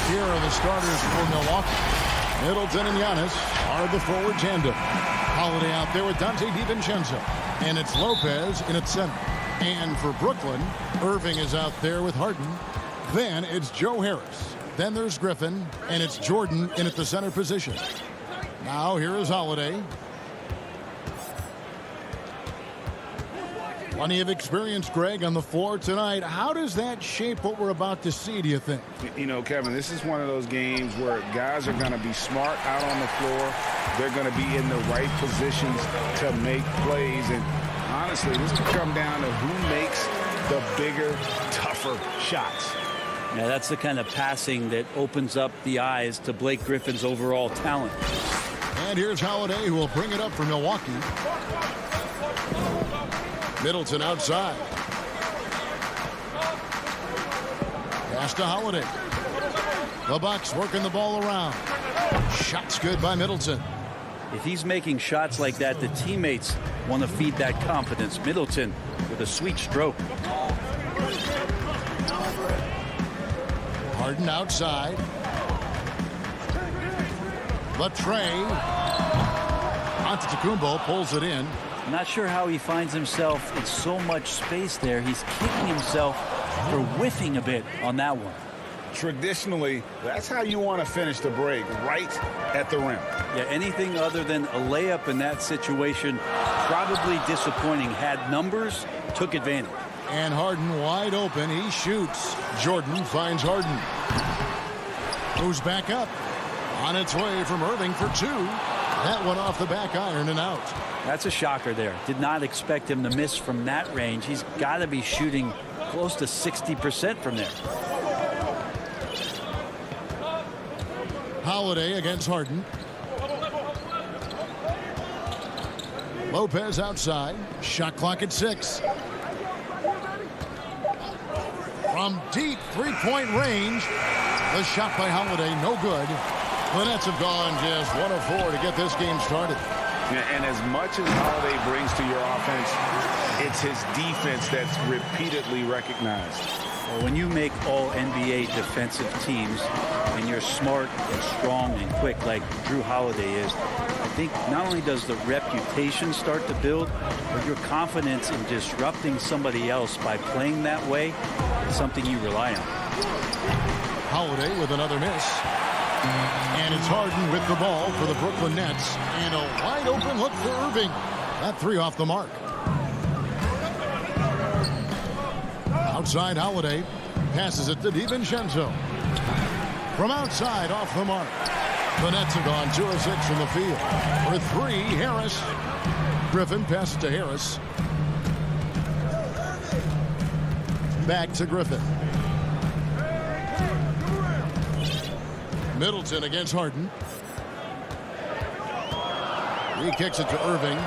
Here are the starters for Milwaukee. Middleton and Giannis are the forward tandem. Holiday out there with Dante DiVincenzo. And it's Lopez in at center. And for Brooklyn, Irving is out there with Harden. Then it's Joe Harris. Then there's Griffin. And it's Jordan in at the center position. Now here is Holiday. Plenty of experience, Greg, on the floor tonight. How does that shape what we're about to see, do you think? You know, Kevin, this is one of those games where guys are going to be smart out on the floor. They're going to be in the right positions to make plays. And honestly, this could come down to who makes the bigger, tougher shots. Yeah, that's the kind of passing that opens up the eyes to Blake Griffin's overall talent. And here's Holiday, who will bring it up for Milwaukee. Middleton outside. Pass to Holiday. The Bucks working the ball around. Shots good by Middleton. If he's making shots like that, the teammates want to feed that confidence. Middleton with a sweet stroke. Harden outside. Latrey. Antetokounmpo pulls it in. I'm not sure how he finds himself in so much space there. He's kicking himself for whiffing a bit on that one. Traditionally, that's how you want to finish the break, right at the rim. Yeah, anything other than a layup in that situation, probably disappointing. Had numbers, took advantage. And Harden wide open. He shoots. Jordan finds Harden. Moves back up. On its way from Irving for two. That one off the back iron and out. That's a shocker there. Did not expect him to miss from that range. He's got to be shooting close to 60% from there. Holiday against Harden. Lopez outside. Shot clock at 6. From deep three-point range. The shot by Holiday, no good. The Nets have gone just 1 of 4 to get this game started. And as much as Holiday brings to your offense, it's his defense that's repeatedly recognized. Well, when you make all NBA defensive teams and you're smart and strong and quick like Drew Holiday is, I think not only does the reputation start to build, but your confidence in disrupting somebody else by playing that way is something you rely on. Holiday with another miss. And it's Harden with the ball for the Brooklyn Nets. And a wide open look for Irving. That three off the mark. Outside Holiday. Passes it to DiVincenzo. From outside off the mark. The Nets have gone 2 of 6 from the field. For 3, Harris. Griffin passes to Harris. Back to Griffin. Middleton against Harden. He kicks it to Irving.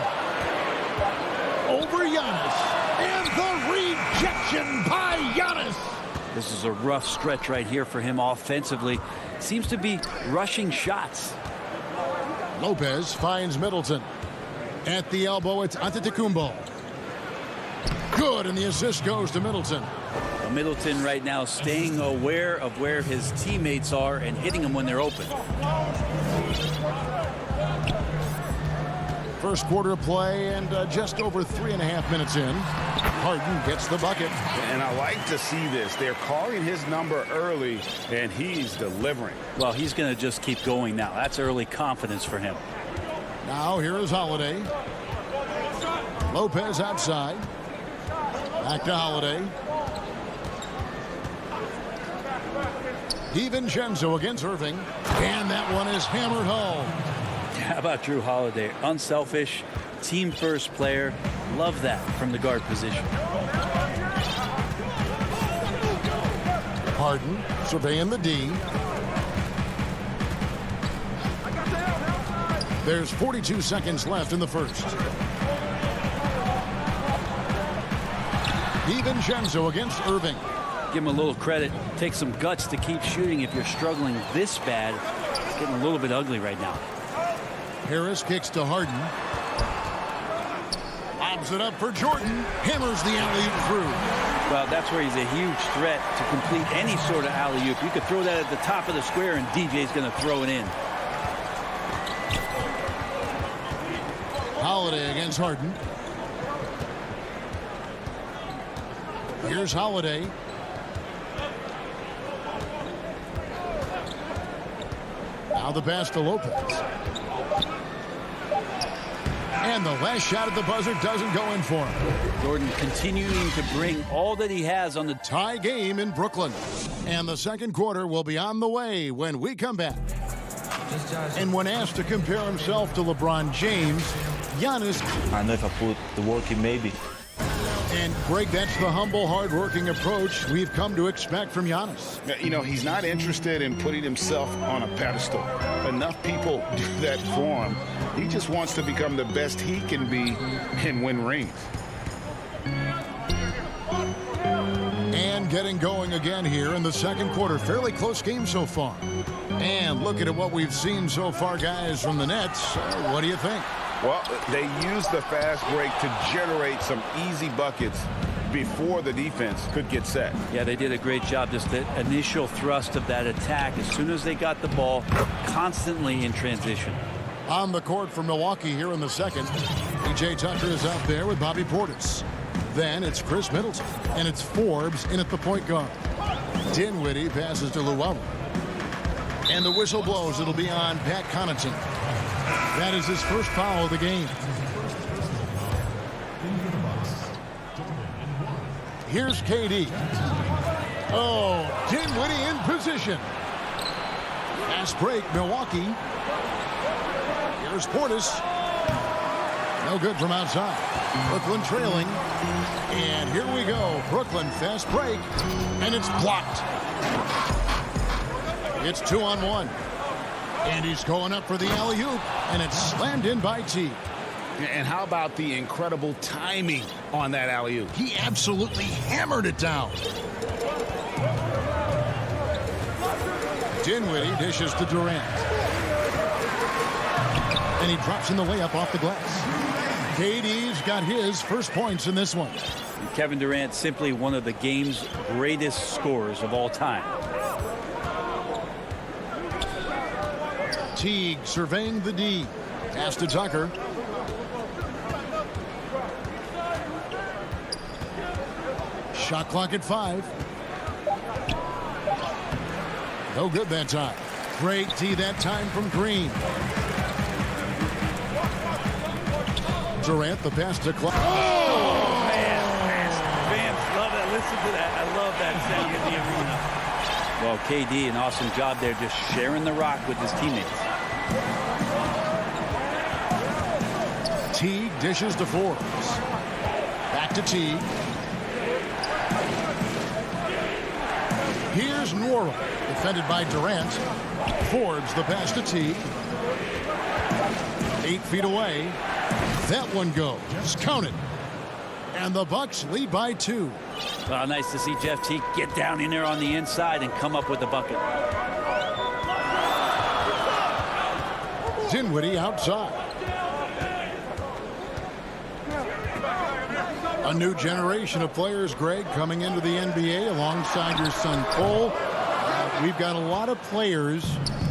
Over Giannis. And the rejection by Giannis. This is a rough stretch right here for him offensively. Seems to be rushing shots. Lopez finds Middleton. At the elbow, it's Antetokounmpo. Good, and the assist goes to Middleton. Middleton right now staying aware of where his teammates are and hitting them when they're open. First quarter of play and just over 3.5 minutes in. Harden gets the bucket. And I like to see this. They're calling his number early, and he's delivering. Well, he's going to just keep going now. That's early confidence for him. Now here is Holiday. Lopez outside. Back to Holiday. DiVincenzo against Irving. And that one is hammered home. How about Drew Holiday? Unselfish, team-first player. Love that from the guard position. Harden surveying the D. There's 42 seconds left in the first. DiVincenzo against Irving. Give him a little credit. Take some guts to keep shooting if you're struggling this bad. It's getting a little bit ugly right now. Harris kicks to Harden. Lobs it up for Jordan. Hammers the alley-oop through. Well, that's where he's a huge threat to complete any sort of alley-oop. You could throw that at the top of the square, and DJ's going to throw it in. Holiday against Harden. Here's Holiday. Now the pass to Lopez. And the last shot at the buzzer doesn't go in for him. Jordan continuing to bring all that he has on the tie game in Brooklyn. And the second quarter will be on the way when we come back. And when asked to compare himself to LeBron James, Giannis. I know if I put the work in, maybe. And Greg, that's the humble, hard-working approach we've come to expect from Giannis. You know, he's not interested in putting himself on a pedestal. Enough people do that for him. He just wants to become the best he can be and win rings. And getting going again here in the second quarter. Fairly close game so far. And looking at what we've seen so far, guys, from the Nets, what do you think? Well, they used the fast break to generate some easy buckets before the defense could get set. Yeah, they did a great job. Just the initial thrust of that attack, as soon as they got the ball, constantly in transition. On the court for Milwaukee here in the second, P.J. Tucker is out there with Bobby Portis. Then it's Chris Middleton, and it's Forbes in at the point guard. Dinwiddie passes to Luwawu. And the whistle blows. It'll be on Pat Connaughton. That is his first foul of the game. Here's KD. Oh, Dinwiddie in position. Fast break, Milwaukee. Here's Portis. No good from outside. Brooklyn trailing. And here we go. Brooklyn fast break. And it's blocked. It's 2-on-1. And he's going up for the alley-oop. And it's slammed in by T. And how about the incredible timing on that alley-oop? He absolutely hammered it down. Dinwiddie dishes to Durant. And he drops in the layup off the glass. KD's got his first points in this one. Kevin Durant, simply one of the game's greatest scorers of all time. Teague surveying the D. Pass to Tucker. Shot clock at 5. No good that time. Great D that time from Green. Durant, the pass to Clark. Oh, man. Fans love that. Listen to that. I love that sound in the arena. Well, KD, an awesome job there, just sharing the rock with his teammates. Teague dishes to Forbes. Back to Teague. Here's Nora, defended by Durant. Forbes, the pass to Teague. 8 feet away. That one goes. Count it. And the Bucks lead by 2. Well, nice to see Jeff Teague get down in there on the inside and come up with the bucket. Dinwiddie outside. A new generation of players, Greg, coming into the NBA alongside your son Cole. We've got a lot of players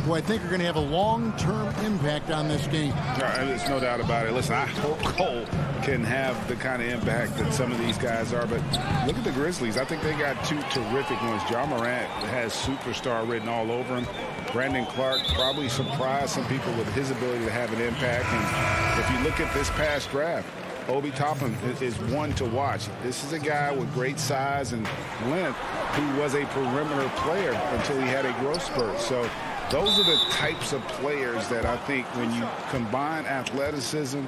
who I think are going to have a long-term impact on this game. There's no doubt about it. Listen, I hope Cole can have the kind of impact that some of these guys are. But look at the Grizzlies. I think they got 2 terrific ones. Ja Morant has superstar written all over him. Brandon Clark probably surprised some people with his ability to have an impact. And if you look at this past draft, Obi Toppin is one to watch. This is a guy with great size and length who was a perimeter player until he had a growth spurt. So those are the types of players that I think when you combine athleticism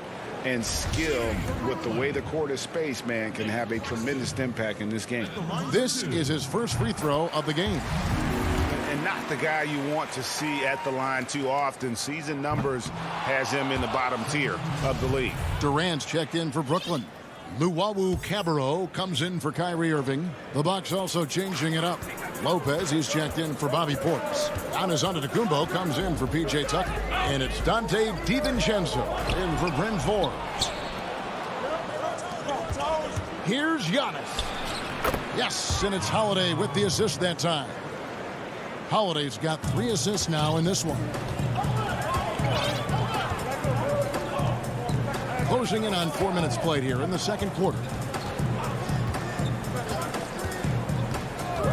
and skill with the way the court is spaced, man, can have a tremendous impact in this game. This is his first free throw of the game. And not the guy you want to see at the line too often. Season numbers has him in the bottom tier of the league. Durant's checked in for Brooklyn. Luwawu Cabarro comes in for Kyrie Irving. The Bucks also changing it up. Lopez, he's checked in for Bobby Portis. Giannis Antetokounmpo comes in for P.J. Tucker. And it's Dante DiVincenzo in for Bryn Forbes. Here's Giannis. Yes, and it's Holiday with the assist that time. Holiday's got 3 assists now in this one. Closing in on 4 minutes played here in the second quarter.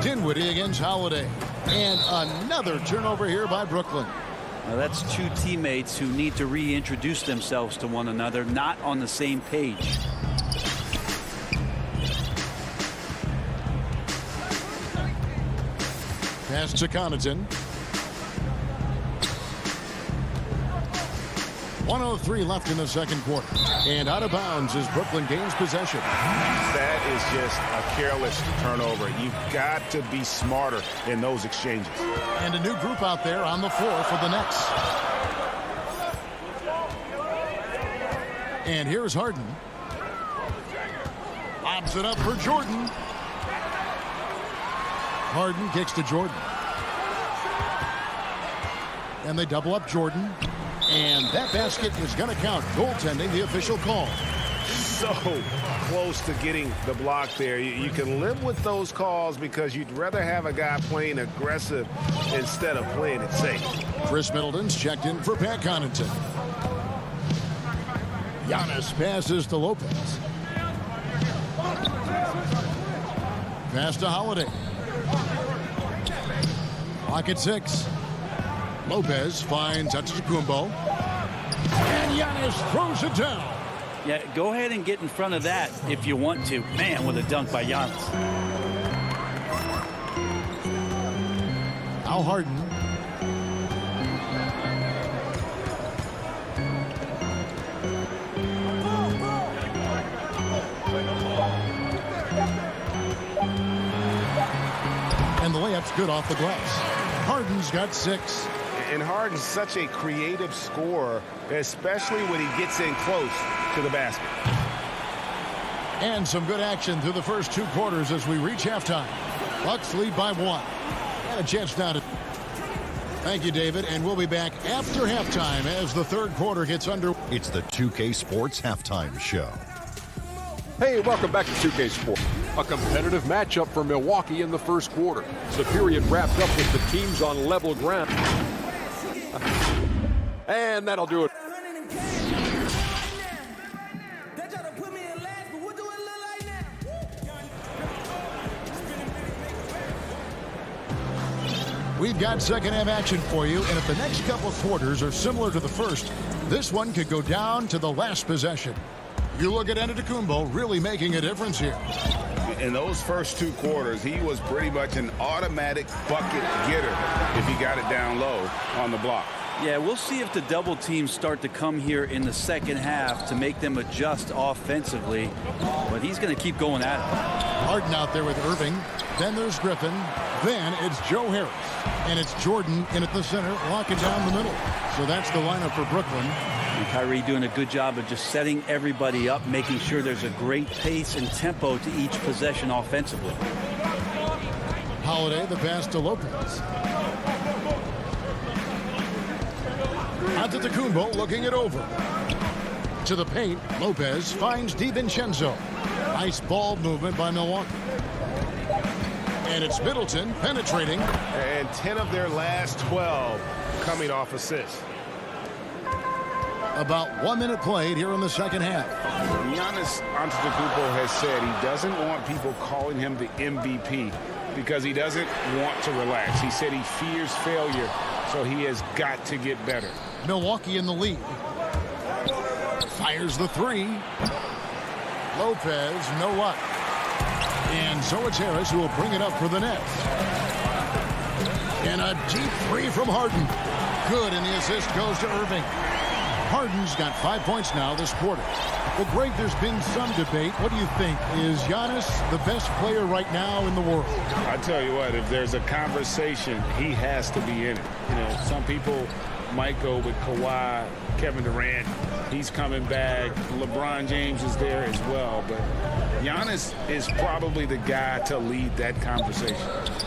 Dinwiddie against Holiday. And another turnover here by Brooklyn. Now that's 2 teammates who need to reintroduce themselves to one another, not on the same page. Pass to Connaughton. 1:03 left in the second quarter. And out of bounds as Brooklyn gains possession. That is just a careless turnover. You've got to be smarter in those exchanges. And a new group out there on the floor for the Nets. And here's Harden. Lobs it up for Jordan. Harden kicks to Jordan. And they double up Jordan. And that basket is going to count. Goaltending, the official call. So close to getting the block there. You can live with those calls because you'd rather have a guy playing aggressive instead of playing it safe. Chris Middleton's checked in for Pat Connaughton. Giannis passes to Lopez. Pass to Holiday. Clock at 6. Lopez finds Antetokounmpo. And Giannis throws it down. Yeah, go ahead and get in front of that if you want to. Man, what a dunk by Giannis. Al Harden. And the layup's good off the glass. Harden's got 6. And Harden's such a creative scorer, especially when he gets in close to the basket. And some good action through the first 2 quarters as we reach halftime. Bucks lead by 1. And a chance now to... Thank you, David. And we'll be back after halftime as the third quarter gets under. It's the 2K Sports Halftime Show. Hey, welcome back to 2K Sports. A competitive matchup for Milwaukee in the first quarter. The period wrapped up with the teams on level ground. And that'll do it. We've got second half action for you, and if the next couple of quarters are similar to the first, this one could go down to the last possession. You look at Antetokounmpo really making a difference here. In those first 2 quarters, he was pretty much an automatic bucket getter if he got it down low on the block. Yeah, we'll see if the double teams start to come here in the second half to make them adjust offensively. But he's going to keep going at it. Harden out there with Irving. Then there's Griffin. Then it's Joe Harris. And it's Jordan in at the center, locking down the middle. So that's the lineup for Brooklyn. And Kyrie doing a good job of just setting everybody up, making sure there's a great pace and tempo to each possession offensively. Holiday, the pass to Lopez. Antetokounmpo looking it over. To the paint, Lopez finds DiVincenzo. Nice ball movement by Milwaukee. And it's Middleton penetrating. And 10 of their last 12 coming off assists. About 1 minute played here in the second half. Giannis Antetokounmpo has said he doesn't want people calling him the MVP because he doesn't want to relax. He said he fears failure, so he has got to get better. Milwaukee in the lead. Fires the 3. Lopez, no luck. And so it's Harris who will bring it up for the Nets. And a deep 3 from Harden. Good, and the assist goes to Irving. Harden's got 5 points now this quarter. Well, Greg, there's been some debate. What do you think? Is Giannis the best player right now in the world? I tell you what, if there's a conversation, he has to be in it. You know, some people might go with Kawhi, Kevin Durant. He's coming back. LeBron James is there as well. But Giannis is probably the guy to lead that conversation.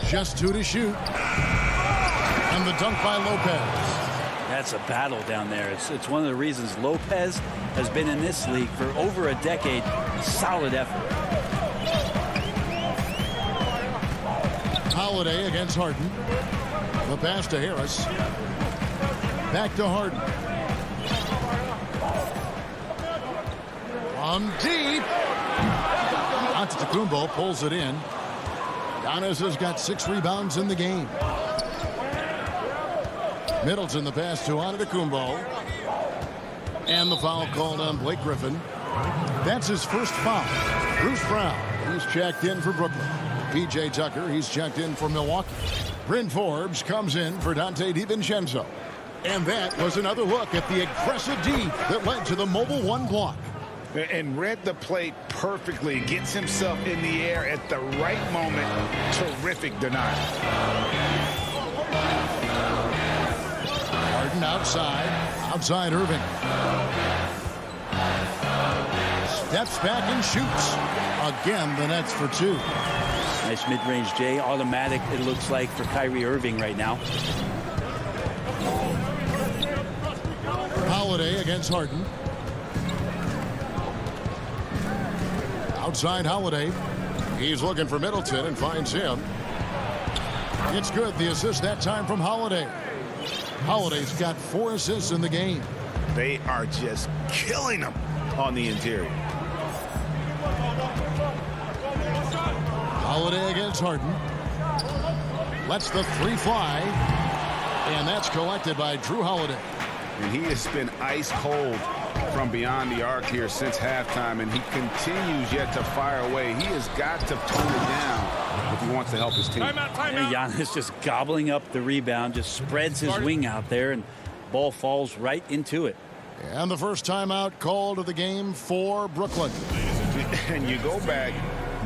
Just 2 to shoot. And the dunk by Lopez. That's a battle down there. It's one of the reasons Lopez has been in this league for over a decade. Solid effort. Holiday against Harden. The pass to Harris. Back to Harden. On deep. Antetokounmpo pulls it in. Giannis has got 6 rebounds in the game. Middleton the pass to Antetokounmpo. And the foul called on Blake Griffin. That's his first foul. Bruce Brown, he's checked in for Brooklyn. P.J. Tucker, he's checked in for Milwaukee. Bryn Forbes comes in for Dante DiVincenzo. And that was another look at the aggressive D that led to the mobile 1 block. And read the play perfectly. Gets himself in the air at the right moment. Terrific denial. Harden outside Irving. Steps back and shoots. Again, the Nets for 2. Nice mid-range, Jay. Automatic, it looks like, for Kyrie Irving right now. Holiday against Harden. Outside Holiday. He's looking for Middleton and finds him. It's good. The assist that time from Holiday. Holiday's got 4 assists in the game. They are just killing them on the interior. Holiday against Harden. Lets the 3 fly. And that's collected by Drew Holiday. And he has been ice cold from beyond the arc here since halftime, and he continues yet to fire away. He has got to tone it down if he wants to help his team. And Giannis just gobbling up the rebound, just spreads his wing out there, and ball falls right into it. And the first timeout called of the game for Brooklyn. And you go back,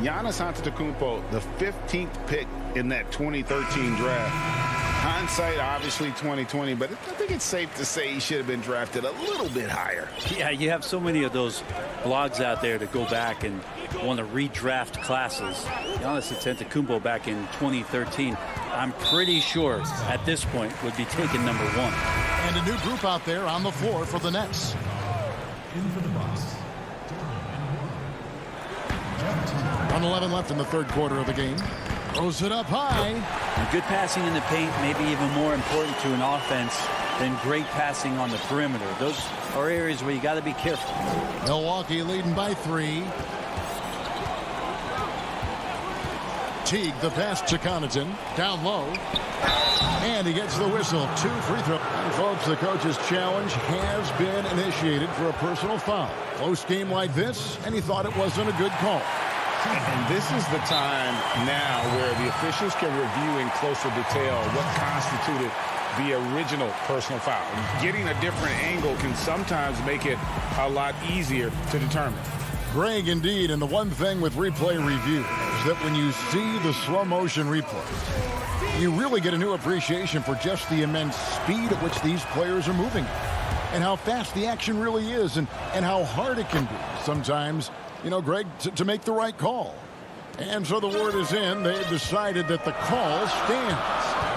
Giannis Antetokounmpo, the 15th pick in that 2013 draft. Hindsight, obviously 2020, but I think it's safe to say he should have been drafted a little bit higher. Yeah, you have so many of those blogs out there to go back and want to redraft classes. Giannis Antetokounmpo back in 2013, I'm pretty sure at this point would be taken number 1. And a new group out there on the floor for the Nets. In for the Bucks. 1:11 left in the third quarter of the game. Throws it up high. And good passing in the paint may be even more important to an offense than great passing on the perimeter. Those are areas where you got to be careful. Milwaukee leading by 3. Teague the pass to Connaughton. Down low. And he gets the whistle. 2 free throws. And folks, the coach's challenge has been initiated for a personal foul. Close game like this, and he thought it wasn't a good call. And this is the time now where the officials can review in closer detail what constituted the original personal foul. Getting a different angle can sometimes make it a lot easier to determine. Greg, indeed, and the one thing with replay review is that when you see the slow motion replay, you really get a new appreciation for just the immense speed at which these players are moving and how fast the action really is and how hard it can be sometimes, you know, Greg, to make the right call. And so the word is in. They've decided that the call stands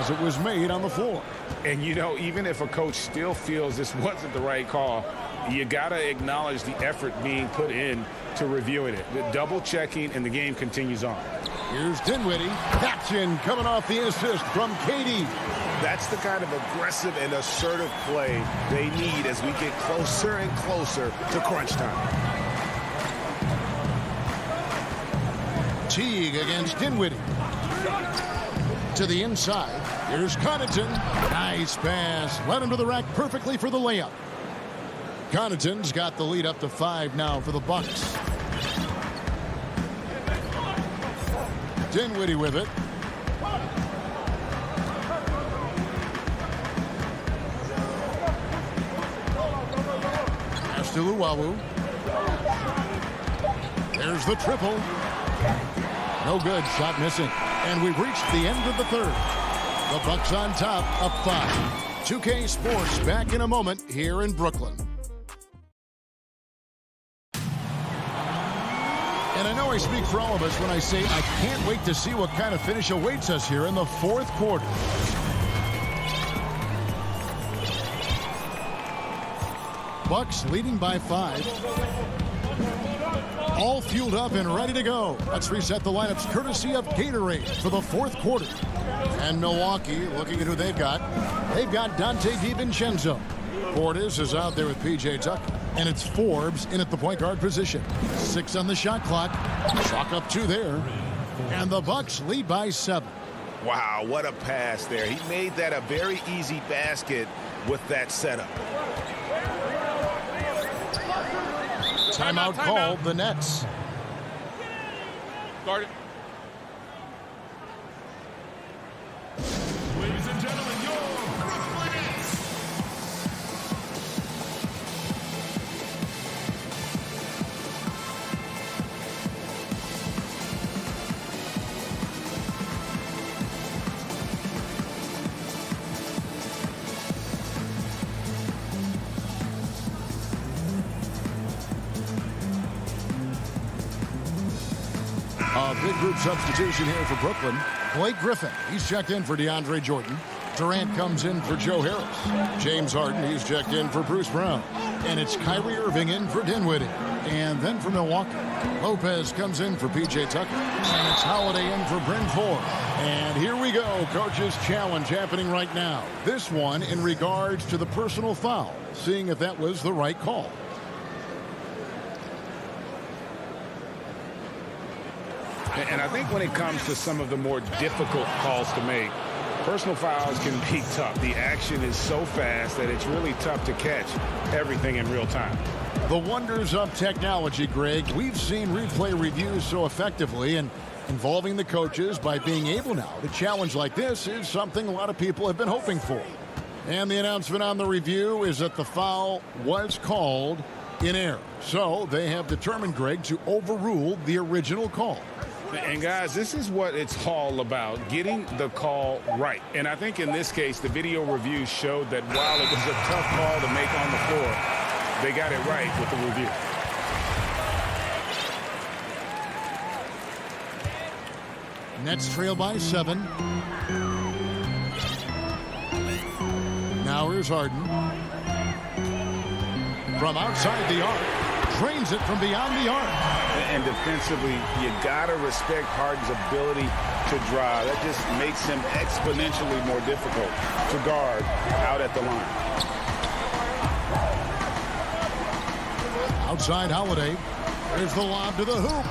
as it was made on the floor. And, you know, even if a coach still feels this wasn't the right call, you got to acknowledge the effort being put in to reviewing it. The double checking, and the game continues on. Here's Dinwiddie. That's in, coming off the assist from KD. That's the kind of aggressive and assertive play they need as we get closer and closer to crunch time. Teague against Dinwiddie. To the inside. Here's Connaughton. Nice pass. Led him to the rack perfectly for the layup. Connaughton's got the lead up to 5 now for the Bucks. Dinwiddie with it. Pass to Luwawu. There's the triple. No good. Shot missing. And we've reached the end of the third. The Bucks on top, up 5. 2K Sports back in a moment here in Brooklyn. And I know I speak for all of us when I say I can't wait to see what kind of finish awaits us here in the fourth quarter. Bucks leading by 5. All fueled up and ready to go. Let's reset the lineups courtesy of Gatorade for the fourth quarter. And Milwaukee, looking at who they've got. They've got Dante DiVincenzo. Portis is out there with P.J. Tucker. And it's Forbes in at the point guard position. 6 on the shot clock. Chalk up 2 there. And the Bucks lead by 7. Wow, what a pass there. He made that a very easy basket with that setup. Timeout called, the Nets. Guard it. Ladies and gentlemen, your Brooklyn Nets. A big group substitution here for Brooklyn. Blake Griffin, he's checked in for DeAndre Jordan. Durant comes in for Joe Harris. James Harden, he's checked in for Bruce Brown. And it's Kyrie Irving in for Dinwiddie. And then for Milwaukee, Lopez comes in for P.J. Tucker. And it's Holiday in for Bryn Ford. And here we go, coach's challenge happening right now. This one in regards to the personal foul, seeing if that was the right call. And I think when it comes to some of the more difficult calls to make, personal fouls can be tough. The action is so fast that it's really tough to catch everything in real time. The wonders of technology, Greg. We've seen replay reviews so effectively, and involving the coaches by being able now to challenge like this is something a lot of people have been hoping for. And the announcement on the review is that the foul was called in error. So they have determined, Greg, to overrule the original call. And guys, this is what it's all about, getting the call right. And I think in this case, the video review showed that while it was a tough call to make on the floor, they got it right with the review. Nets trail by 7. Now here's Harden. From outside the arc, drains it from beyond the arc. And defensively, you got to respect Harden's ability to drive. That just makes him exponentially more difficult to guard out at the line. Outside Holiday. There's the lob to the hoop.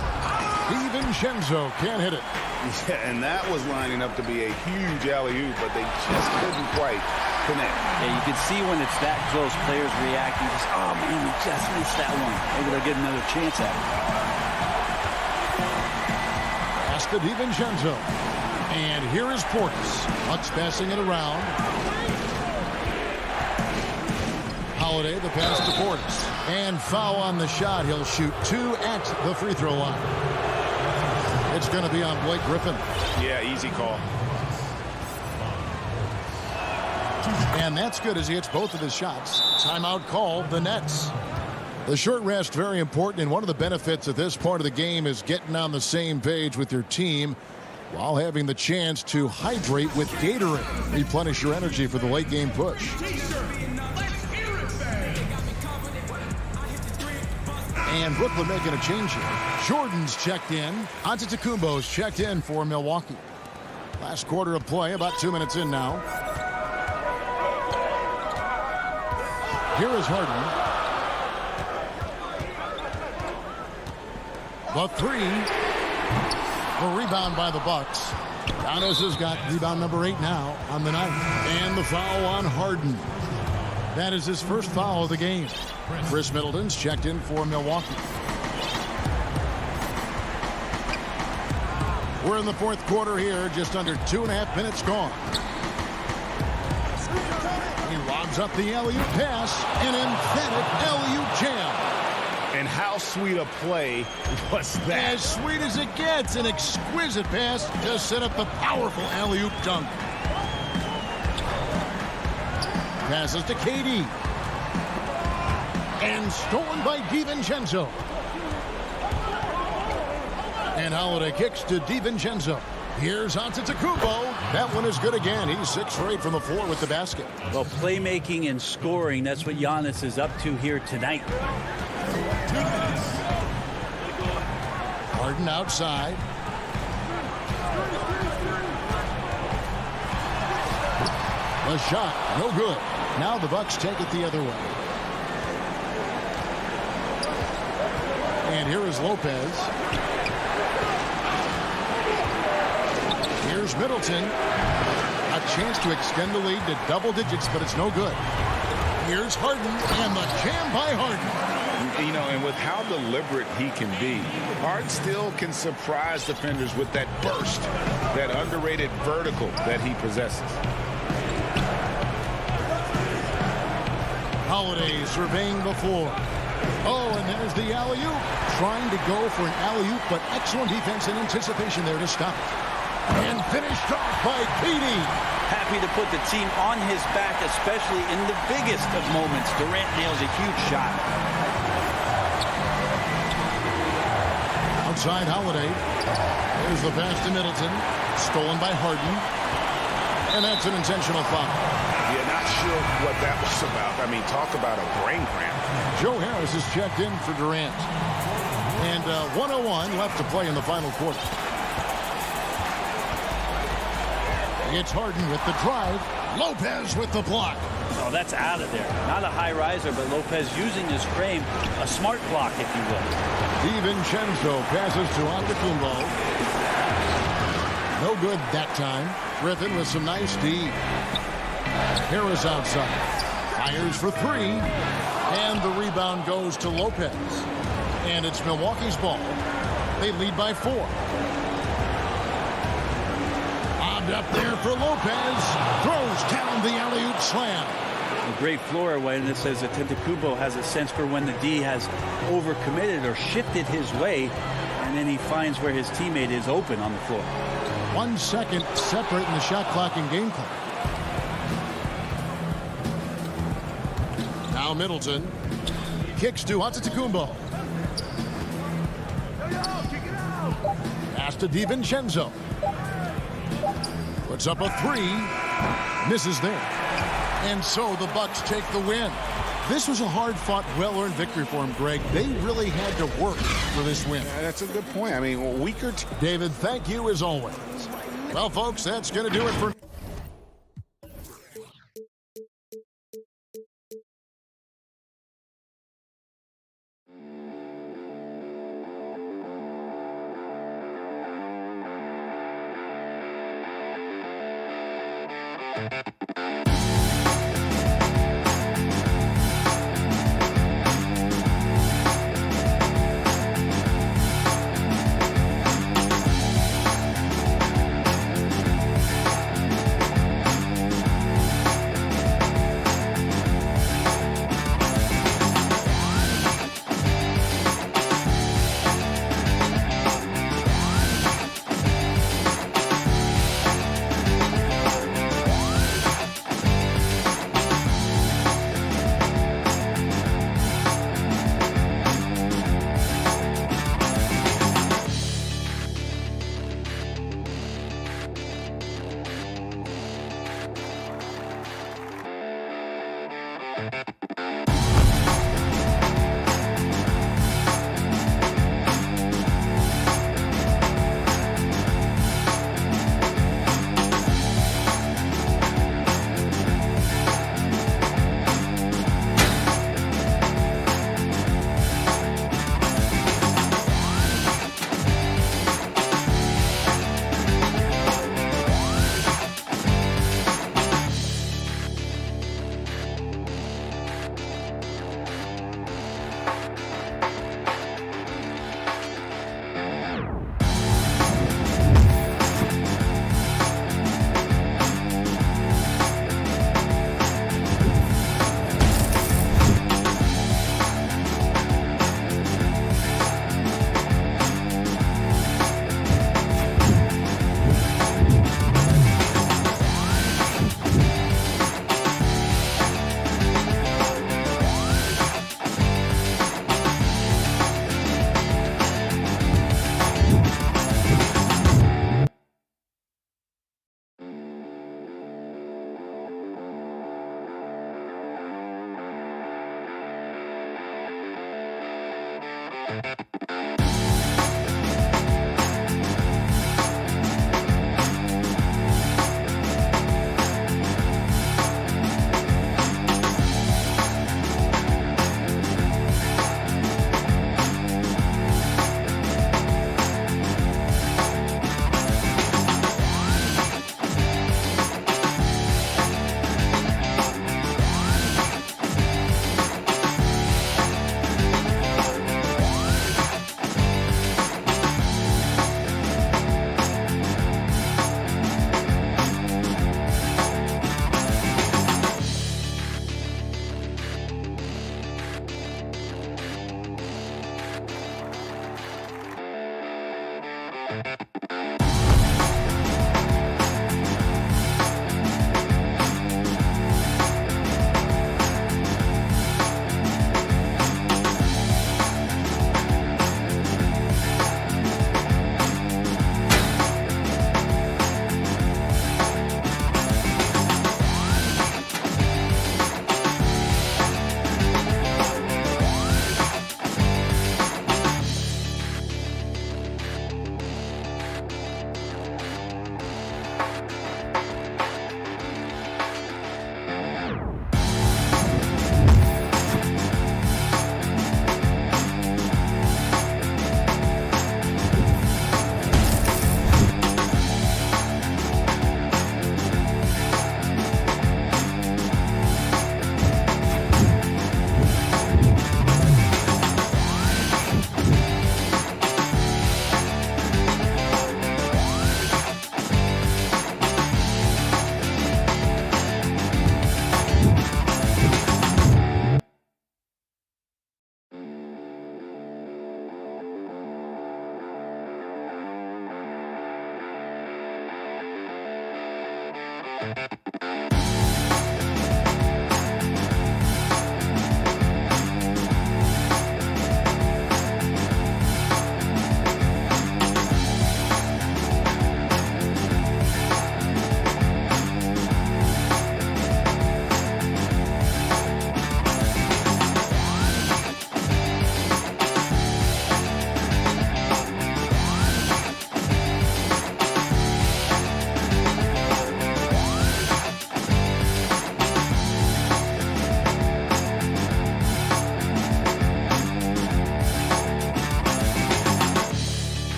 DiVincenzo can't hit it. Yeah, and that was lining up to be a huge alley-oop, but they just couldn't quite connect. Yeah, you can see when it's that close, players reacting. Just, oh, man, we just missed that one. Maybe they'll get another chance at it. Pass to DiVincenzo. And here is Portis. Bucks passing it around. Holiday, the pass to Portis. And foul on the shot. He'll shoot 2 at the free throw line. It's going to be on Blake Griffin. Yeah, easy call. And that's good as he hits both of his shots. Timeout called, the Nets. The short rest, very important, and one of the benefits of this part of the game is getting on the same page with your team while having the chance to hydrate with Gatorade. Replenish your energy for the late game push. And Brooklyn making a change here. Jordan's checked in. Antetokounmpo's checked in for Milwaukee. Last quarter of play, about 2 minutes in now. Here is Harden. The 3. The rebound by the Bucks. Giannis has got rebound number 8 now on the night. And the foul on Harden. That is his first foul of the game. Chris Middleton's checked in for Milwaukee. We're in the fourth quarter here, just under 2.5 minutes gone. He lobs up the alley-oop pass, an emphatic alley-oop jam. And how sweet a play was that? As sweet as it gets, an exquisite pass to set up the powerful alley-oop dunk. Passes to KD. And stolen by DiVincenzo. And Holiday kicks to DiVincenzo. Here's Antetokounmpo. That one is good again. He's 6 for 8 from the floor with the basket. Well, playmaking and scoring, that's what Giannis is up to here tonight. 2 minutes. Harden outside. A shot, no good. Now the Bucks take it the other way. And here is Lopez. Here's Middleton. A chance to extend the lead to double digits, but it's no good. Here's Harden, and the jam by Harden. You know, and with how deliberate he can be, Harden still can surprise defenders with that burst, that underrated vertical that he possesses. Holiday surveying the floor. Oh, and there's the alley-oop. Trying to go for an alley-oop, but excellent defense and anticipation there to stop it. And finished off by KD. Happy to put the team on his back, especially in the biggest of moments. Durant nails a huge shot. Outside Holiday. There's the pass to Middleton. Stolen by Harden. And that's an intentional foul. Yeah, not sure what that was about. I mean, talk about a brain cramp. Joe Harris is checked in for Durant. And 1:01 left to play in the final quarter. It's Harden with the drive. Lopez with the block. Oh, that's out of there. Not a high riser, but Lopez using his frame. A smart block, if you will. DiVincenzo passes to Antetokounmpo. No good that time. Griffin with some nice D. Harris outside. Fires for three. And the rebound goes to Lopez. And it's Milwaukee's ball. They lead by 4. Bobbed up there for Lopez. Throws down the alley-oop slam. A great floor awareness says that Antetokounmpo has a sense for when the D has overcommitted or shifted his way. And then he finds where his teammate is open on the floor. 1 second separating the shot clock and game clock. Now Middleton kicks to Antetokounmpo. Pass to DiVincenzo. Puts up a 3. Misses there. And so the Bucks take the win. This was a hard-fought, well-earned victory for him, Greg. They really had to work for this win. Yeah, that's a good point. I mean, a weaker team. David, thank you as always. Well, folks, that's going to do it for...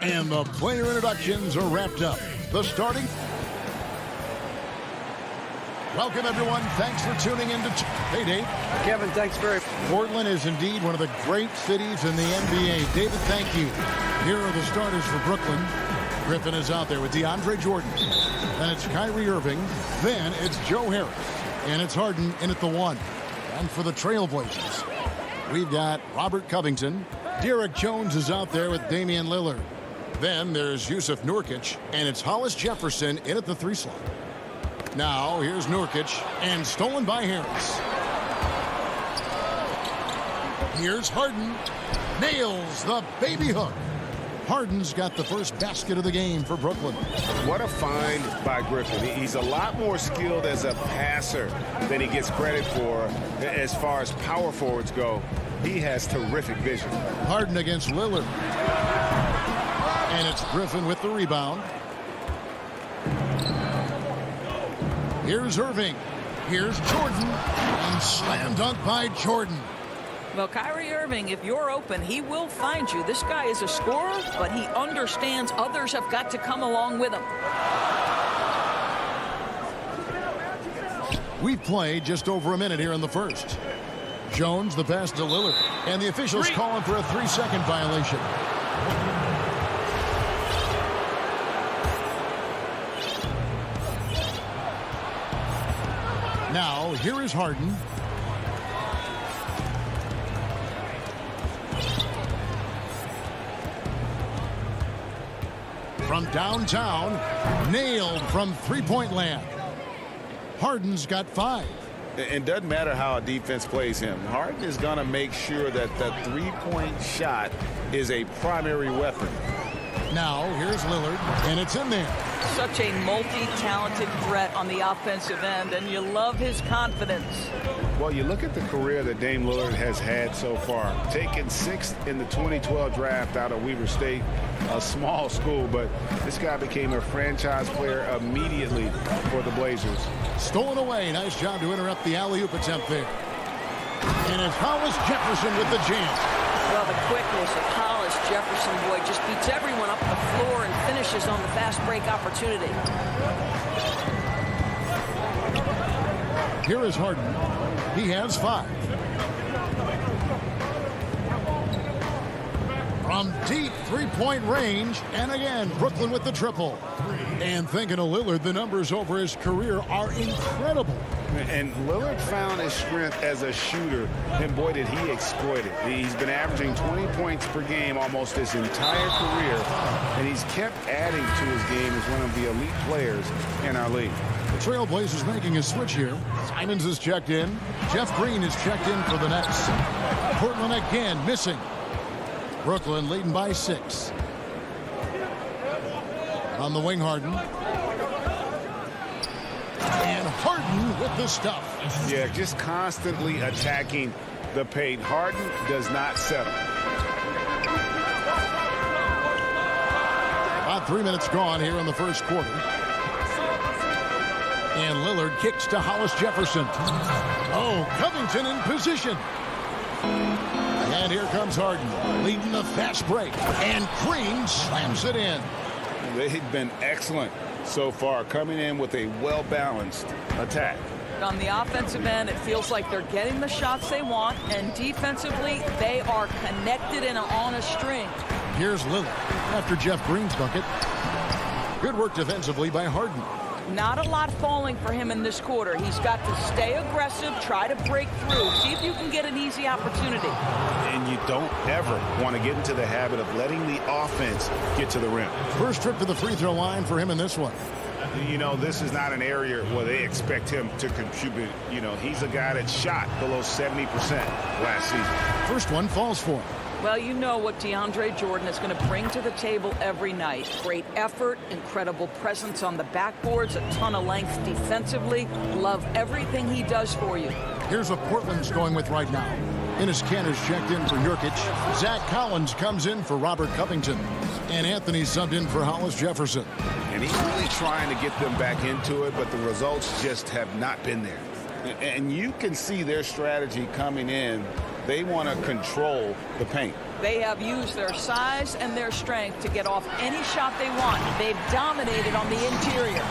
And the player introductions are wrapped up. The starting... Welcome, everyone. Thanks for tuning in to... Hey, Dave. Kevin, thanks very much. Portland is indeed one of the great cities in the NBA. David, thank you. Here are the starters for Brooklyn. Griffin is out there with DeAndre Jordan. Then it's Kyrie Irving. Then it's Joe Harris. And it's Harden in at the 1. And for the Trailblazers, we've got Robert Covington. Derek Jones is out there with Damian Lillard. Then there's Yusuf Nurkic. And it's Hollis Jefferson in at the 3 slot. Now here's Nurkic. And stolen by Harris. Here's Harden. Nails the baby hook. Harden's got the first basket of the game for Brooklyn. What a find by Griffin. He's a lot more skilled as a passer than he gets credit for as far as power forwards go. He has terrific vision. Harden against Lillard. And it's Griffin with the rebound. Here's Irving. Here's Jordan. And slam dunk by Jordan. Well, Kyrie Irving, if you're open, he will find you. This guy is a scorer, but he understands others have got to come along with him. We've played just over a minute here in the first. Jones, the pass to Lillard. And the officials calling for a 3-second violation. Now, here is Harden. From downtown, nailed from three-point land. Harden's got 5. It doesn't matter how a defense plays him. Harden is going to make sure that the three-point shot is a primary weapon. Now, here's Lillard, and it's in there. Such a multi-talented threat on the offensive end, and you love his confidence. Well, you look at the career that Dame Lillard has had so far. Taken 6th in the 2012 draft out of Weber State, a small school, but this guy became a franchise player immediately for the Blazers. Stolen away. Nice job to interrupt the alley-oop attempt there. And it's Hollis Jefferson with the jam. Well, the quickness of Hollis Jefferson, boy, just beats everyone up the floor and finishes on the fast break opportunity. Here is Harden. He has 5. From deep three-point range, and again, Brooklyn with the triple. And thinking of Lillard, the numbers over his career are incredible. And Lillard found his strength as a shooter, and boy, did he exploit it. He's been averaging 20 points per game almost his entire career, and he's kept adding to his game as one of the elite players in our league. The Trailblazers making a switch here. Simons is checked in. Jeff Green is checked in for the Nets. Portland again missing. Brooklyn leading by 6. On the wing, Harden. And Harden with the stuff. Yeah, just constantly attacking the paint. Harden does not settle. About 3 minutes gone here in the first quarter. And Lillard kicks to Hollis Jefferson. Oh, Covington in position. And here comes Harden, leading the fast break. And Green slams it in. They've been excellent so far, coming in with a well-balanced attack. On the offensive end, it feels like they're getting the shots they want, and defensively, they are connected and on a string. Here's Lillard after Jeff Green's bucket. Good work defensively by Harden. Not a lot falling for him in this quarter. He's got to stay aggressive, try to break through, see if you can get an easy opportunity. And you don't ever want to get into the habit of letting the offense get to the rim. First trip to the free throw line for him in this one. You know, this is not an area where they expect him to contribute. You know, he's a guy that shot below 70% last season. First one falls for him. Well, you know what DeAndre Jordan is going to bring to the table every night. Great effort, incredible presence on the backboards, a ton of length defensively. Love everything he does for you. Here's what Portland's going with right now. Enes Kanter's checked in for Nurkic. Zach Collins comes in for Robert Covington. And Anthony subbed in for Hollis Jefferson. And he's really trying to get them back into it, but the results just have not been there. And you can see their strategy coming in. They want to control the paint. They have used their size and their strength to get off any shot they want. They've dominated on the interior.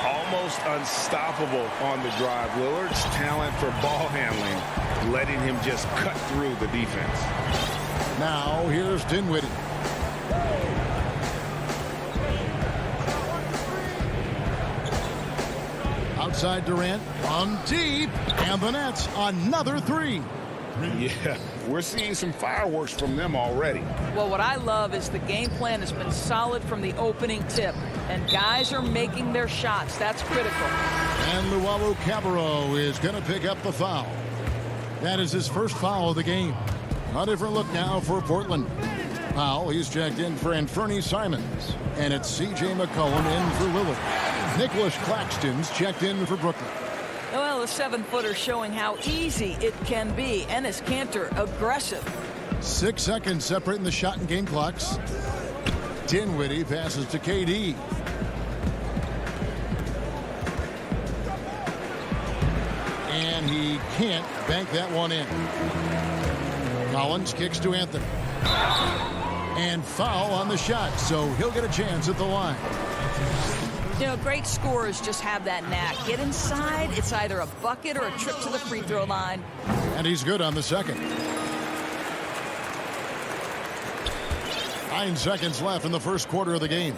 Almost unstoppable on the drive. Lillard's talent for ball handling, letting him just cut through the defense. Now here's Dinwiddie. outside Durant, on deep, and the Nets another three. Yeah, we're seeing some fireworks from them already. Well, what I love is the game plan has been solid from the opening tip, and guys are making their shots. That's critical. And Luau Cabarro is going to pick up the foul. That is his first foul of the game. A different look now for Portland. Powell, he's checked in for Anthony Simons. And it's C.J. McCollum in for Lillard. Nicholas Claxton's checked in for Brooklyn. Well, the 7-footer showing how easy it can be. Enes Kanter, aggressive. 6 seconds separating the shot and game clocks. Dinwiddie passes to KD. And he can't bank that one in. Collins kicks to Anthony. And foul on the shot, so he'll get a chance at the line. You know, great scorers just have that knack. Get inside, it's either a bucket or a trip to the free throw line. And he's good on the second. 9 seconds left in the first quarter of the game.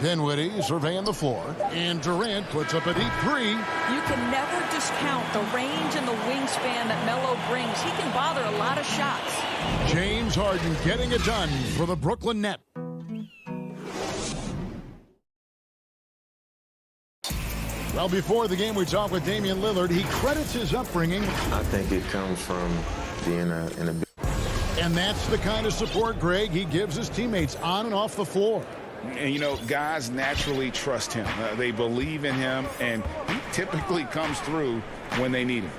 Dinwiddie surveying the floor, and Durant puts up a deep three. You can never discount the range and the wingspan that Melo brings. He can bother a lot of shots. James Harden getting it done for the Brooklyn Nets. Well, before the game, we talked with Damian Lillard. He credits his upbringing. I think it comes from being in a. And that's the kind of support, Greg, he gives his teammates on and off the floor. And, you know, guys naturally trust him. They believe in him, and he typically comes through when they need him.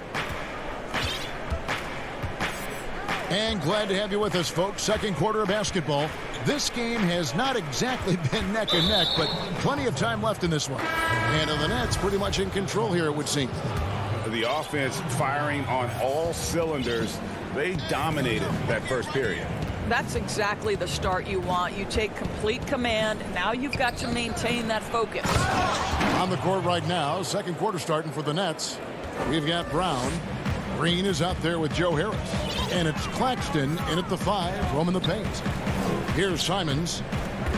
And glad to have you with us, folks. Second quarter of basketball. This game has not exactly been neck and neck, but plenty of time left in this one. And the Nets pretty much in control here, it would seem. The offense firing on all cylinders. They dominated that first period. That's exactly the start you want. You take complete command. Now you've got to maintain that focus. On the court right now, second quarter starting for the Nets. We've got Brown. Green is out there with Joe Harris. And it's Claxton in at the 5, roaming the paint. Here's Simons.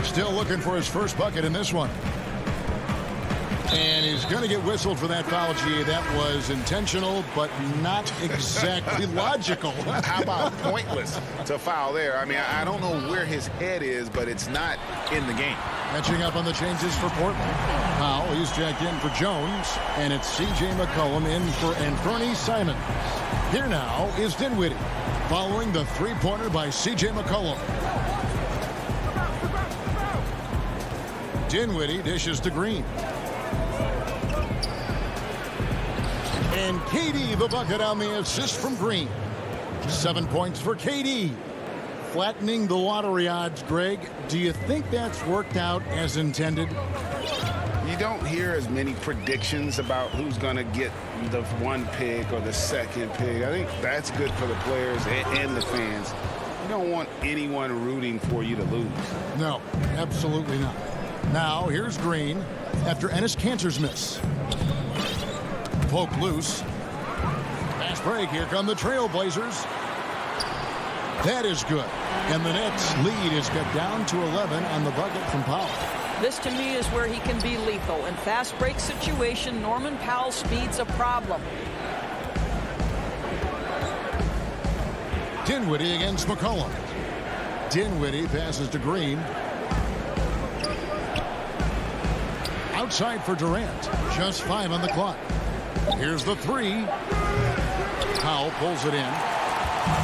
Still looking for his first bucket in this one. And he's going to get whistled for that foul, G. That was intentional, but not exactly logical. How about pointless to foul there? I mean, I don't know where his head is, but it's not in the game. Catching up on the changes for Portland. Powell, he's checked in for Jones, and it's C.J. McCollum in for Anthony Simons. Here now is Dinwiddie, following the three-pointer by C.J. McCollum. Dinwiddie dishes to Green. And KD the bucket on the assist from Green. 7 points for KD. Flattening the lottery odds, Greg. Do you think that's worked out as intended? You don't hear as many predictions about who's going to get the one pick or the second pick. I think that's good for the players and the fans. You don't want anyone rooting for you to lose. No, absolutely not. Now, here's Green after Enes Kanter's miss. Poke loose. Fast break. Here come the Trailblazers. That is good. And the Nets lead is cut down to 11 on the bucket from Powell. This, to me, is where he can be lethal. In fast break situation, Norman Powell's speed's a problem. Dinwiddie against McCollum. Dinwiddie passes to Green. Outside for Durant. Just 5 on the clock. Here's the 3. Powell pulls it in.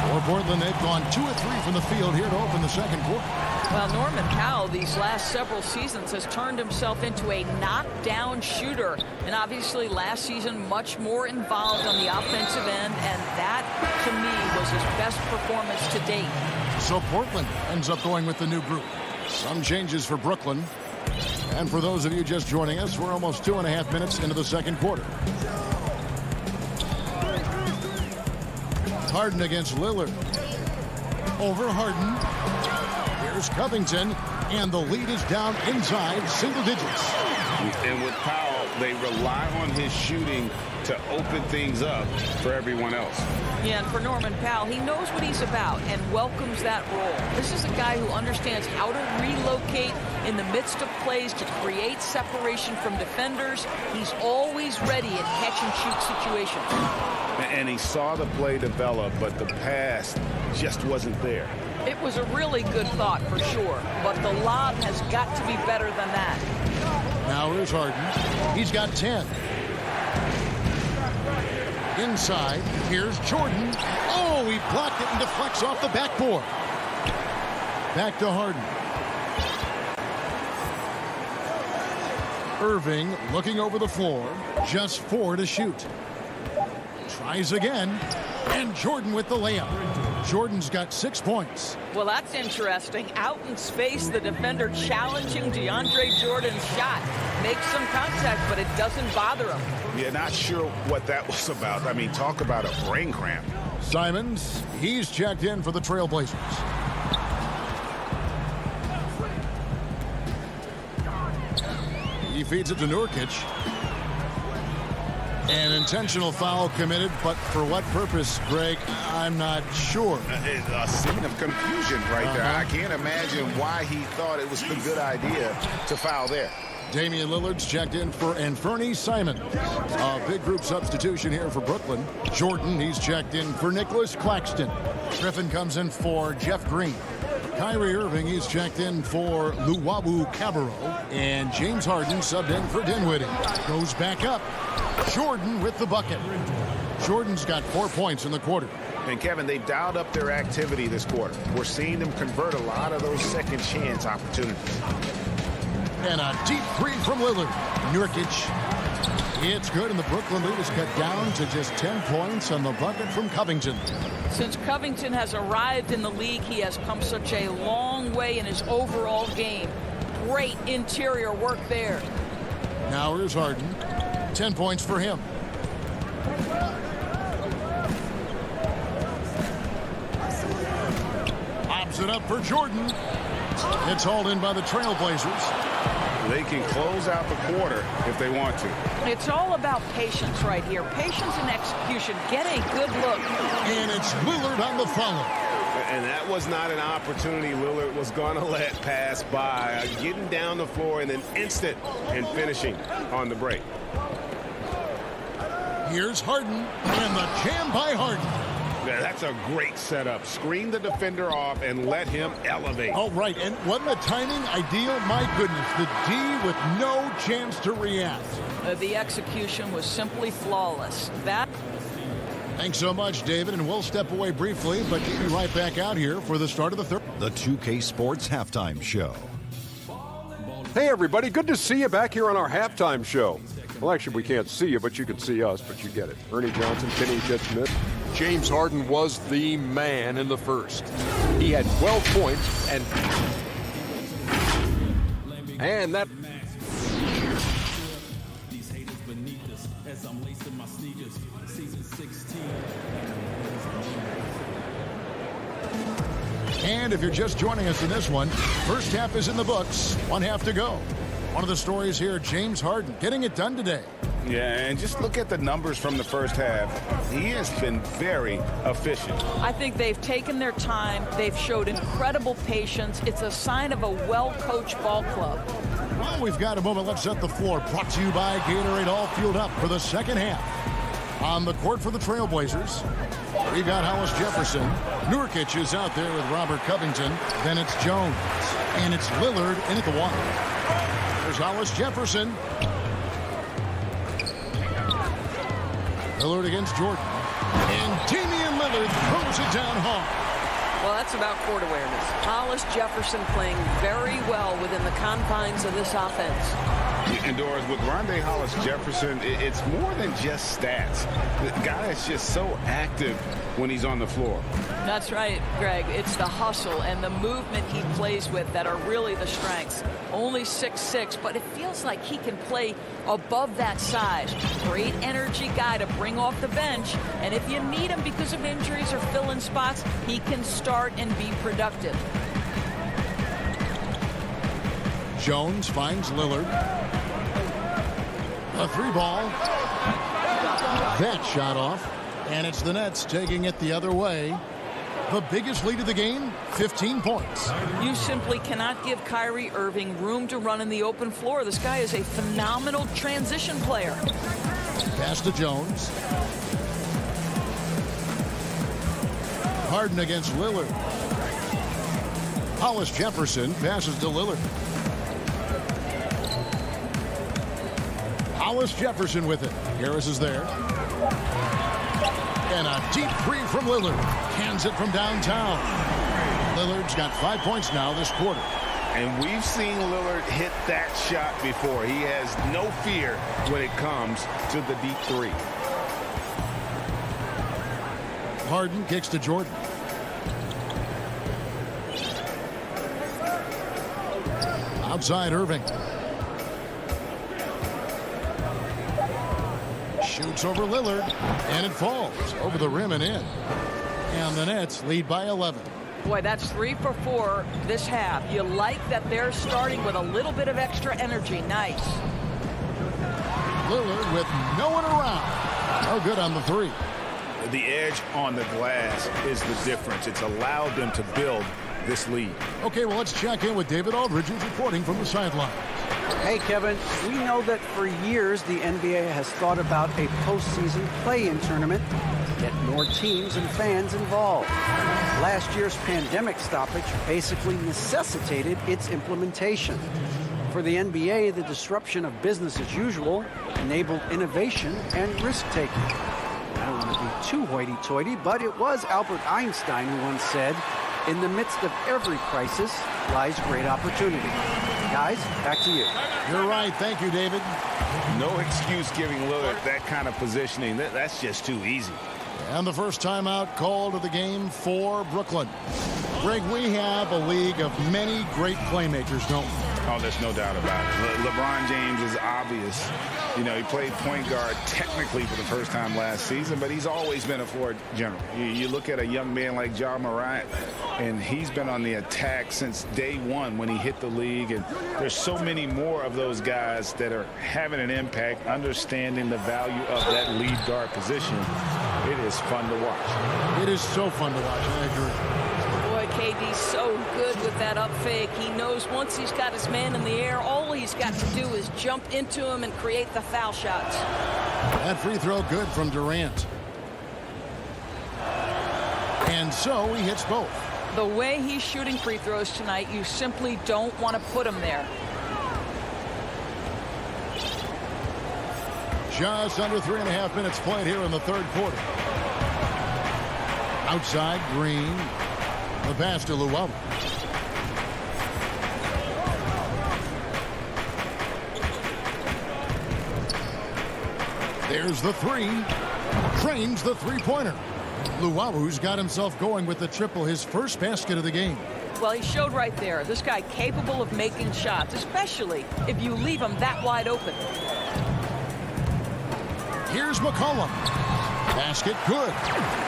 For Portland, they've gone 2 of 3 from the field here to open the second quarter. Well, Norman Powell, these last several seasons, has turned himself into a knockdown shooter. And obviously, last season, much more involved on the offensive end. And that, to me, was his best performance to date. So Portland ends up going with the new group. Some changes for Brooklyn. And for those of you just joining us, we're almost 2.5 minutes into the second quarter. Harden against Lillard. Over Harden. Here's Covington. And the lead is down inside single digits. And with Powell, they rely on his shooting to open things up for everyone else. Yeah, and for Norman Powell, he knows what he's about and welcomes that role. This is a guy who understands how to relocate in the midst of plays to create separation from defenders. He's always ready in catch-and-shoot situations. And he saw the play develop, but the pass just wasn't there. It was a really good thought for sure, but the lob has got to be better than that. Now here's Harden. He's got 10. Inside, here's Jordan. Oh, he blocked it and deflects off the backboard. Back to Harden. Irving looking over the floor. Just 4 to shoot. Tries again. And Jordan with the layup. Jordan's got 6 points. Well, that's interesting. Out in space, the defender challenging DeAndre Jordan's shot. Makes some contact, but it doesn't bother him. Yeah, not sure what that was about. I mean, talk about a brain cramp. Simons, he's checked in for the Trailblazers. He feeds it to Nurkic. An intentional foul committed, but for what purpose, Greg, I'm not sure. A scene of confusion right there. I can't imagine why he thought it was a good idea to foul there. Damian Lillard's checked in for Anthony Simons. A big group substitution here for Brooklyn. Jordan, he's checked in for Nicholas Claxton. Griffin comes in for Jeff Green. Kyrie Irving, he's checked in for Luwawu Cabarro. And James Harden subbed in for Dinwiddie. Goes back up. Jordan with the bucket. Jordan's got 4 points in the quarter. And Kevin, they've dialed up their activity this quarter. We're seeing them convert a lot of those second chance opportunities. And a deep 3 from Lillard. Nurkic. It's good, and the Brooklyn lead is cut down to just 10 points on the bucket from Covington. Since Covington has arrived in the league, he has come such a long way in his overall game. Great interior work there. Now here's Harden. 10 points for him. Lobs it up for Jordan. It's hauled in by the Trailblazers. They can close out the quarter if they want to. It's all about patience right here. Patience and execution. Get a good look. And it's Lillard on the follow. And that was not an opportunity Lillard was going to let pass by. Getting down the floor in an instant and finishing on the break. Here's Harden, and the jam by Harden. Yeah, that's a great setup. Screen the defender off and let him elevate. All right, and wasn't the timing ideal? My goodness, the D with no chance to react. The execution was simply flawless. Thanks so much, David, and we'll step away briefly, but keep you right back out here for the start of the third. The 2K Sports Halftime Show. Hey, everybody. Good to see you back here on our halftime show. Well, actually, we can't see you, but you can see us, but you get it. Ernie Johnson, Kenny Jet-Smith. James Harden was the man in the first. He had 12 points, and that... These haters beneath us as I'm lacing my sneakers. Season 16. And if you're just joining us in this one, first half is in the books. 1 half to go. One of the stories here, James Harden getting it done today. Yeah, and just look at the numbers from the first half. He has been very efficient. I think they've taken their time. They've showed incredible patience. It's a sign of a well-coached ball club. Well, we've got a moment. Let's set the floor. Brought to you by Gatorade, all fueled up for the second half. On the court for the Trailblazers, we've got Hollis Jefferson. Nurkic is out there with Robert Covington. Then it's Jones. And it's Lillard in at the 1. There's Hollis Jefferson. Lillard against Jordan. And Damian Lillard throws it down hard. Well, that's about court awareness. Hollis Jefferson playing very well within the confines of this offense. And Doris, with Rondé Hollis Jefferson, it's more than just stats. The guy is just so active when he's on the floor. That's right, Greg. It's the hustle and the movement he plays with that are really the strengths. Only 6'6", but it feels like he can play above that size. Great energy guy to bring off the bench. And if you need him because of injuries or fill-in spots, he can start and be productive. Jones finds Lillard. A 3-ball. That shot off. And it's the Nets taking it the other way. The biggest lead of the game, 15 points. You simply cannot give Kyrie Irving room to run in the open floor. This guy is a phenomenal transition player. Pass to Jones. Harden against Lillard. Hollis Jefferson passes to Lillard. Hollis Jefferson with it. Harris is there. And a deep three from Lillard. Cans it from downtown. Lillard's got 5 points now this quarter. And we've seen Lillard hit that shot before. He has no fear when it comes to the deep three. Harden kicks to Jordan. Outside Irving. Shoots over Lillard, and it falls over the rim and in. And the Nets lead by 11. Boy, that's 3 for 4 this half. You like that they're starting with a little bit of extra energy. Nice. Lillard with no one around. No good on the three. The edge on the glass is the difference. It's allowed them to build this lead. Okay, well, let's check in with David Aldridge, who's reporting from the sideline. Hey, Kevin, we know that for years the NBA has thought about a postseason play-in tournament to get more teams and fans involved. Last year's pandemic stoppage basically necessitated its implementation. For the NBA, the disruption of business as usual enabled innovation and risk-taking. I don't want to be too hoity-toity, but it was Albert Einstein who once said, "In the midst of every crisis lies great opportunity." Guys, back to you. You're right. Thank you, David. No excuse giving Lillard that kind of positioning. That's just too easy. And the first timeout called of the game for Brooklyn. Greg, we have a league of many great playmakers, don't we? Oh, there's no doubt about it. LeBron James is obvious. You know, he played point guard technically for the first time last season, but he's always been a floor general. You look at a young man like Ja Morant, and he's been on the attack since day one when he hit the league. And there's so many more of those guys that are having an impact, understanding the value of that lead guard position. It is fun to watch. It is so fun to watch. I agree. KD's so good with that up fake. He knows once he's got his man in the air, all he's got to do is jump into him and create the foul shots. That free throw good from Durant. And so he hits both. The way he's shooting free throws tonight, you simply don't want to put him there. Just under 3.5 minutes played here in the third quarter. Outside, Green. The pass to Luwawu. There's the three. Trains the three-pointer. Luwawu's got himself going with the triple, his first basket of the game. Well, he showed right there. This guy capable of making shots, especially if you leave him that wide open. Here's McCollum. Basket good.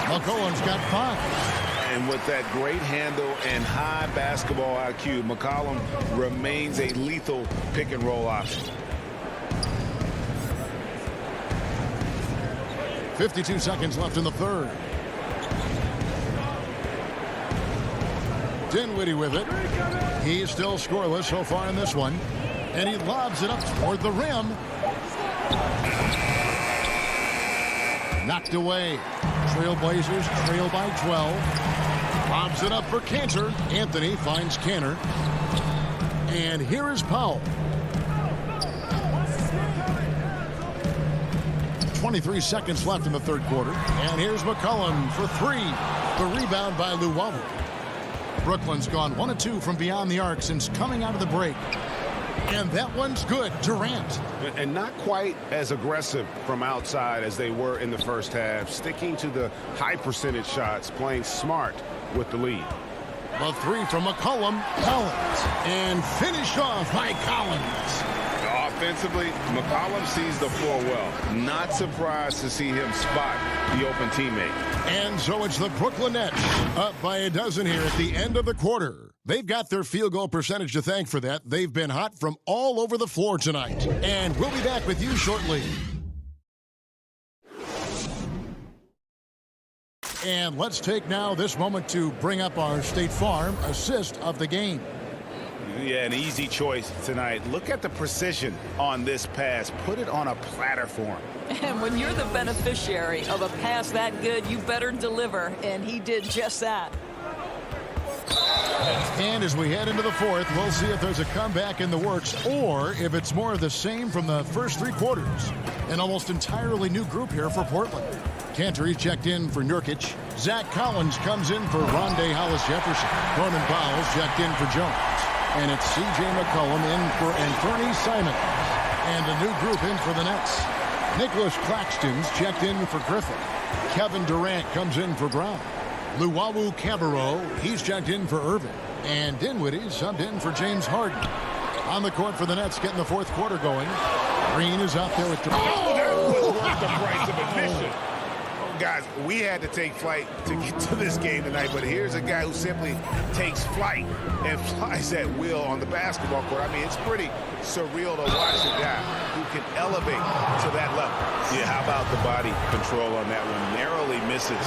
McCollum's got 5. And with that great handle and high basketball IQ, McCollum remains a lethal pick-and-roll option. 52 seconds left in the third. Dinwiddie with it. He's still scoreless so far in this one. And he lobs it up toward the rim. Knocked away. Trailblazers trail by 12. Lobs it up for Cantor. Anthony finds Cantor. And here is Powell. 23 seconds left in the third quarter. And here's McCollum for 3. The rebound by Luwawu. Brooklyn's gone 1 of 2 from beyond the arc since coming out of the break. And that one's good. Durant. And not quite as aggressive from outside as they were in the first half. Sticking to the high percentage shots, playing smart with the lead. The 3 from McCollum. Collins. And finished off by Collins. Offensively, McCollum sees the floor well. Not surprised to see him spot the open teammate. And so it's the Brooklyn Nets up by a dozen here at the end of the quarter. They've got their field goal percentage to thank for that. They've been hot from all over the floor tonight. And we'll be back with you shortly. And let's take now this moment to bring up our State Farm assist of the game. Yeah, an easy choice tonight. Look at the precision on this pass. Put it on a platter for him. And when you're the beneficiary of a pass that good, you better deliver, and he did just that. And as we head into the fourth, we'll see if there's a comeback in the works or if it's more of the same from the first three quarters. An almost entirely new group here for Portland. Cantore's checked in for Nurkic. Zach Collins comes in for Rondé Hollis-Jefferson. Norman Powell's checked in for Jones. And it's C.J. McCollum in for Anthony Simons. And a new group in for the Nets. Nicholas Claxton's checked in for Griffin. Kevin Durant comes in for Brown. Luwawu Cabarro, he's checked in for Irving. And Dinwiddie subbed in for James Harden. On the court for the Nets, getting the fourth quarter going. Green is out there with... That was worth the price of admission. Guys, we had to take flight to get to this game tonight, but here's a guy who simply takes flight and flies at will on the basketball court. I mean, it's pretty surreal to watch a guy who can elevate to that level. Yeah, how about the body control on that one? Narrowly misses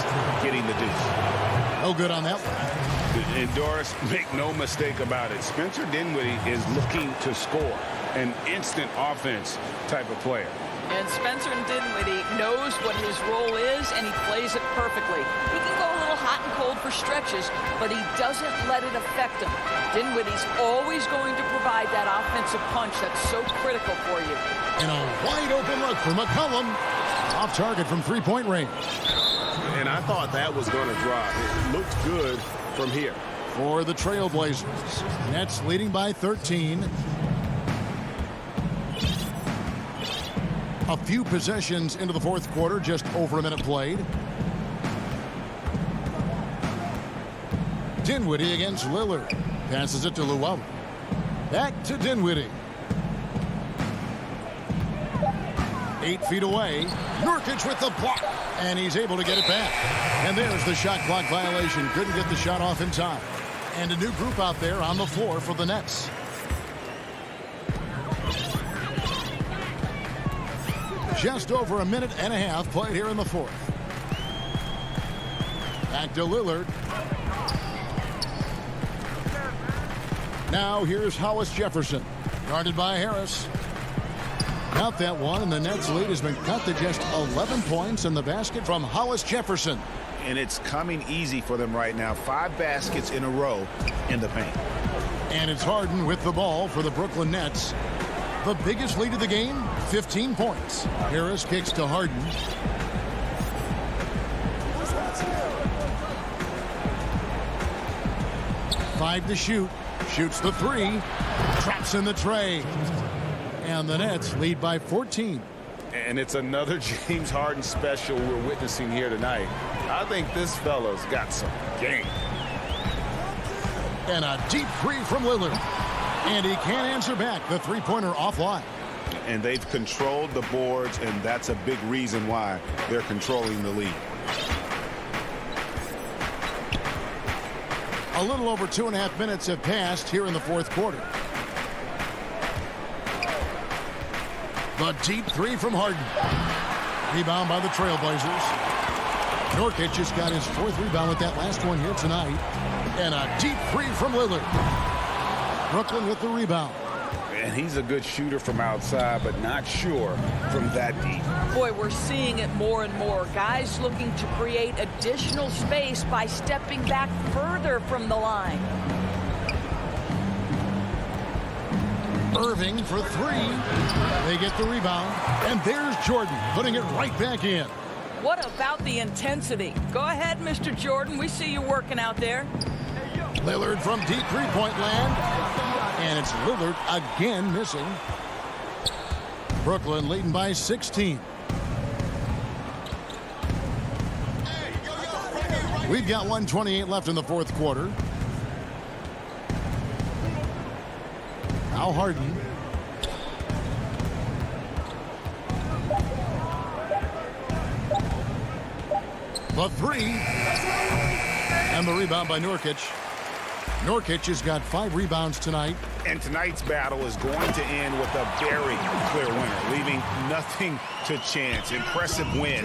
getting the deuce. No good on that one. And Doris, make no mistake about it. Spencer Dinwiddie is looking to score. An instant offense type of player. And Spencer Dinwiddie knows what his role is, and he plays it perfectly. He can go a little hot and cold for stretches, but he doesn't let it affect him. Dinwiddie's always going to provide that offensive punch that's so critical for you. And a wide open look for McCollum. Off target from three-point range. And I thought that was going to drop. It looked good from here. For the Trailblazers, Nets leading by 13. A few possessions into the fourth quarter, just over a minute played. Dinwiddie against Lillard. Passes it to Luwawu. Back to Dinwiddie. 8 feet away. Nurkic with the block. And he's able to get it back. And there's the shot clock violation. Couldn't get the shot off in time. And a new group out there on the floor for the Nets. Just over a minute and a half played here in the fourth. Back to Lillard. Now here's Hollis-Jefferson. Guarded by Harris. Count that one, and the Nets' lead has been cut to just 11 points in the basket from Hollis-Jefferson. And it's coming easy for them right now. 5 baskets in a row in the paint. And it's Harden with the ball for the Brooklyn Nets. The biggest lead of the game, 15 points. Harris kicks to Harden. Five to shoot. Shoots the three. Traps in the tray. And the Nets lead by 14. And it's another James Harden special we're witnessing here tonight. I think this fella's got some game. And a deep three from Lillard. And he can't answer back. The three-pointer offline. And they've controlled the boards, and that's a big reason why they're controlling the lead. A little over 2.5 minutes have passed here in the fourth quarter. The deep three from Harden. Rebound by the Trailblazers. Nurkic just got his 4th rebound with that last one here tonight. And a deep three from Lillard. Brooklyn with the rebound. And he's a good shooter from outside, but not sure from that deep. Boy, we're seeing it more and more. Guys looking to create additional space by stepping back further from the line. Irving for three. They get the rebound. And there's Jordan putting it right back in. What about the intensity? Go ahead, Mr. Jordan. We see you working out there. Lillard from deep three-point land. And it's Lillard again missing. Brooklyn leading by 16. We've got 1:28 left in the fourth quarter. Now Harden. The three. And the rebound by Nurkic. Nurkic has got 5 rebounds tonight. And tonight's battle is going to end with a very clear winner, leaving nothing to chance. Impressive win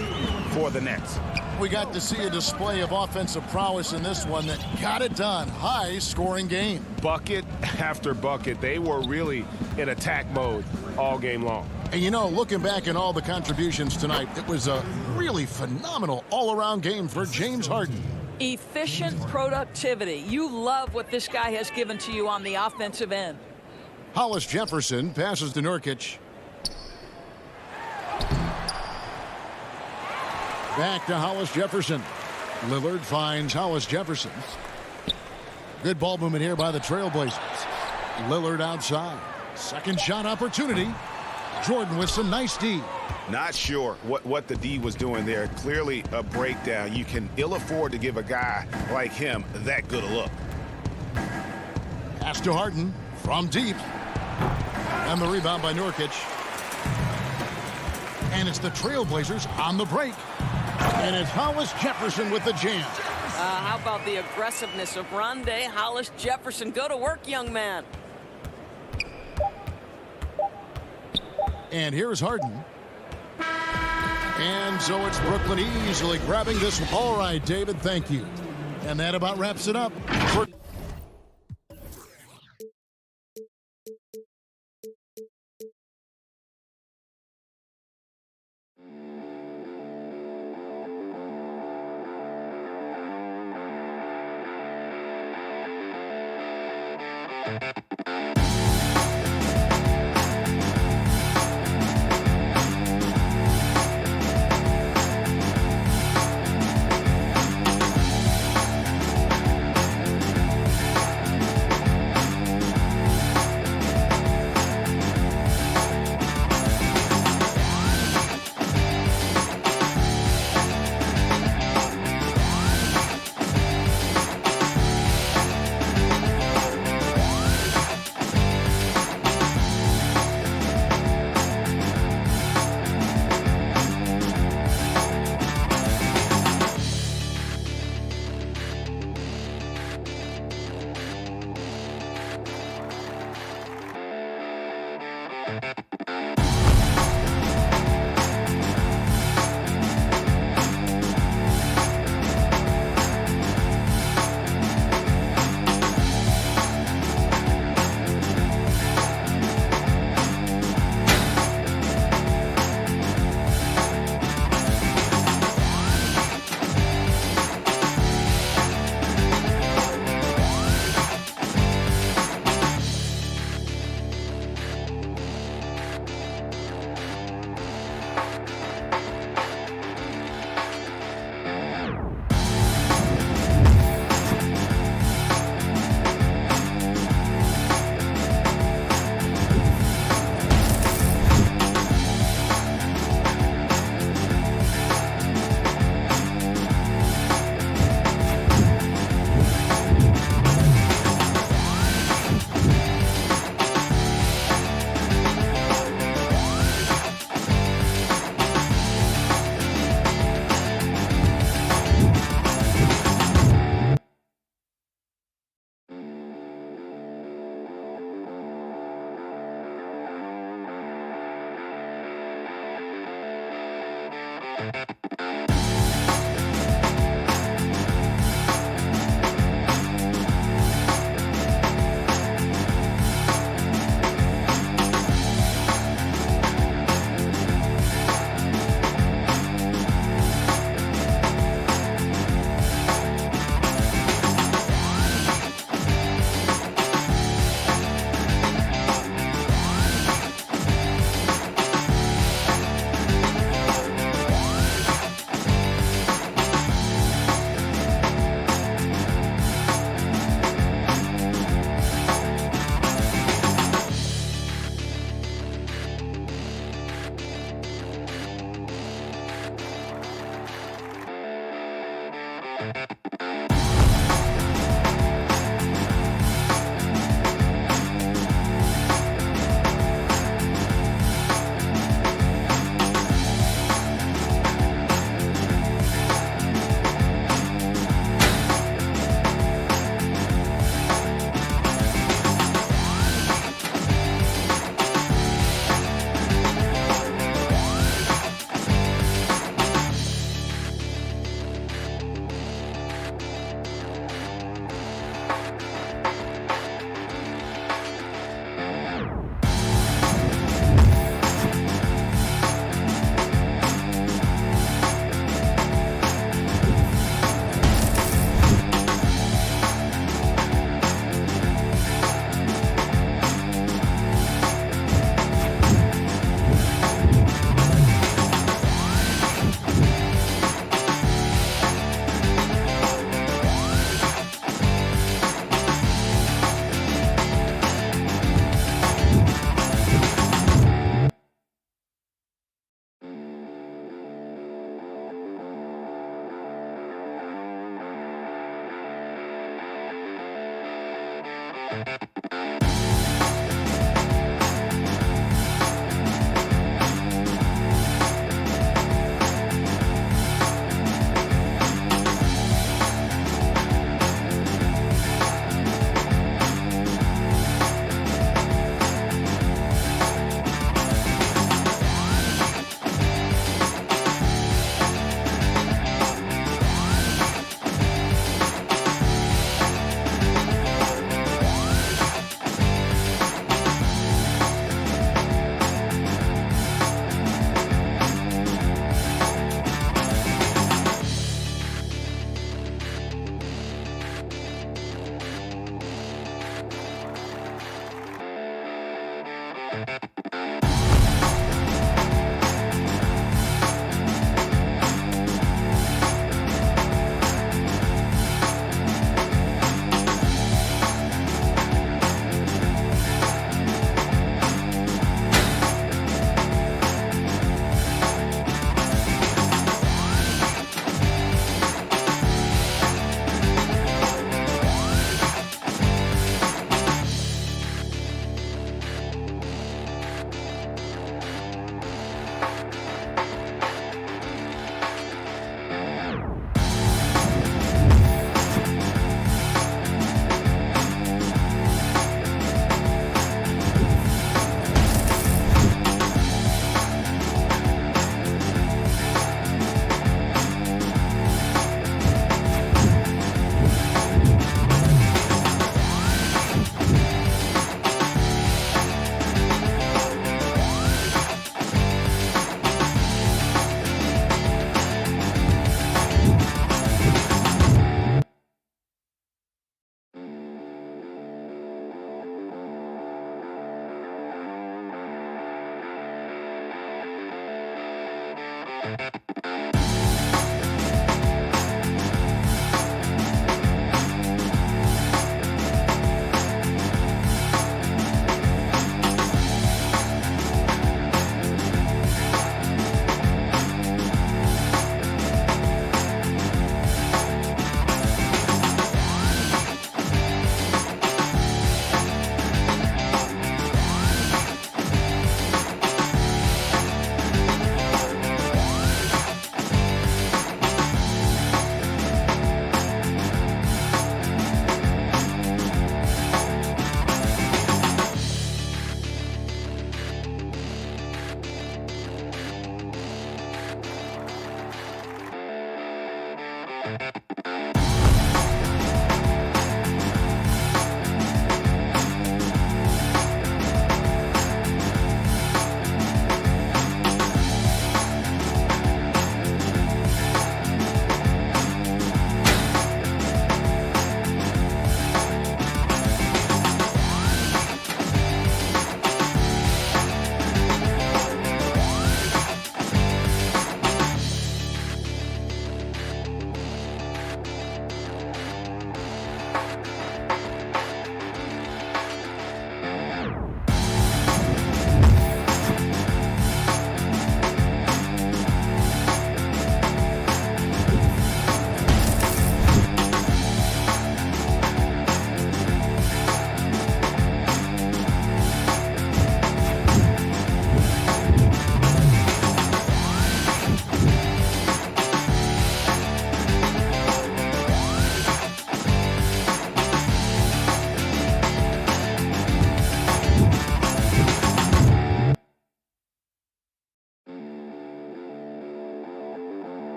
for the Nets. We got to see a display of offensive prowess in this one that got it done. High-scoring game. Bucket after bucket. They were really in attack mode all game long. And, you know, looking back at all the contributions tonight, it was a really phenomenal all-around game for James Harden. Efficient productivity. You love what this guy has given to you on the offensive end. Hollis Jefferson passes to Nurkic. Back to Hollis Jefferson. Lillard finds Hollis Jefferson. Good ball movement here by the Trailblazers. Lillard outside. Second shot opportunity. Jordan with some nice D. Not sure what the D was doing there. Clearly a breakdown. You can ill afford to give a guy like him that good a look. Pass to Harden from deep. And the rebound by Nurkic. And it's the Trailblazers on the break. And it's Hollis Jefferson with the jam. How about the aggressiveness of Rondé Hollis Jefferson? Go to work, young man. And here's Harden. And so it's Brooklyn easily grabbing this one. All right, David, thank you. And that about wraps it up.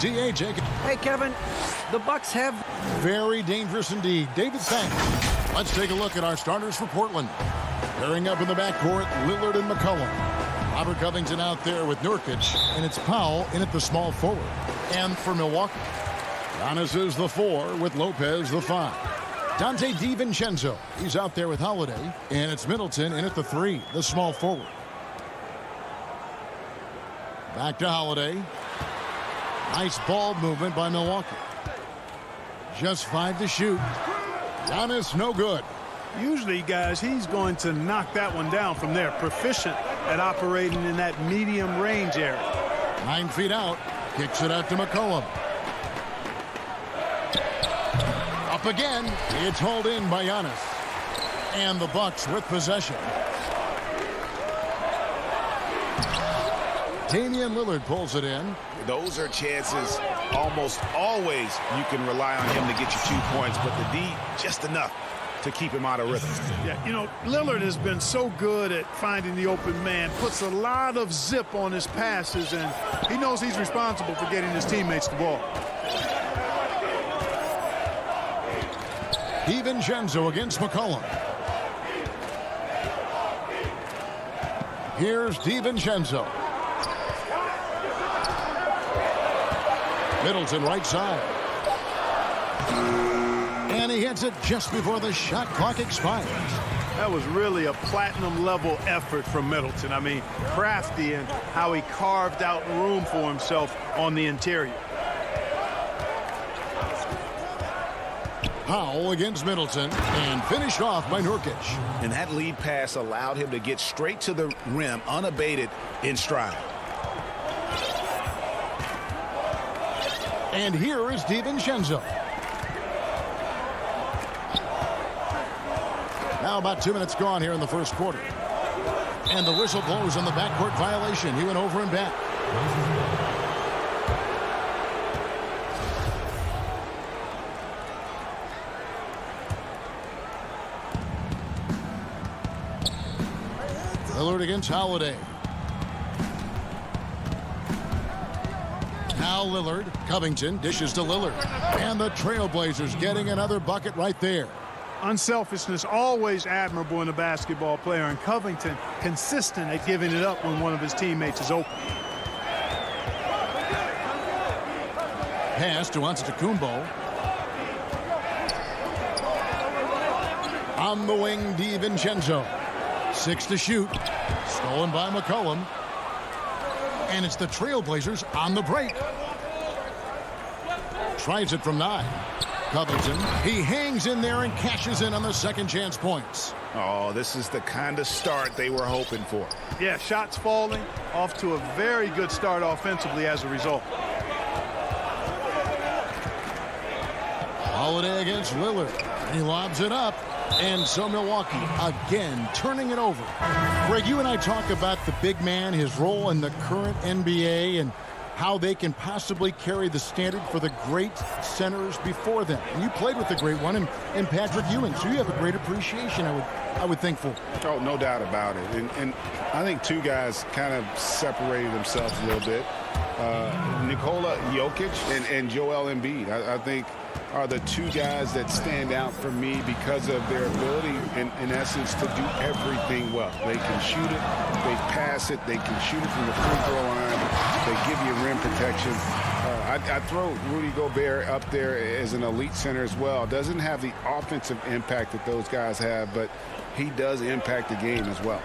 D.A. Jacob. Hey, Kevin, the Bucks have... Very dangerous indeed. David, thanks. Let's take a look at our starters for Portland. Pairing up in the backcourt, Lillard and McCollum. Robert Covington out there with Nurkic, and it's Powell in at the small forward. And for Milwaukee, Giannis is the 4 with Lopez the 5. Dante DiVincenzo, he's out there with Holiday, and it's Middleton in at the 3, the small forward. Back to Holiday. Nice ball movement by Milwaukee. Just 5 to shoot. Giannis, no good. Usually, guys, he's going to knock that one down from there. Proficient at operating in that medium range area. 9 feet out. Kicks it out to McCollum. Up again. It's hauled in by Giannis. And the Bucks with possession. Damian Lillard pulls it in. Those are chances almost always you can rely on him to get you 2 points, but the D just enough to keep him out of rhythm. Yeah, you know, Lillard has been so good at finding the open man, puts a lot of zip on his passes, and he knows he's responsible for getting his teammates the ball. DiVincenzo against McCollum. Here's DiVincenzo. Middleton right side. And he hits it just before the shot clock expires. That was really a platinum level effort from Middleton. I mean, crafty in how he carved out room for himself on the interior. Powell against Middleton and finished off by Nurkic. And that lead pass allowed him to get straight to the rim unabated in stride. And here is DiVincenzo. Now about 2 minutes gone here in the first quarter. And the whistle blows on the backcourt violation. He went over and back. Lillard against Holiday. Now Lillard. Covington dishes to Lillard. And the Trailblazers getting another bucket right there. Unselfishness always admirable in a basketball player, and Covington consistent at giving it up when one of his teammates is open. Pass to Antetokounmpo. On the wing, DiVincenzo. 6 to shoot. Stolen by McCollum. And it's the Trailblazers on the break. Tries it from 9. Covington. He hangs in there and cashes in on the second chance points. Oh, this is the kind of start they were hoping for. Yeah, shots falling, off to a very good start offensively as a result. Holiday against Lillard. He lobs it up. And so Milwaukee again turning it over. Greg, you and I talk about the big man, his role in the current NBA, and how they can possibly carry the standard for the great centers before them. And you played with the great one in Patrick Ewing, so you have a great appreciation, I would think, for. Oh, no doubt about it. And I think two guys kind of separated themselves a little bit. Nikola Jokic and Joel Embiid, I think, are the two guys that stand out for me because of their ability, in essence, to do everything well. They can shoot it, they pass it, they can shoot it from the free throw line, they give you rim protection. I throw Rudy Gobert up there as an elite center as well. Doesn't have the offensive impact that those guys have, but he does impact the game as well.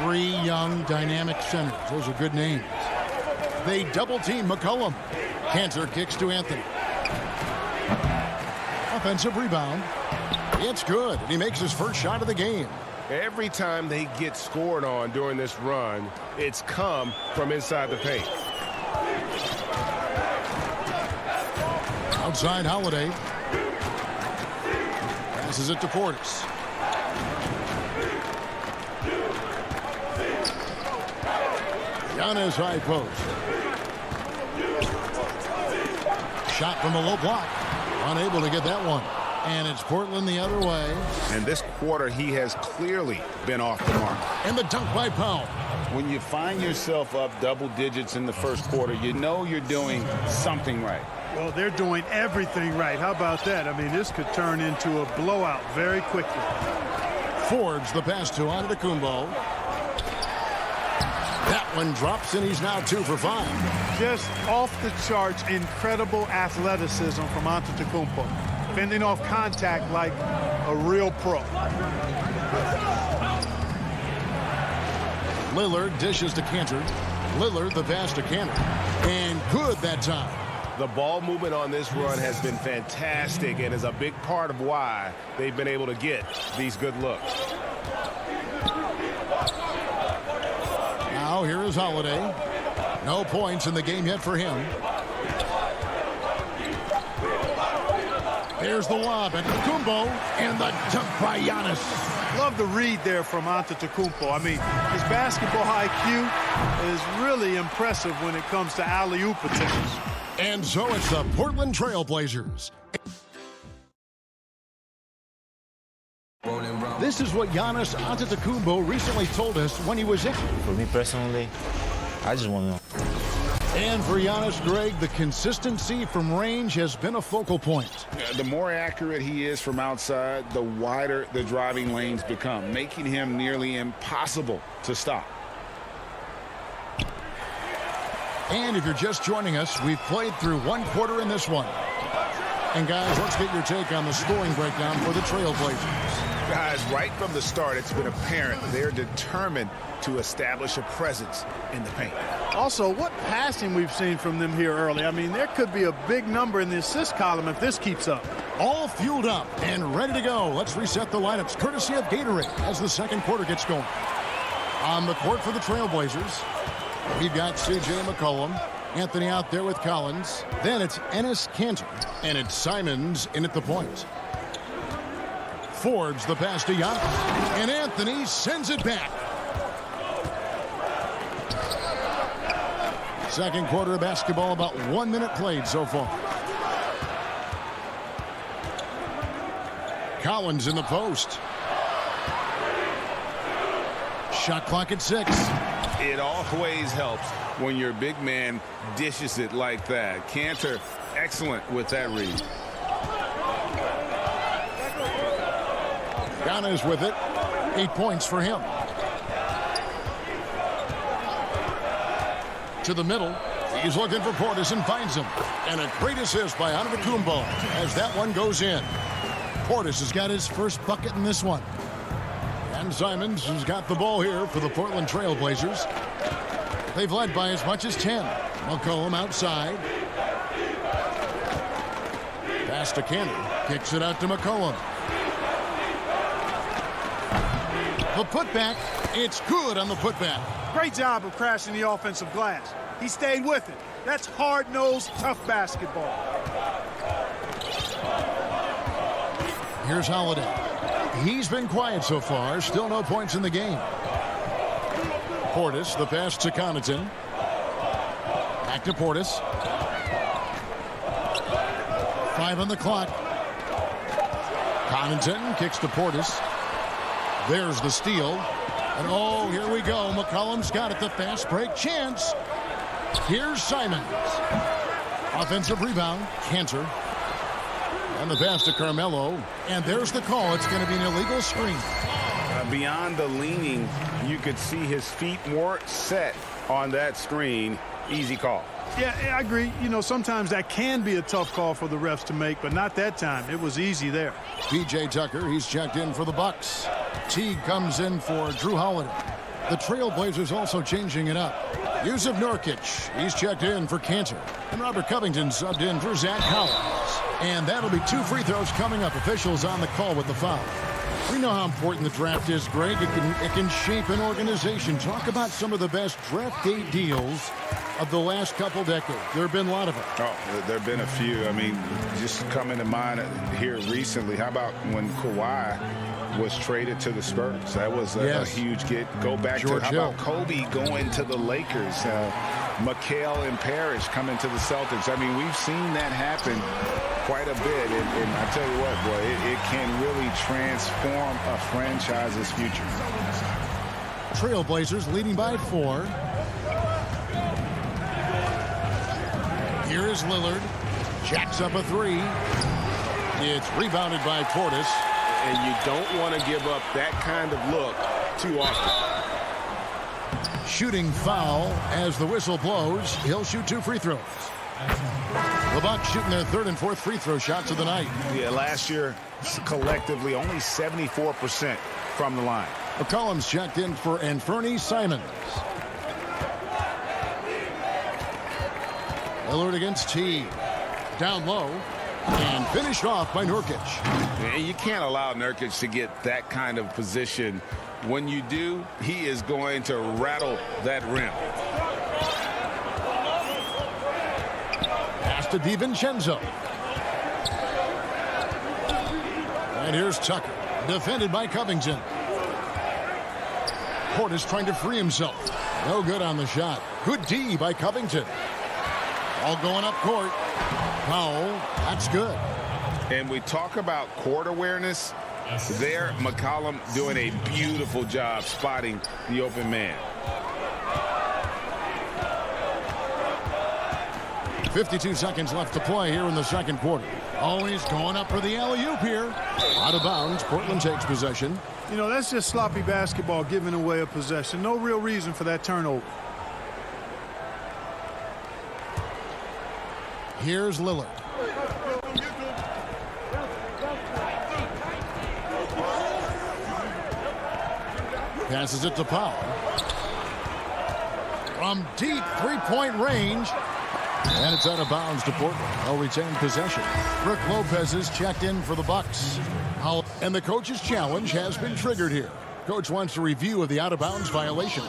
3 young, dynamic centers. Those are good names. They double-team McCollum. Cantor kicks to Anthony. Offensive rebound. It's good, and he makes his first shot of the game. Every time they get scored on during this run, it's come from inside the paint. Outside Holiday. Passes it to Portis. Giannis high post. Shot from a low block. Unable to get that one. And it's Portland the other way. And this quarter, he has clearly been off the mark. And the dunk by Powell. When you find yourself up double digits in the first quarter, you know you're doing something right. Well, they're doing everything right. How about that? I mean, this could turn into a blowout very quickly. Fords the pass to Antetokounmpo. That one drops, and he's now 2 for 5. Just off the charts, incredible athleticism from Antetokounmpo. Fending off contact like a real pro. Lillard dishes to Cantor. Lillard the pass to Cantor. And good that time. The ball movement on this run has been fantastic and is a big part of why they've been able to get these good looks. Now here is Holiday. No points in the game yet for him. Here's the lob at Kumbo, and the dunk by Giannis. Love the read there from Antetokounmpo. I mean, his basketball IQ is really impressive when it comes to alley-oop attempts. And so it's the Portland Trail Blazers. This is what Giannis Antetokounmpo recently told us when he was in. For me personally, I just want to know. And for Giannis, Greg, the consistency from range has been a focal point. The more accurate he is from outside, the wider the driving lanes become, making him nearly impossible to stop. And if you're just joining us, we've played through one quarter in this one. And guys, let's get your take on the scoring breakdown for the Trailblazers. Guys, right from the start, it's been apparent they're determined to establish a presence in the paint. Also, what passing we've seen from them here early. I mean, there could be a big number in the assist column if this keeps up. All fueled up and ready to go. Let's reset the lineups, courtesy of Gatorade, as the second quarter gets going. On the court for the Trailblazers, we've got C.J. McCollum. Anthony out there with Collins. Then it's Enes Kanter, and it's Simons in at the point. Forwards the pass to Giannis, and Anthony sends it back. Second quarter of basketball, about 1 minute played so far. Collins in the post. Shot clock at 6. It always helps when your big man dishes it like that. Kanter, excellent with that read. Giannis with it. 8 points for him. To the middle. He's looking for Portis and finds him. And a great assist by Antetokounmpo as that one goes in. Portis has got his first bucket in this one. And Simons has got the ball here for the Portland Trailblazers. They've led by as much as 10. McCollum outside. Pass to Kanter. Kicks it out to McCollum. The putback. It's good on the putback. Great job of crashing the offensive glass. He stayed with it. That's hard-nosed, tough basketball. Here's Holiday. He's been quiet so far. Still no points in the game. Portis, the pass to Connaughton. Back to Portis. 5 on the clock. Connaughton kicks to Portis. There's the steal. And oh, here we go. McCollum's got it. The fast break chance. Here's Simons. Offensive rebound. Kanter. And the pass to Carmelo. And there's the call. It's going to be an illegal screen. Beyond the leaning, you could see his feet more set on that screen. Easy call. Yeah, I agree. You know, sometimes that can be a tough call for the refs to make, but not that time. It was easy there. P.J. Tucker, he's checked in for the Bucks. Teague comes in for Drew Holiday. The Trailblazers also changing it up. Yusuf Nurkic, he's checked in for Kanter. And Robert Covington subbed in for Zach Collins. And that'll be 2 free throws coming up. Officials on the call with the foul. We know how important the draft is, Greg. It can shape an organization. Talk about some of the best draft day deals of the last couple decades. There have been a lot of them. Oh, there have been a few. I mean, just coming to mind here recently. How about when Kawhi was traded to the Spurs? That was a huge get. Go back George to, how Hill. about Kobe going to the Lakers? McHale and Parrish coming to the Celtics. I mean, we've seen that happen quite a bit. And I tell you what, boy, it can really transform a franchise's future. Trailblazers leading by 4. Here is Lillard. Jacks up a 3. It's rebounded by Portis. And you don't want to give up that kind of look too often. Shooting foul as the whistle blows. He'll shoot 2 free throws. The Bucks shooting their 3rd and 4th free throw shots of the night. Yeah, last year, collectively, only 74% from the line. McCollum's checked in for Anthony Simons. Lillard against Teague. Down low. And finished off by Nurkic. And you can't allow Nurkic to get that kind of position. When you do, he is going to rattle that rim. Pass to DiVincenzo. And here's Tucker, defended by Covington. Portis trying to free himself. No good on the shot. Good D by Covington. All going up court. Powell, that's good. And we talk about court awareness. There, McCollum doing a beautiful job spotting the open man. 52 seconds left to play here in the second quarter. Always going up for the alley-oop here. Out of bounds. Portland takes possession. You know, that's just sloppy basketball, giving away a possession. No real reason for that turnover. Here's Lillard. Passes it to Powell. From deep three-point range. And it's out of bounds to Portland. They'll retain possession. Brook Lopez is checked in for the Bucks. And the coach's challenge has been triggered here. Coach wants a review of the out-of-bounds violation.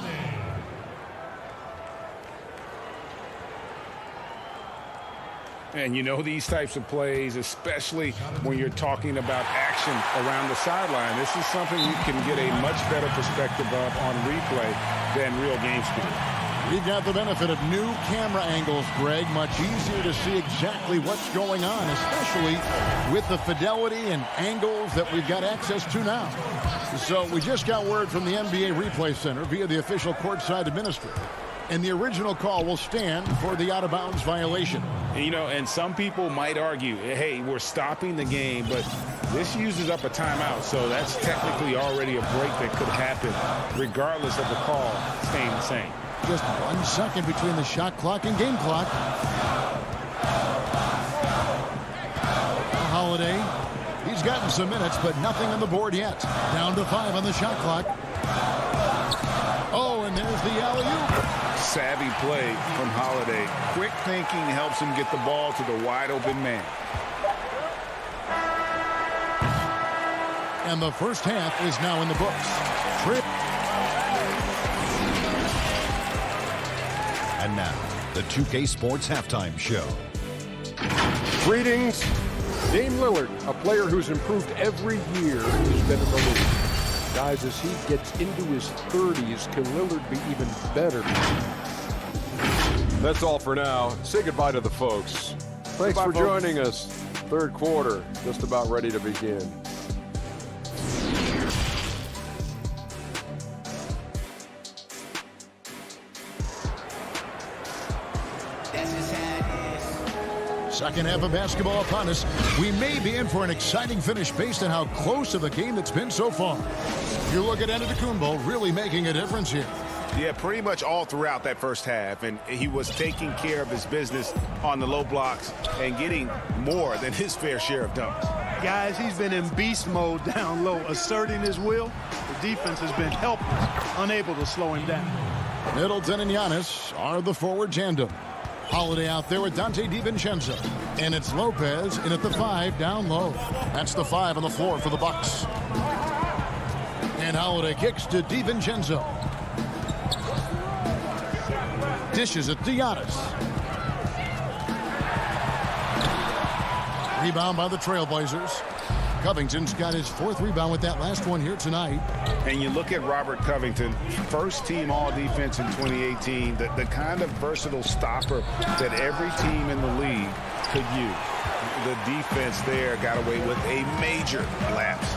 And you know, these types of plays, especially when you're talking about action around the sideline, this is something you can get a much better perspective of on replay than real game speed. We've got the benefit of new camera angles, Greg. Much easier to see exactly what's going on, especially with the fidelity and angles that we've got access to now. So we just got word from the NBA Replay Center via the official courtside administrator. And the original call will stand for the out-of-bounds violation. You know, and some people might argue, hey, we're stopping the game, but this uses up a timeout, so that's technically already a break that could happen regardless of the call staying the same. Just 1 second between the shot clock and game clock. Holiday, he's gotten some minutes, but nothing on the board yet. Down to 5 on the shot clock. Oh, and there's the alley-oop. Savvy play from Holiday. Quick thinking helps him get the ball to the wide open man. And the first half is now in the books. And now, the 2K Sports Halftime Show. Greetings. Dame Lillard, a player who's improved every year he's been in the league. Guys, as he gets into his 30s, can Lillard be even better? That's all for now. Say goodbye to the folks. Thanks for joining us. Third quarter, just about ready to begin. Second half of basketball upon us. We may be in for an exciting finish based on how close of a game that's been so far. You look at Antetokounmpo really making a difference here. Yeah, pretty much all throughout that first half, and he was taking care of his business on the low blocks and getting more than his fair share of dunks. Guys, he's been in beast mode down low, asserting his will. The defense has been helpless, unable to slow him down. Middleton and Giannis are the forward tandem. Holiday out there with Dante DiVincenzo. And it's Lopez in at the 5 down low. That's the 5 on the floor for the Bucks. And Holiday kicks to DiVincenzo. Dishes it to Giannis. Rebound by the Trailblazers. Covington's got his 4th rebound with that last one here tonight. And you look at Robert Covington, first team all-defense in 2018, the kind of versatile stopper that every team in the league could use. The defense there got away with a major lapse.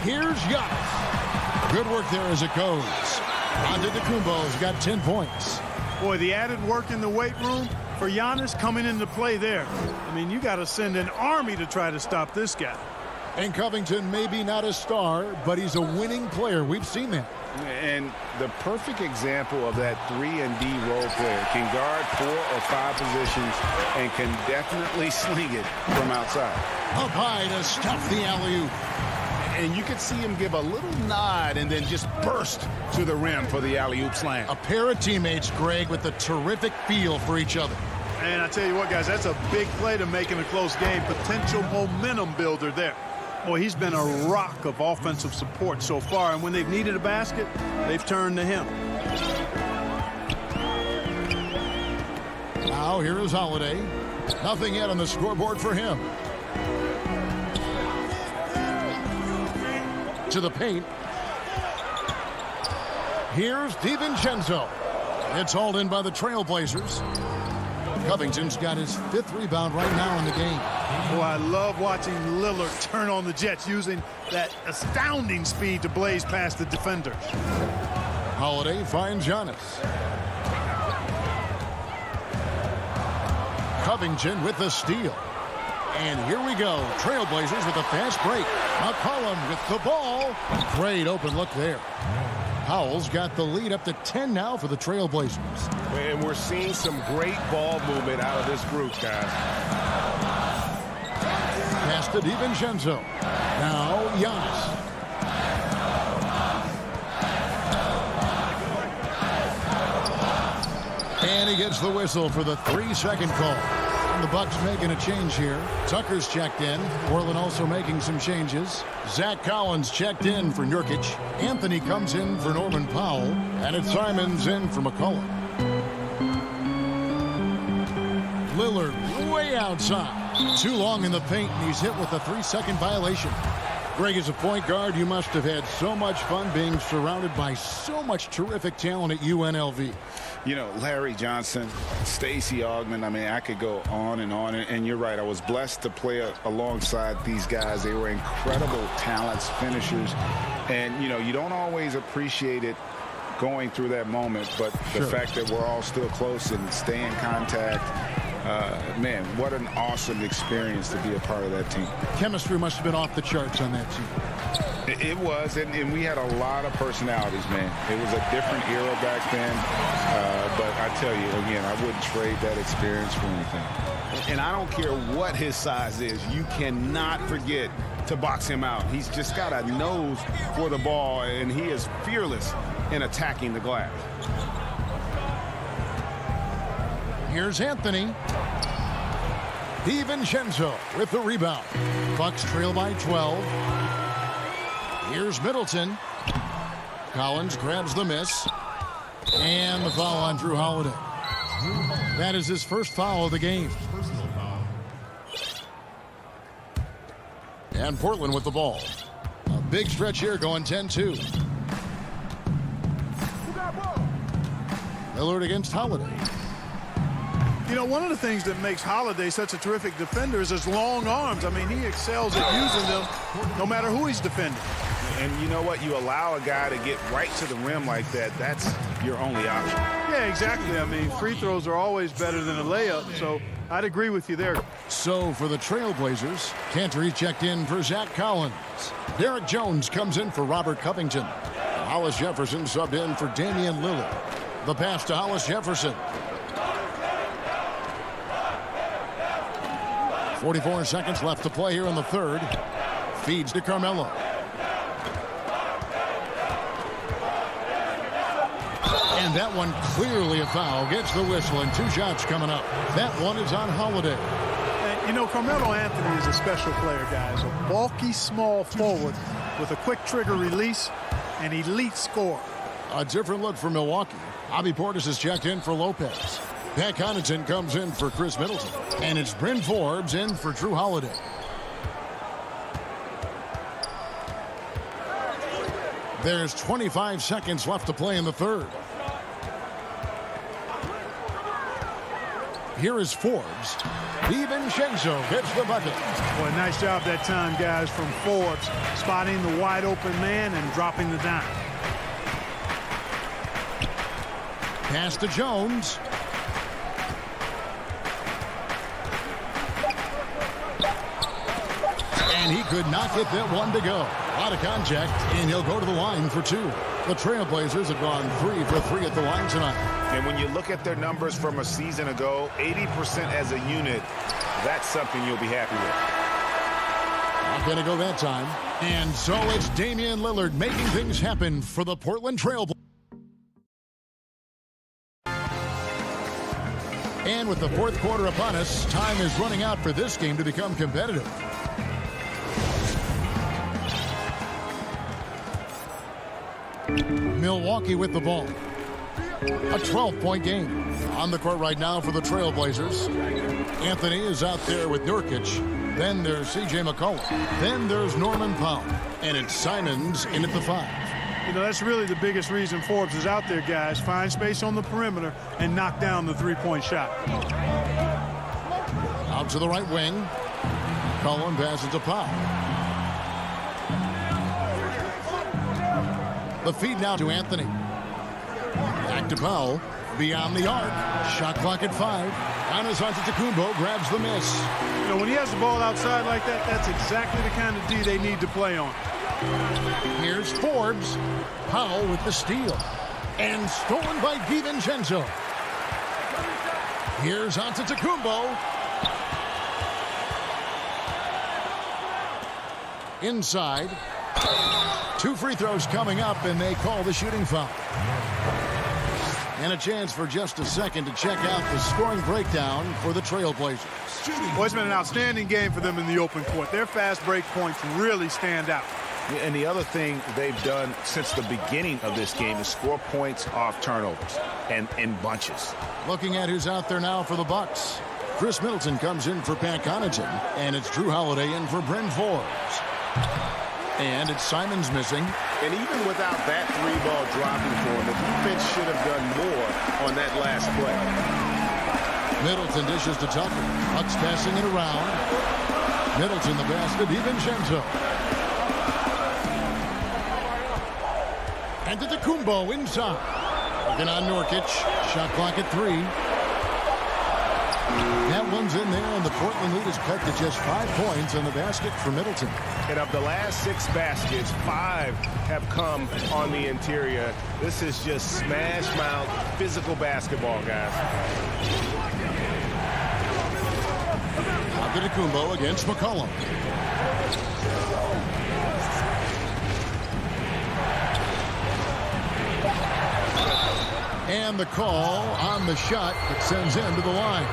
Here's Giannis. Good work there as it goes. Antetokounmpo's got 10 points. Boy, the added work in the weight room for Giannis coming into play there. I mean, you got to send an army to try to stop this guy. And Covington may be not a star, but he's a winning player. We've seen that. And the perfect example of that 3-and-D role player can guard 4 or 5 positions and can definitely sling it from outside. Up high to stuff the alley-oop. And you could see him give a little nod and then just burst to the rim for the alley-oop slam. A pair of teammates, Greg, with a terrific feel for each other. And I tell you what, guys, that's a big play to make in a close game. Potential momentum builder there. Boy, he's been a rock of offensive support so far, and when they've needed a basket, they've turned to him. Now here is Holiday. Nothing yet on the scoreboard for him. To the paint. Here's DiVincenzo. It's hauled in by the Trailblazers. Covington's got his 5th rebound right now in the game. Boy, I love watching Lillard turn on the Jets using that astounding speed to blaze past the defenders. Holiday finds Giannis. Covington with the steal. And here we go. Trailblazers with a fast break. McCollum with the ball. Great open look there. Powell's got the lead up to 10 now for the Trailblazers. And we're seeing some great ball movement out of this group, guys. Pass to DiVincenzo. Now Giannis. And he gets the whistle for the 3-second call. And the Bucks making a change here. Tucker's checked in. Portland also making some changes. Zach Collins checked in for Nurkic. Anthony comes in for Norman Powell. And it's Simons in for McCollum. Lillard way outside. Too long in the paint, and he's hit with a 3-second violation. Greg, as a point guard, you must have had so much fun being surrounded by so much terrific talent at UNLV. You know, Larry Johnson, Stacey Augmon, I mean, I could go on. And you're right, I was blessed to play alongside these guys. They were incredible talents, finishers. And, you know, you don't always appreciate it going through that moment, but the fact that we're all still close and stay in contact, man, what an awesome experience to be a part of that team. Chemistry must have been off the charts on that team. It was, and we had a lot of personalities, man. It was a different era back then, but I tell you, again, I wouldn't trade that experience for anything. And I don't care what his size is. You cannot forget to box him out. He's just got a nose for the ball, and he is fearless in attacking the glass. Here's Anthony. DiVincenzo with the rebound. Bucks trail by 12. Here's Middleton. Collins grabs the miss. And the foul on Drew Holiday. That is his first foul of the game. And Portland with the ball. A big stretch here going 10-2. Lillard against Holiday. You know, one of the things that makes Holiday such a terrific defender is his long arms. I mean, he excels at using them no matter who he's defending. And you know what? You allow a guy to get right to the rim like that, that's your only option. Yeah, exactly. I mean, free throws are always better than a layup, so I'd agree with you there. So for the Trailblazers, Cantor checked in for Zach Collins. Derek Jones comes in for Robert Covington. Hollis Jefferson subbed in for Damian Lillard. The pass to Hollis Jefferson. 44 seconds left to play here in the third. Feeds to Carmelo. And that one clearly a foul. Gets the whistle and 2 shots coming up. That one is on Holiday. And, you know, Carmelo Anthony is a special player, guys. A bulky, small forward with a quick trigger release, an elite scorer. A different look for Milwaukee. Bobby Portis has checked in for Lopez. Pat Connaughton comes in for Chris Middleton. And it's Bryn Forbes in for Drew Holiday. There's 25 seconds left to play in the third. Here is Forbes. DiVincenzo gets the bucket. Boy, nice job that time, guys, from Forbes, spotting the wide open man and dropping the dime. Pass to Jones. And he could not get that one to go. A lot of contact, and he'll go to the line for 2. The Trailblazers have gone 3 for 3 at the line tonight. And when you look at their numbers from a season ago, 80% as a unit, that's something you'll be happy with. Not going to go that time. And so it's Damian Lillard making things happen for the Portland Trailblazers. And with the fourth quarter upon us, time is running out for this game to become competitive. Milwaukee with the ball. A 12-point game. On the court right now for the Trailblazers. Anthony is out there with Nurkic. Then there's C.J. McCollum. Then there's Norman Powell. And it's Simons in at the 5. You know, that's really the biggest reason Forbes is out there, guys. Find space on the perimeter and knock down the three-point shot. Out to the right wing. Cullen passes to Powell. The feed now to Anthony. Back to Powell. Beyond the arc. Shot clock at 5. Giannis Antetokounmpo grabs the miss. You know, when he has the ball outside like that, that's exactly the kind of D they need to play on. Here's Forbes. Powell with the steal. And stolen by DiVincenzo. Here's Antetokounmpo. Inside. 2 free throws coming up, and they call the shooting foul. And a chance for just a second to check out the scoring breakdown for the Trailblazers. Well, it's been an outstanding game for them in the open court. Their fast break points really stand out. And the other thing they've done since the beginning of this game is score points off turnovers and in bunches. Looking at who's out there now for the Bucks. Chris Middleton comes in for Pat Connaughton, and it's Drew Holiday in for Bryn Forbes. And it's Simons missing. And even without that 3-ball dropping for him, the defense should have done more on that last play. Middleton dishes to Tucker. Bucks passing it around. Middleton the basket. DiVincenzo. And Antetokounmpo inside. Working on Nurkic. Shot clock at 3. That one's in there, and the Portland lead is cut to just 5 points on the basket for Middleton. And of the last 6 baskets, 5 have come on the interior. This is just smash mouth physical basketball, guys. Antetokounmpo against McCollum. And the call on the shot that sends him to the line.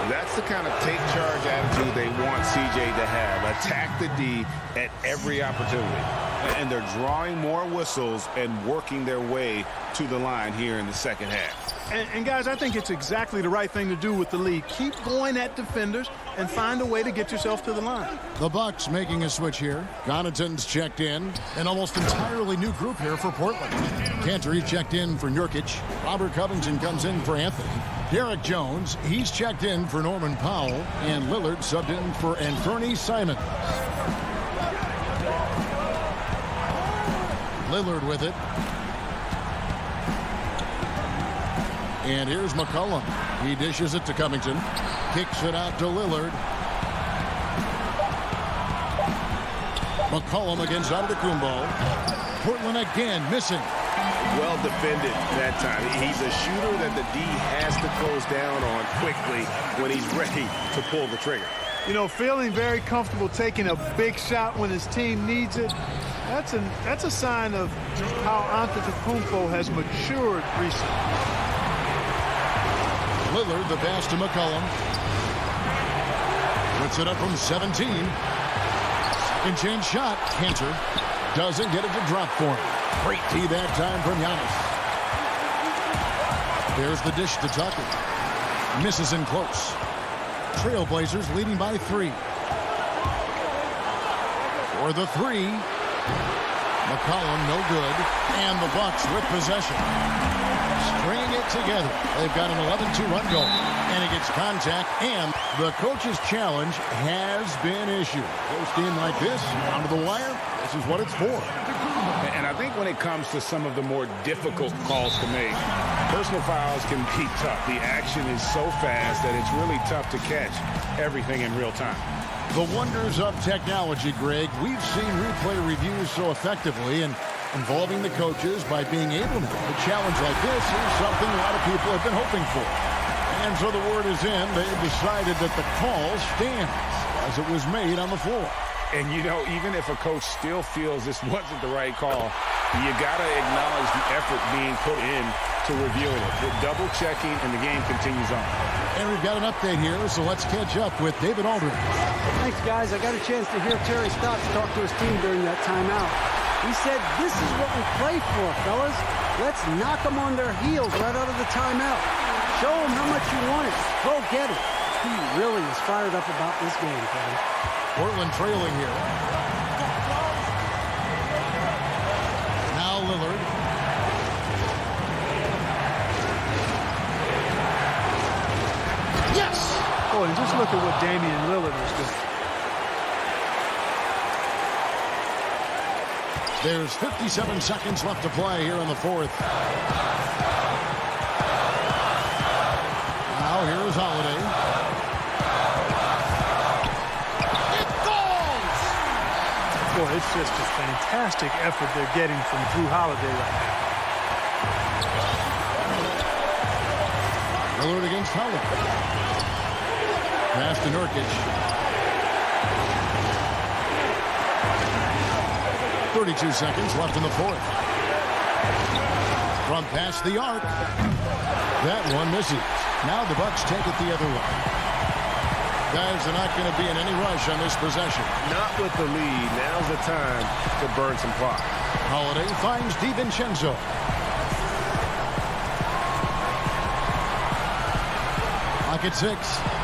That's the kind of take charge attitude they want CJ to have. Attack the D at every opportunity. And they're drawing more whistles and working their way to the line here in the second half. And guys, I think it's exactly the right thing to do with the lead. Keep going at defenders and find a way to get yourself to the line. The Bucks making a switch here. Connaughton's checked in. An almost entirely new group here for Portland. Cantor checked in for Nurkic. Robert Covington comes in for Anthony. Derek Jones, he's checked in for Norman Powell. And Lillard subbed in for Anthony Simons. Lillard with it. And here's McCollum. He dishes it to Covington. Kicks it out to Lillard. McCollum against Antetokounmpo. Portland again missing. Well defended that time. He's a shooter that the D has to close down on quickly when he's ready to pull the trigger. You know, feeling very comfortable taking a big shot when his team needs it. That's a sign of how Antetokounmpo has matured recently. Lillard, the pass to McCollum. Puts it up from 17. Second chance shot. Cantor doesn't get it to drop for him. Great D that time from Giannis. There's the dish to Tucker. Misses in close. Trailblazers leading by 3. For the 3. McCollum no good. And the Bucks with possession. String it together. They've got an 11-2 run goal. And it gets contact. And the coach's challenge has been issued. Close game like this, down to the wire, this is what it's for. And I think when it comes to some of the more difficult calls to make, personal fouls can be tough. The action is so fast that it's really tough to catch everything in real time. The wonders of technology, Greg. We've seen replay reviews so effectively and involving the coaches by being able now. A challenge like this is something a lot of people have been hoping for. And so the word is in. They've decided that the call stands as it was made on the floor. And, you know, even if a coach still feels this wasn't the right call, you got to acknowledge the effort being put in to to reviewing it. They're double-checking, and the game continues on. And we've got an update here, so let's catch up with David Aldridge. Thanks, guys. I got a chance to hear Terry Stotts talk to his team during that timeout. He said, this is what we play for, fellas. Let's knock them on their heels right out of the timeout. Show them how much you want it. Go get it. He really is fired up about this game, Kevin. Portland trailing here. Now Lillard. Yes! Boy, and just look at what Damian Lillard is doing. There's 57 seconds left to play here in the fourth. Now here's Holiday. It falls! Boy, it's just a fantastic effort they're getting from Drew Holiday right now. Lillard against Holiday. Pass to Nurkic. 32 seconds left in the fourth. From past the arc. That one misses. Now the Bucks take it the other way. Guys, they're not going to be in any rush on this possession. Not with the lead. Now's the time to burn some clock. Holiday finds DiVincenzo. Clock at 6.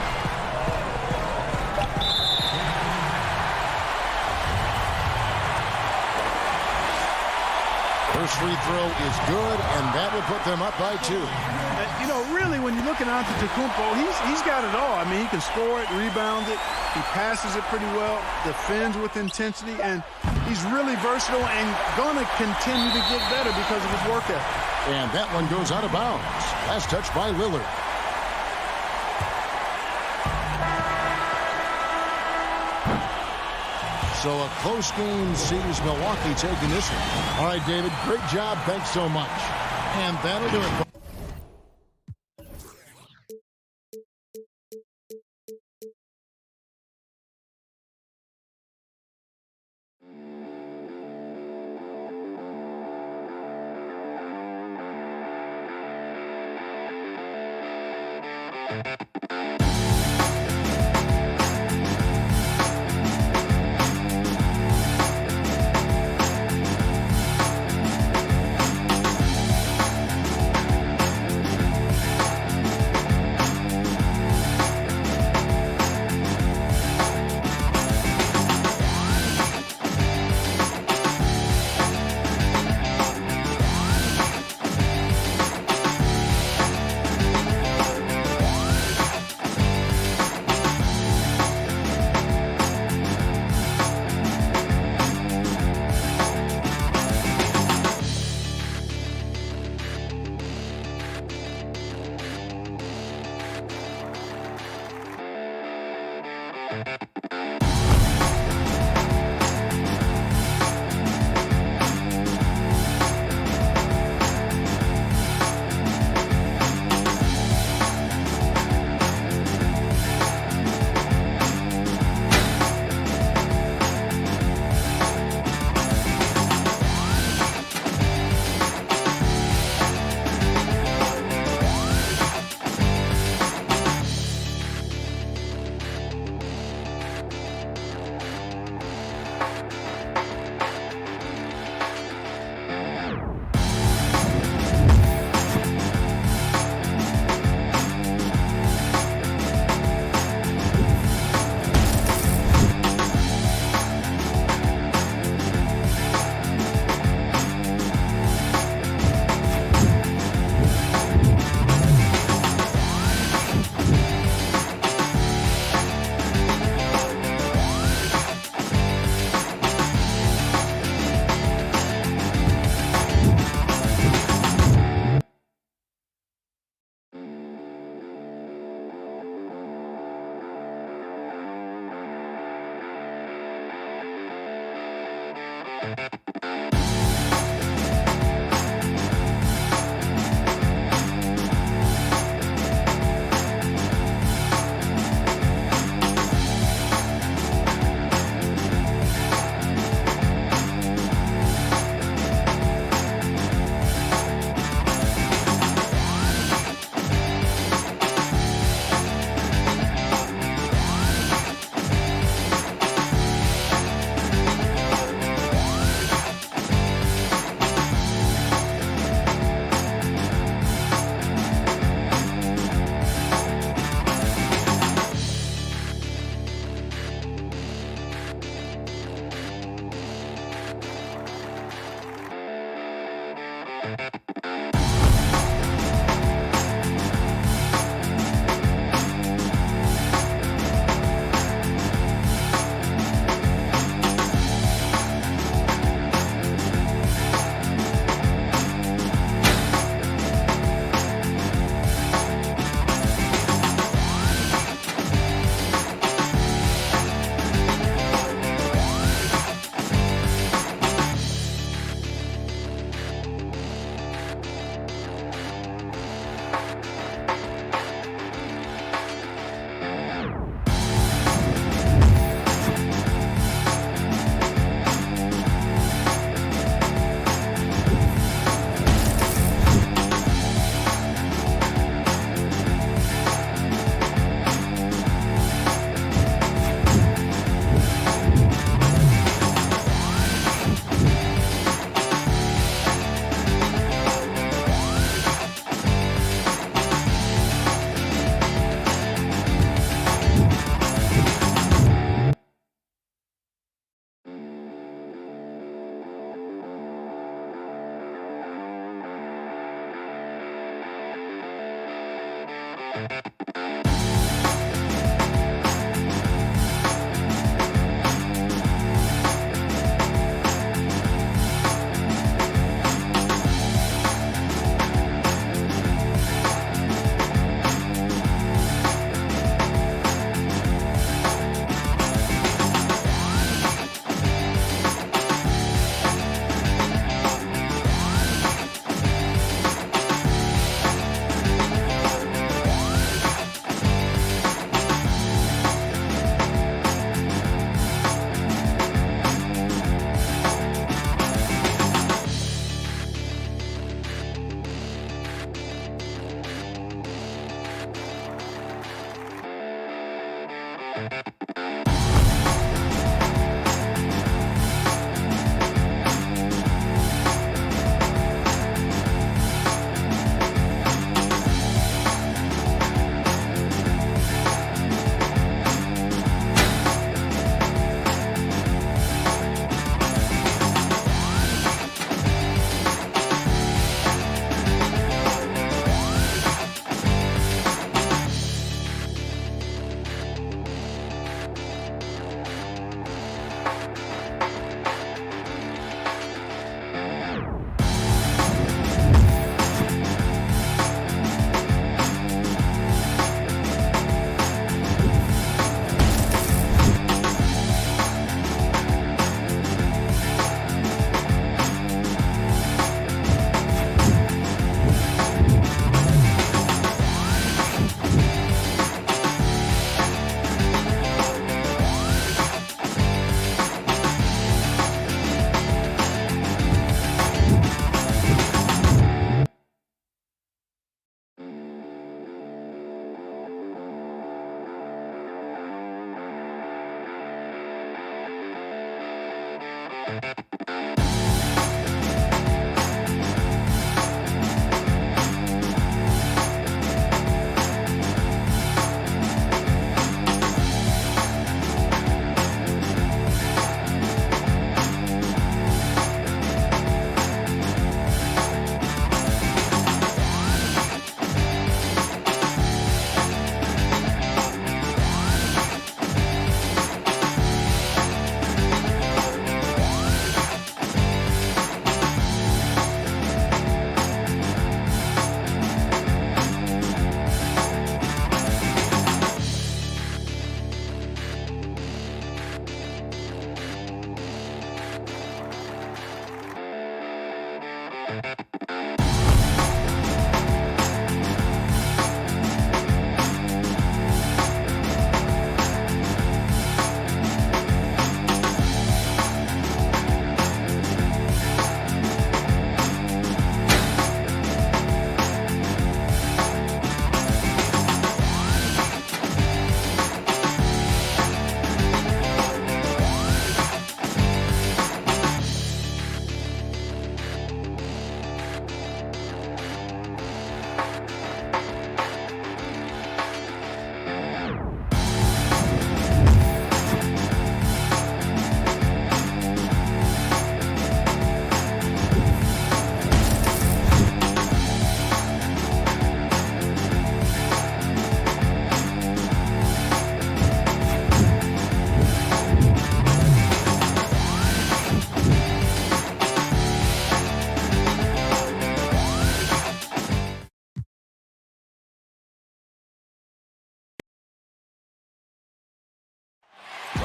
First free throw is good, and that will put them up by 2. You know, really, when you're looking at Antetokounmpo, he's got it all. I mean, he can score it, rebound it, he passes it pretty well, defends with intensity, and he's really versatile and going to continue to get better because of his work ethic. And that one goes out of bounds. Last touch by Lillard. So a close game sees Milwaukee taking this one. All right, David, great job. Thanks so much. And that'll do it.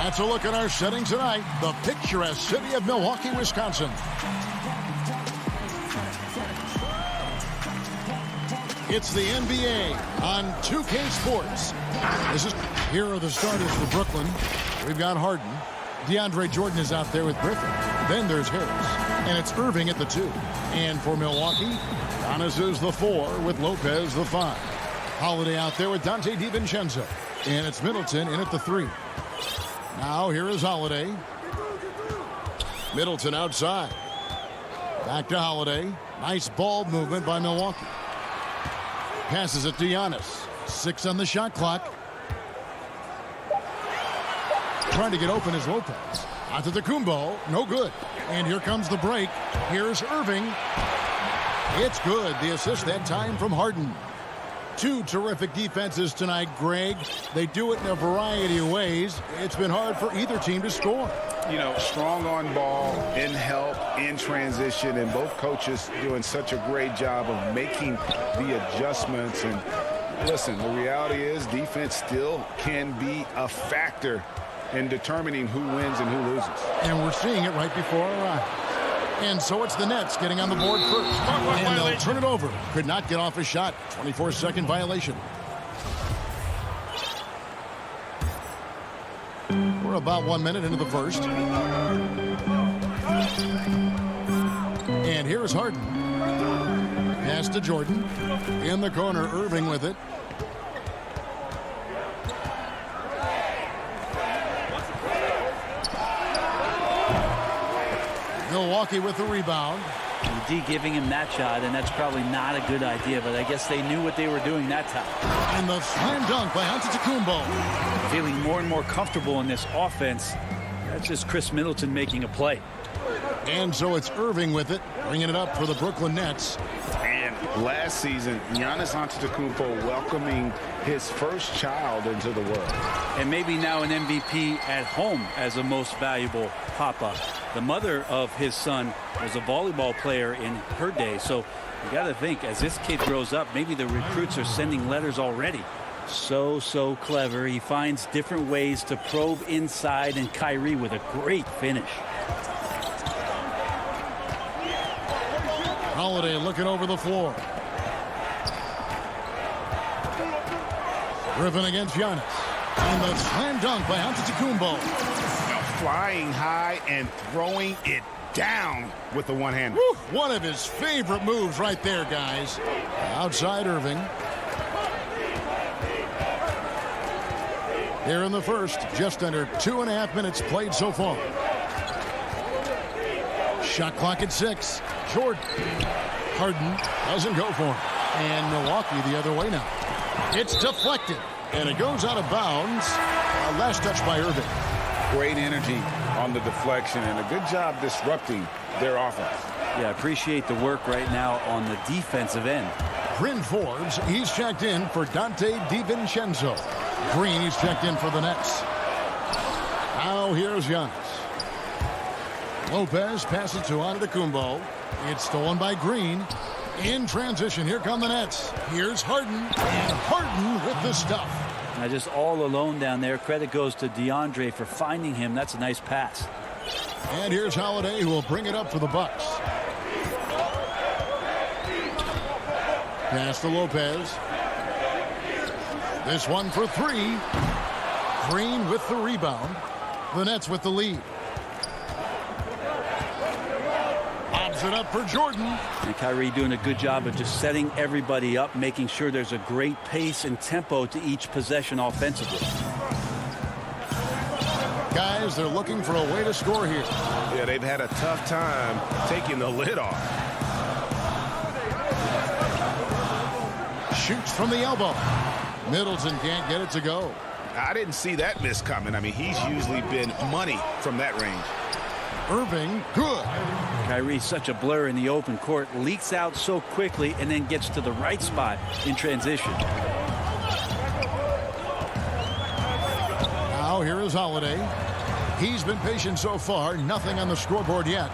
That's a look at our setting tonight. The picturesque city of Milwaukee, Wisconsin. It's the NBA on 2K Sports. Here are the starters for Brooklyn. We've got Harden. DeAndre Jordan is out there with Griffin. Then there's Harris. And it's Irving at the 2. And for Milwaukee, Giannis is the 4 with Lopez the 5. Holiday out there with Dante DiVincenzo. And it's Middleton in at the 3. Now here is Holiday. Middleton outside. Back to Holiday. Nice ball movement by Milwaukee. Passes it to Giannis. 6 on the shot clock. Trying to get open is Lopez. Antetokounmpo, no good. And here comes the break. Here's Irving. It's good. The assist that time from Harden. 2 terrific defenses tonight, Greg. They do it in a variety of ways. It's been hard for either team to score. You know, strong on ball, in help, in transition, and both coaches doing such a great job of making the adjustments. And listen, the reality is defense still can be a factor in determining who wins and who loses. And we're seeing it right before our eyes. And so it's the Nets getting on the board first. And they'll turn it over. Could not get off a shot. 24-second violation. We're about 1 minute into the first. And here's Harden. Pass to Jordan. In the corner, Irving with it. Milwaukee with the rebound. D giving him that shot, and that's probably not a good idea, but I guess they knew what they were doing that time. And the slam dunk by Antetokounmpo. Feeling more and more comfortable in this offense. That's just Chris Middleton making a play. And so it's Irving with it, bringing it up for the Brooklyn Nets. And last season, Giannis Antetokounmpo welcoming his first child into the world. And maybe now an MVP at home as a most valuable papa. The mother of his son was a volleyball player in her day. So you got to think, as this kid grows up, maybe the recruits are sending letters already. So clever. He finds different ways to probe inside, and Kyrie with a great finish. Holiday looking over the floor. Griffin against Giannis. And the slam dunk by Antetokounmpo. Flying high and throwing it down with the one-hander. One of his favorite moves right there, guys. Outside Irving. Here in the first, just under 2.5 minutes played so far. Shot clock at 6. Jordan. Harden doesn't go for him. And Milwaukee the other way now. It's deflected. And it goes out of bounds. Last touch by Irving. Great energy on the deflection and a good job disrupting their offense. Yeah, appreciate the work right now on the defensive end. Bryn Forbes, he's checked in for Dante DiVincenzo. Green, he's checked in for the Nets. Now here's Giannis. Lopez passes to Antetokounmpo. It's stolen by Green. In transition, here come the Nets. Here's Harden, and Harden with the stuff. Now just all alone down there. Credit goes to DeAndre for finding him. That's a nice pass. And here's Holiday, who will bring it up for the Bucks. Pass to Lopez. This one for 3. Green with the rebound. The Nets with the lead. Lobs it up for Jordan. And Kyrie doing a good job of just setting everybody up, making sure there's a great pace and tempo to each possession offensively. Guys, they're looking for a way to score here. Yeah, they've had a tough time taking the lid off. Shoots from the elbow. Middleton can't get it to go. I didn't see that miss coming. I mean, he's usually been money from that range. Irving, good. Kyrie's such a blur in the open court, leaks out so quickly and then gets to the right spot in transition. Now here is Holiday. He's been patient so far, nothing on the scoreboard yet.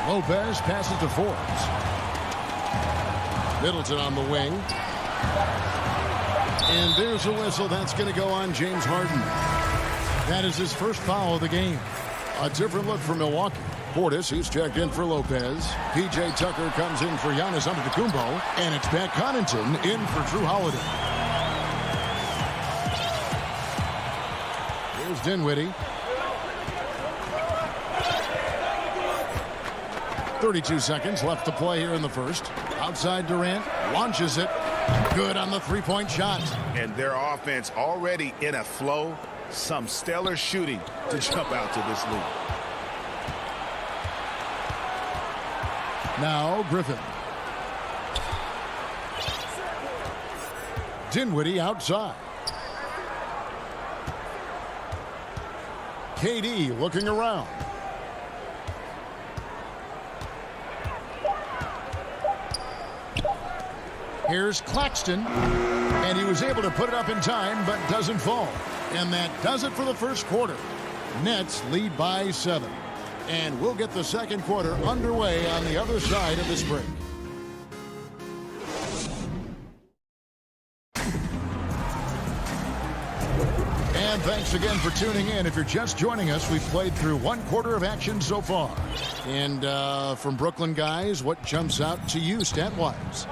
Lopez passes to Forbes. Middleton on the wing. And there's a whistle. That's going to go on James Harden. That is his first foul of the game. A different look for Milwaukee. Portis, he's checked in for Lopez. P.J. Tucker comes in for Giannis Antetokounmpo. And it's Pat Connaughton in for Drew Holiday. Here's Dinwiddie. 32 seconds left to play here in the first. Outside Durant, launches it. Good on the three-point shot. And their offense already in a flow. Some stellar shooting to jump out to this lead. Now Griffin. Dinwiddie outside. KD looking around. Here's Claxton, and he was able to put it up in time, but doesn't fall. And that does it for the first quarter. Nets lead by 7. And we'll get the second quarter underway on the other side of this break. And thanks again for tuning in. If you're just joining us, we've played through one quarter of action so far. And from Brooklyn guys, what jumps out to you stat-wise?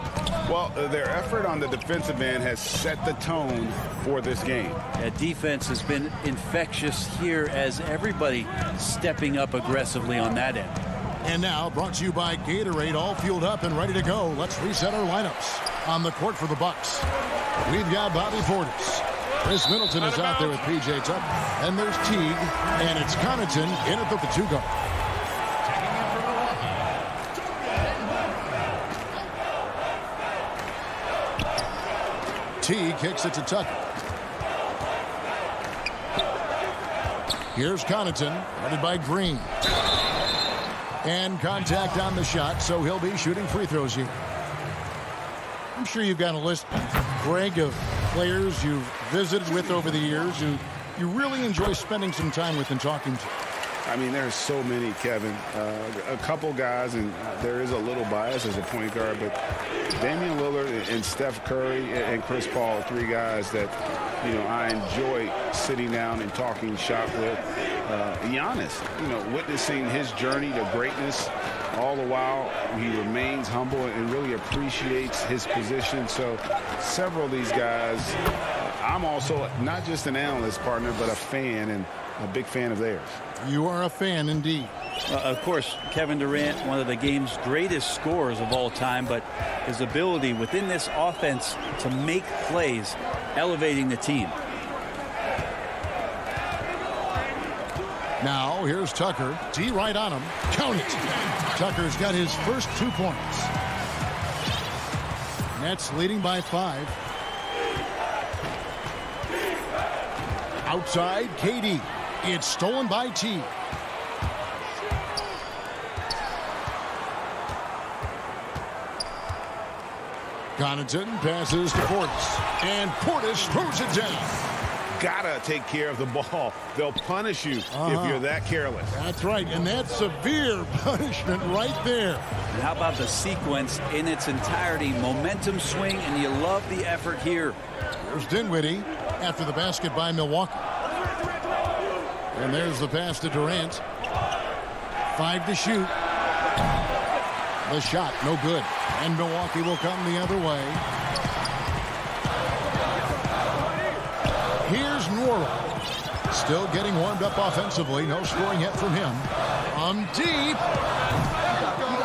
Well, their effort on the defensive end has set the tone for this game. Defense has been infectious here as everybody stepping up aggressively on that end. And now, brought to you by Gatorade, all fueled up and ready to go. Let's reset our lineups. On the court for the Bucks, we've got Bobby Portis. Chris Middleton is out there with P.J. Tucker. And there's Teague, and it's Connaughton in at the 2-guard. Teague kicks it to Tucker. Here's Connaughton, guarded by Green. And contact on the shot, so he'll be shooting free throws here. I'm sure you've got a list, Greg, of players you've visited with over the years who you really enjoy spending some time with and talking to. I mean, there's so many, Kevin. A couple guys, and there is a little bias as a point guard, but Damian Lillard and Steph Curry and Chris Paul are three guys that, you know, I enjoy sitting down and talking shop with. Giannis, you know, witnessing his journey to greatness. All the while, he remains humble and really appreciates his position. So several of these guys, I'm also not just an analyst partner, but a fan and a big fan of theirs. You are a fan indeed. Of course, Kevin Durant, one of the game's greatest scorers of all time, but his ability within this offense to make plays, elevating the team. Now, here's Tucker. D right on him. Count it. Tucker's got his first 2 points. Nets leading by 5. Outside, KD. It's stolen by T. Connaughton passes to Portis. And Portis throws it down. Gotta take care of the ball. They'll punish you if you're that careless. That's right, and that's severe punishment right there. And how about the sequence in its entirety? Momentum swing, and you love the effort here. There's Dinwiddie after the basket by Milwaukee. And there's the pass to Durant. 5 to shoot. The shot, no good. And Milwaukee will come the other way. Here's Nwora. Still getting warmed up offensively. No scoring yet from him. Deep.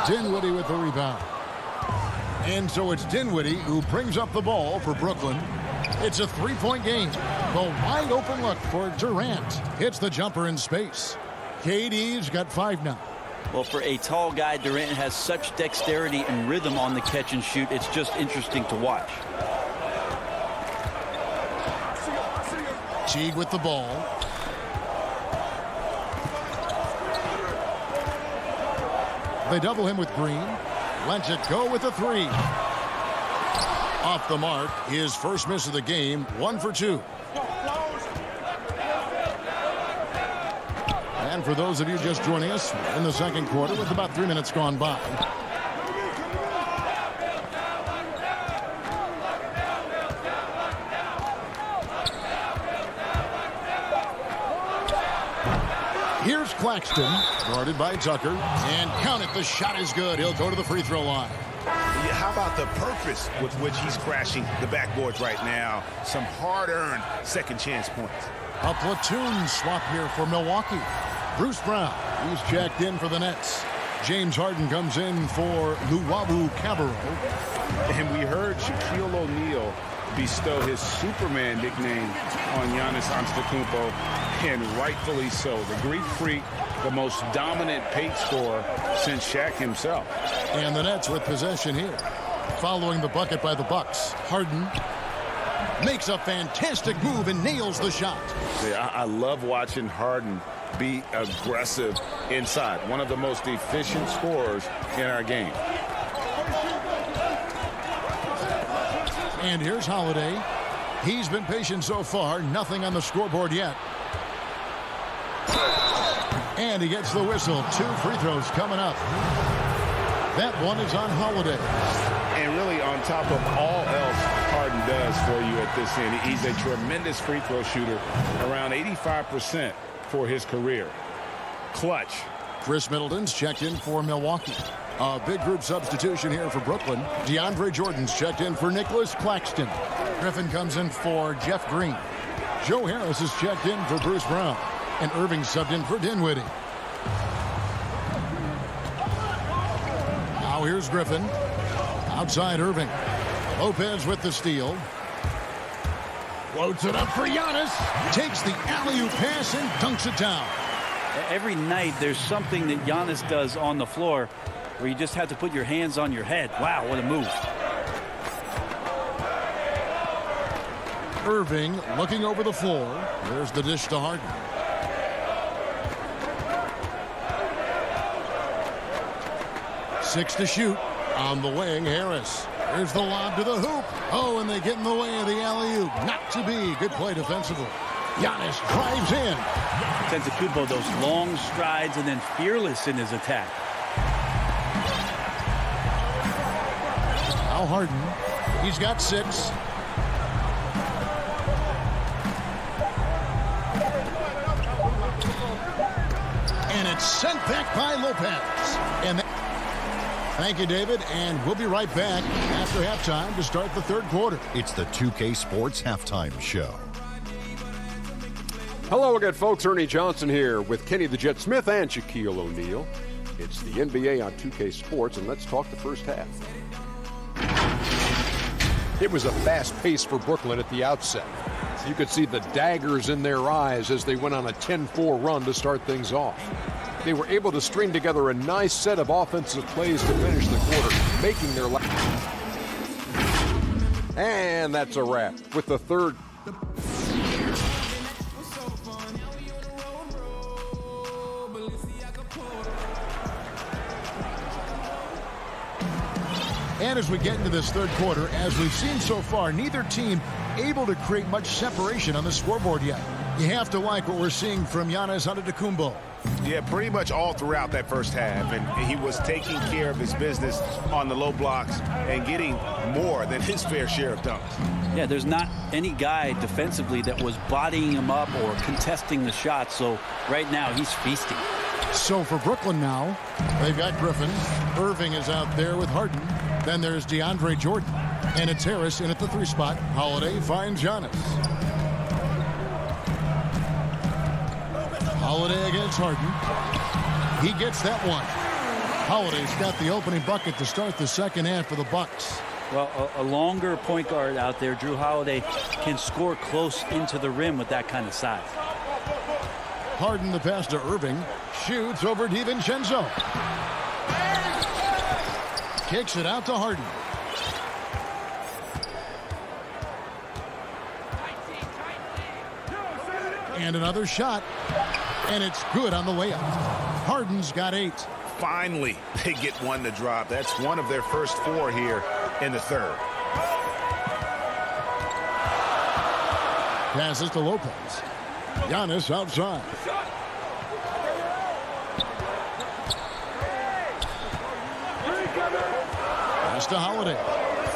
Dinwiddie with the rebound. And so it's Dinwiddie who brings up the ball for Brooklyn. It's a 3-point game. The wide open look for Durant. Hits the jumper in space. KD's got 5 now. Well, for a tall guy, Durant has such dexterity and rhythm on the catch and shoot. It's just interesting to watch. Teague with the ball. They double him with Green. Lets it go with a 3. Off the mark, his first miss of the game, 1 for 2. And for those of you just joining us in the second quarter with about 3 minutes gone by. Claxton, guarded by Tucker. And count it, the shot is good. He'll go to the free throw line. Yeah, how about the purpose with which he's crashing the backboards right now? Some hard-earned second chance points. A platoon swap here for Milwaukee. Bruce Brown, he's checked in for the Nets. James Harden comes in for Luwawu Cabarro. And we heard Shaquille O'Neal bestow his Superman nickname on Giannis Antetokounmpo, and rightfully so. The Greek freak, the most dominant paint scorer since Shaq himself. And the Nets with possession here. Following the bucket by the Bucks, Harden makes a fantastic move and nails the shot. Yeah, I love watching Harden be aggressive inside. One of the most efficient scorers in our game. And here's Holiday. He's been patient so far. Nothing on the scoreboard yet. And he gets the whistle. 2 free throws coming up. That one is on Holiday. And really on top of all else Harden does for you at this end, he's a tremendous free throw shooter, around 85% for his career. Clutch. Chris Middleton's checked in for Milwaukee. A big group substitution here for Brooklyn. DeAndre Jordan's checked in for Nicholas Claxton. Griffin comes in for Jeff Green. Joe Harris is checked in for Bruce Brown. And Irving subbed in for Dinwiddie. Now here's Griffin. Outside Irving. Lopez with the steal. Floats it up for Giannis. Takes the alley-oop pass and dunks it down. Every night there's something that Giannis does on the floor where you just have to put your hands on your head. Wow, what a move. Irving looking over the floor. There's the dish to Harden. Six to shoot. On the wing, Harris. There's the lob to the hoop. Oh, and they get in the way of the alley-oop. Not to be. Good play defensively. Giannis drives in. Antetokounmpo, those long strides and then fearless in his attack. Now Harden. He's got 6. And it's sent back by Lopez. And thank you, David, and we'll be right back after halftime to start the third quarter. It's the 2K Sports Halftime Show. Hello again, folks. Ernie Johnson here with Kenny the Jet Smith and Shaquille O'Neal. It's the NBA on 2K Sports, and let's talk the first half. It was a fast pace for Brooklyn at the outset. You could see the daggers in their eyes as they went on a 10-4 run to start things off. They were able to string together a nice set of offensive plays to finish the quarter, making their last. And that's a wrap with the third. And as we get into this third quarter, as we've seen so far, neither team able to create much separation on the scoreboard yet. You have to like what we're seeing from Giannis Antetokounmpo. Yeah, pretty much all throughout that first half, and he was taking care of his business on the low blocks and getting more than his fair share of dunks. Yeah, there's not any guy defensively that was bodying him up or contesting the shot, so right now he's feasting. So for Brooklyn now, they've got Griffin. Irving is out there with Harden. Then there's DeAndre Jordan. And it's Harris in at the 3 spot. Holiday finds Giannis. Holiday against Harden. He gets that one. Holiday's got the opening bucket to start the second half for the Bucks. Well, a longer point guard out there, Drew Holiday, can score close into the rim with that kind of size. Harden the pass to Irving. Shoots over DiVincenzo. Kicks it out to Harden. And another shot. And it's good on the way up. Harden's got 8. Finally, they get one to drop. That's one of their first 4 here in the third. Passes to Lopez. Giannis outside. Pass to Holiday.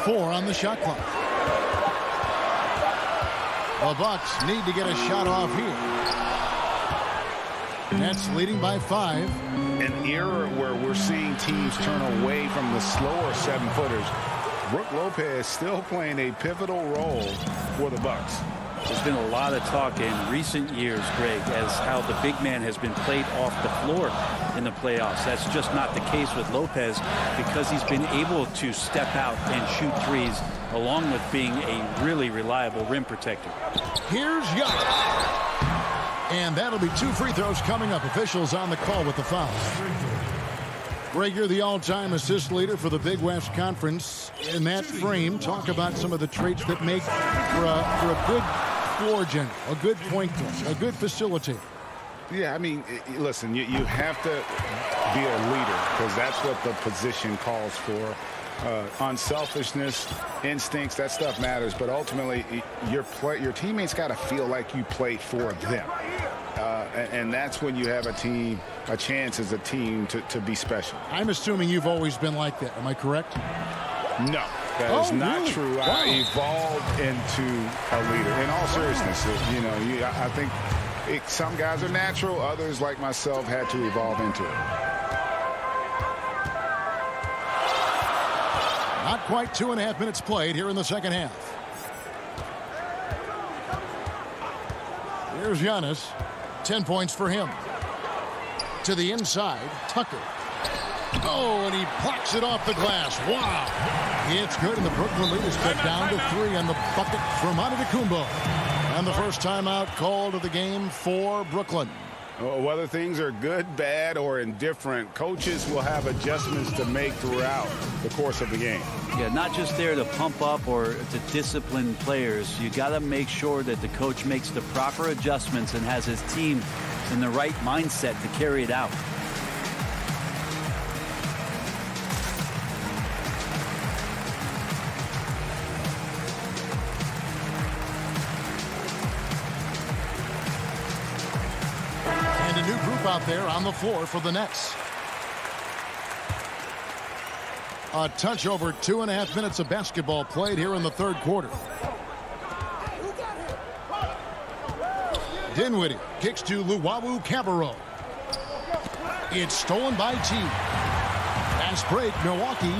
4 on the shot clock. The Bucks need to get a shot off here. Nets leading by 5. An era where we're seeing teams turn away from the slower 7-footers. Brook Lopez still playing a pivotal role for the Bucks. There's been a lot of talk in recent years, Greg, as how the big man has been played off the floor in the playoffs. That's just not the case with Lopez because he's been able to step out and shoot threes along with being a really reliable rim protector. Here's Young. And that'll be 2 free throws coming up. Officials on the call with the foul. Greg, you're the all-time assist leader for the Big West Conference. In that frame, talk about some of the traits that make for a good floor general, a good point guard, a good facilitator. Yeah, I mean, listen, you have to be a leader because that's what the position calls for. Unselfishness, instincts, that stuff matters. But ultimately, your teammates got to feel like you play for them. And that's when you have a chance as a team to be special. I'm assuming you've always been like that. Am I correct? No, that is not really? true. Wow. I evolved into a leader. In all seriousness, I think some guys are natural. Others, like myself, had to evolve into it. Not quite 2.5 minutes played here in the second half. Here's Giannis. 10 points for him. To the inside, Tucker. Oh, and he blocks it off the glass. Wow. It's good, and the Brooklyn lead is cut down to 3 on the bucket from Antetokounmpo. And the first timeout called of the game for Brooklyn. Whether things are good, bad, or indifferent, coaches will have adjustments to make throughout the course of the game. Yeah, not just there to pump up or to discipline players. You got to make sure that the coach makes the proper adjustments and has his team in the right mindset to carry it out. Out there on the floor for the Nets. A touch over 2.5 minutes of basketball played here in the third quarter. Dinwiddie kicks to Luwawu Cabarrot. It's stolen by T. Fast break, Milwaukee.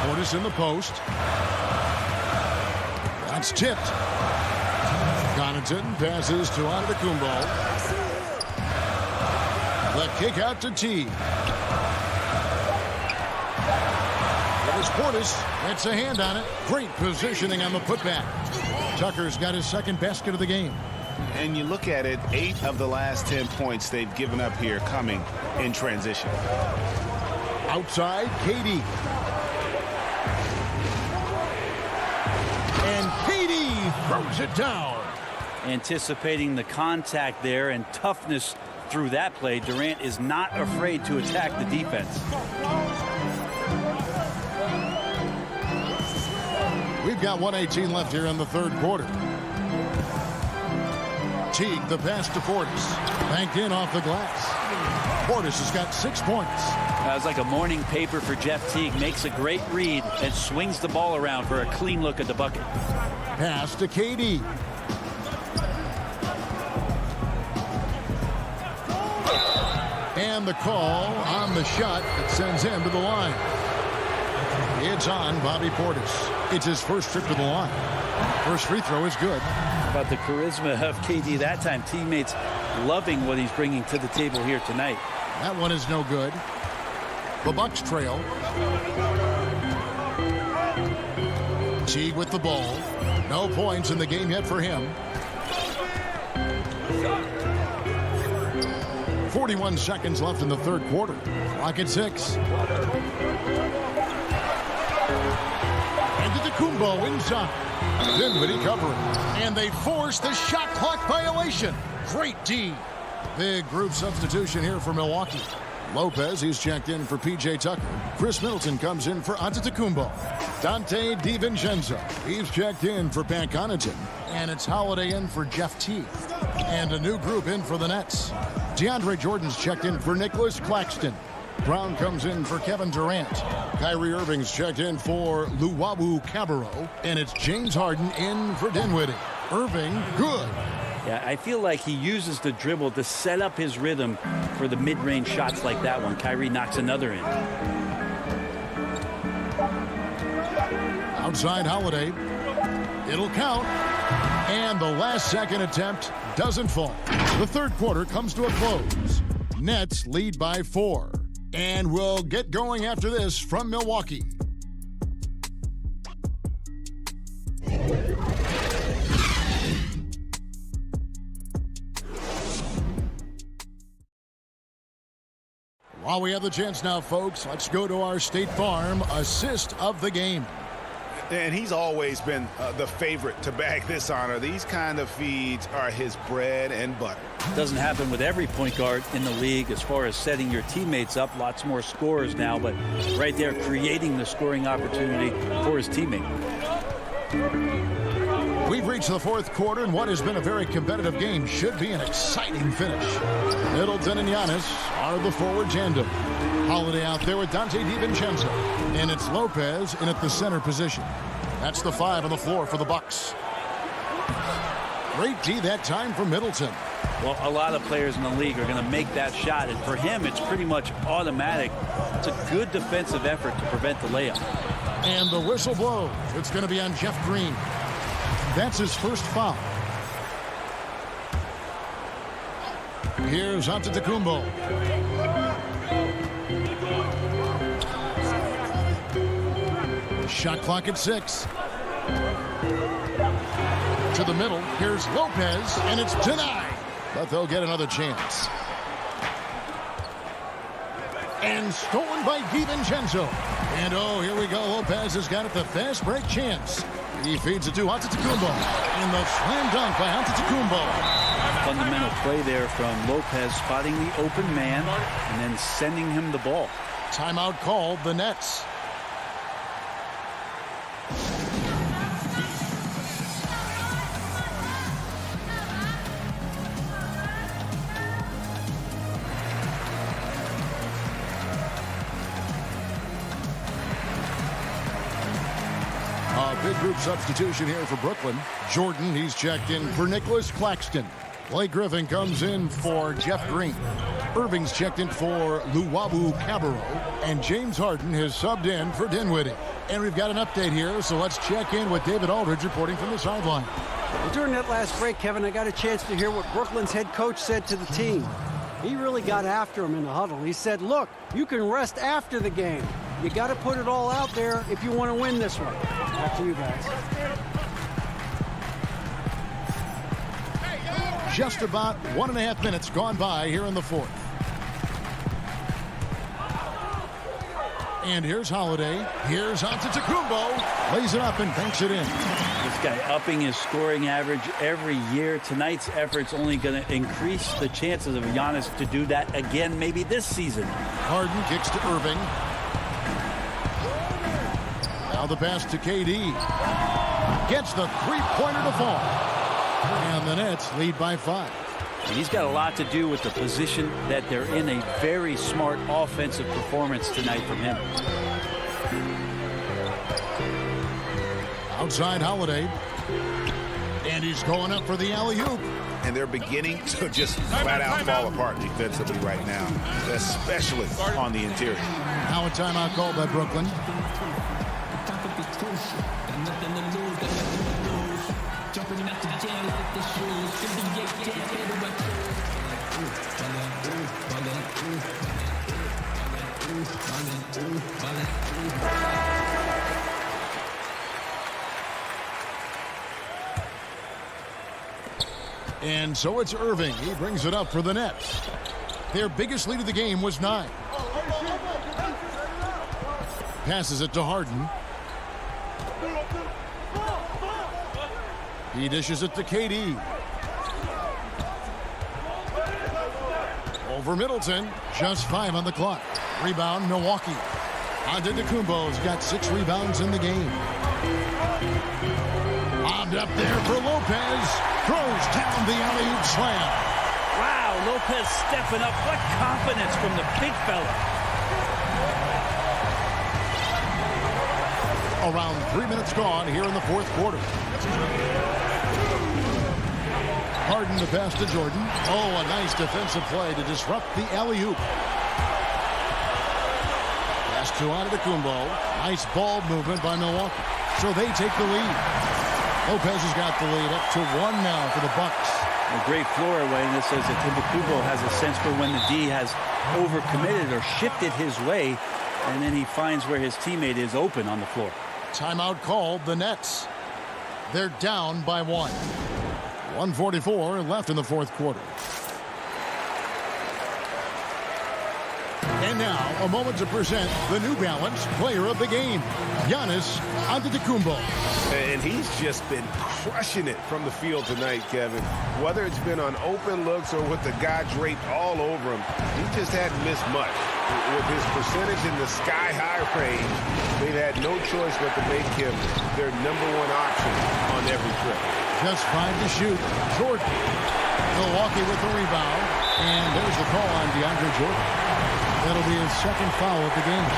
Portis in the post. That's tipped. Connaughton passes to Antetokounmpo. The kick out to T. It was Portis. It's a hand on it. Great positioning on the putback. Tucker's got his second basket of the game. And you look at it, 8 of the last 10 points they've given up here coming in transition. Outside, KD. And KD throws it down. Anticipating the contact there and toughness through that play, Durant is not afraid to attack the defense. We've got 1:18 left here in the third quarter. Teague, the pass to Portis. Banked in off the glass. Portis has got 6 points. That was like a morning paper for Jeff Teague. Makes a great read and swings the ball around for a clean look at the bucket. Pass to KD. And the call on the shot that sends him to the line. It's on Bobby Portis. It's his first trip to the line. First free throw is good. About the charisma of KD that time. Teammates loving what he's bringing to the table here tonight. That one is no good. The Bucks trail. Teague with the ball. No points in the game yet for him. 41 seconds left in the third quarter. Clock at 6. Antetokounmpo inside. Dinwiddie covering. And they force the shot clock violation. Great D. Big group substitution here for Milwaukee. Lopez, he's checked in for P.J. Tucker. Chris Middleton comes in for Antetokounmpo. Dante DiVincenzo, he's checked in for Pat Connaughton. And it's Holiday in for Jeff Teague. And a new group in for the Nets. DeAndre Jordan's checked in for Nicholas Claxton. Brown comes in for Kevin Durant. Kyrie Irving's checked in for Luwawu Cabarrot. And it's James Harden in for Dinwiddie. Irving, good. Yeah, I feel like he uses the dribble to set up his rhythm for the mid-range shots like that one. Kyrie knocks another in. Outside Holiday. It'll count. And the last second attempt doesn't fall. The third quarter comes to a close. Nets lead by 4. And we'll get going after this from Milwaukee. While we have the chance now, folks, let's go to our State Farm assist of the game. And he's always been the favorite to bag this honor. These kind of feeds are his bread and butter. Doesn't happen with every point guard in the league as far as setting your teammates up. Lots more scorers now, but right there creating the scoring opportunity for his teammate. We've reached the fourth quarter, and what has been a very competitive game should be an exciting finish. Middleton and Giannis are the forward tandem. Holiday out there with Dante DiVincenzo. And it's Lopez in at the center position. That's the 5 on the floor for the Bucks. Great D that time for Middleton. Well, a lot of players in the league are going to make that shot, and for him, it's pretty much automatic. It's a good defensive effort to prevent the layup. And the whistle blows. It's going to be on Jeff Green. That's his first foul. Here's Antetokounmpo. Shot clock at 6. To the middle. Here's Lopez, and it's denied. But they'll get another chance. And stolen by DiVincenzo. And oh, here we go. Lopez has got it, the fast break chance. He feeds it to Antetokounmpo. And the slam dunk by Antetokounmpo. Fundamental play there from Lopez, spotting the open man and then sending him the ball. Timeout called, the Nets. Big group substitution here for Brooklyn. Jordan, he's checked in for Nicholas Claxton. Blake Griffin comes in for Jeff Green. Irving's checked in for Luwawu Cabarro. And James Harden has subbed in for Dinwiddie. And we've got an update here, so let's check in with David Aldridge reporting from the sideline. Well, during that last break, Kevin, I got a chance to hear what Brooklyn's head coach said to the team. He really got after him in the huddle. He said, look, you can rest after the game. You got to put it all out there if you want to win this one. Back to you guys. Just about 1.5 minutes gone by here in the fourth. And here's Holiday. Here's Antetokounmpo. Lays it up and banks it in. This guy upping his scoring average every year. Tonight's effort's only going to increase the chances of Giannis to do that again maybe this season. Harden kicks to Irving. Now the pass to KD. Gets the three-pointer to fall. And the Nets lead by 5. And he's got a lot to do with the position that they're in. A very smart offensive performance tonight from him. Outside Holiday. And he's going up for the alley-oop. And they're beginning to just flat-out fall apart defensively right now, especially on the interior. Now a timeout called by Brooklyn. And so it's Irving. He brings it up for the Nets. Their biggest lead of the game was 9. Passes it to Harden. He dishes it to KD. Over Middleton. Just 5 on the clock. Rebound, Milwaukee. Antetokounmpo's got 6 rebounds in the game. Bobbed up there for Lopez. Throws down the alley-oop slam. Wow, Lopez stepping up. What confidence from the big fella. Around 3 minutes gone here in the fourth quarter. Harden the pass to Jordan. Oh, a nice defensive play to disrupt the alley-oop. Pass to Antetokounmpo. Nice ball movement by Milwaukee. So they take the lead. Lopez has got the lead up to 1 now for the Bucks. A great floor awareness says that Antetokounmpo has a sense for when the D has overcommitted or shifted his way, and then he finds where his teammate is open on the floor. Timeout called, the Nets. They're down by 1. 1:44 left in the fourth quarter. And now, a moment to present the New Balance Player of the Game, Giannis Antetokounmpo. And he's just been crushing it from the field tonight, Kevin. Whether it's been on open looks or with the guy draped all over him, he just hadn't missed much. With his percentage in the sky-high range, they've had no choice but to make him their #1 option on every trip. Just 5 to shoot. Jordan. Milwaukee with the rebound. And there's the call on DeAndre Jordan. That'll be his second foul of the game.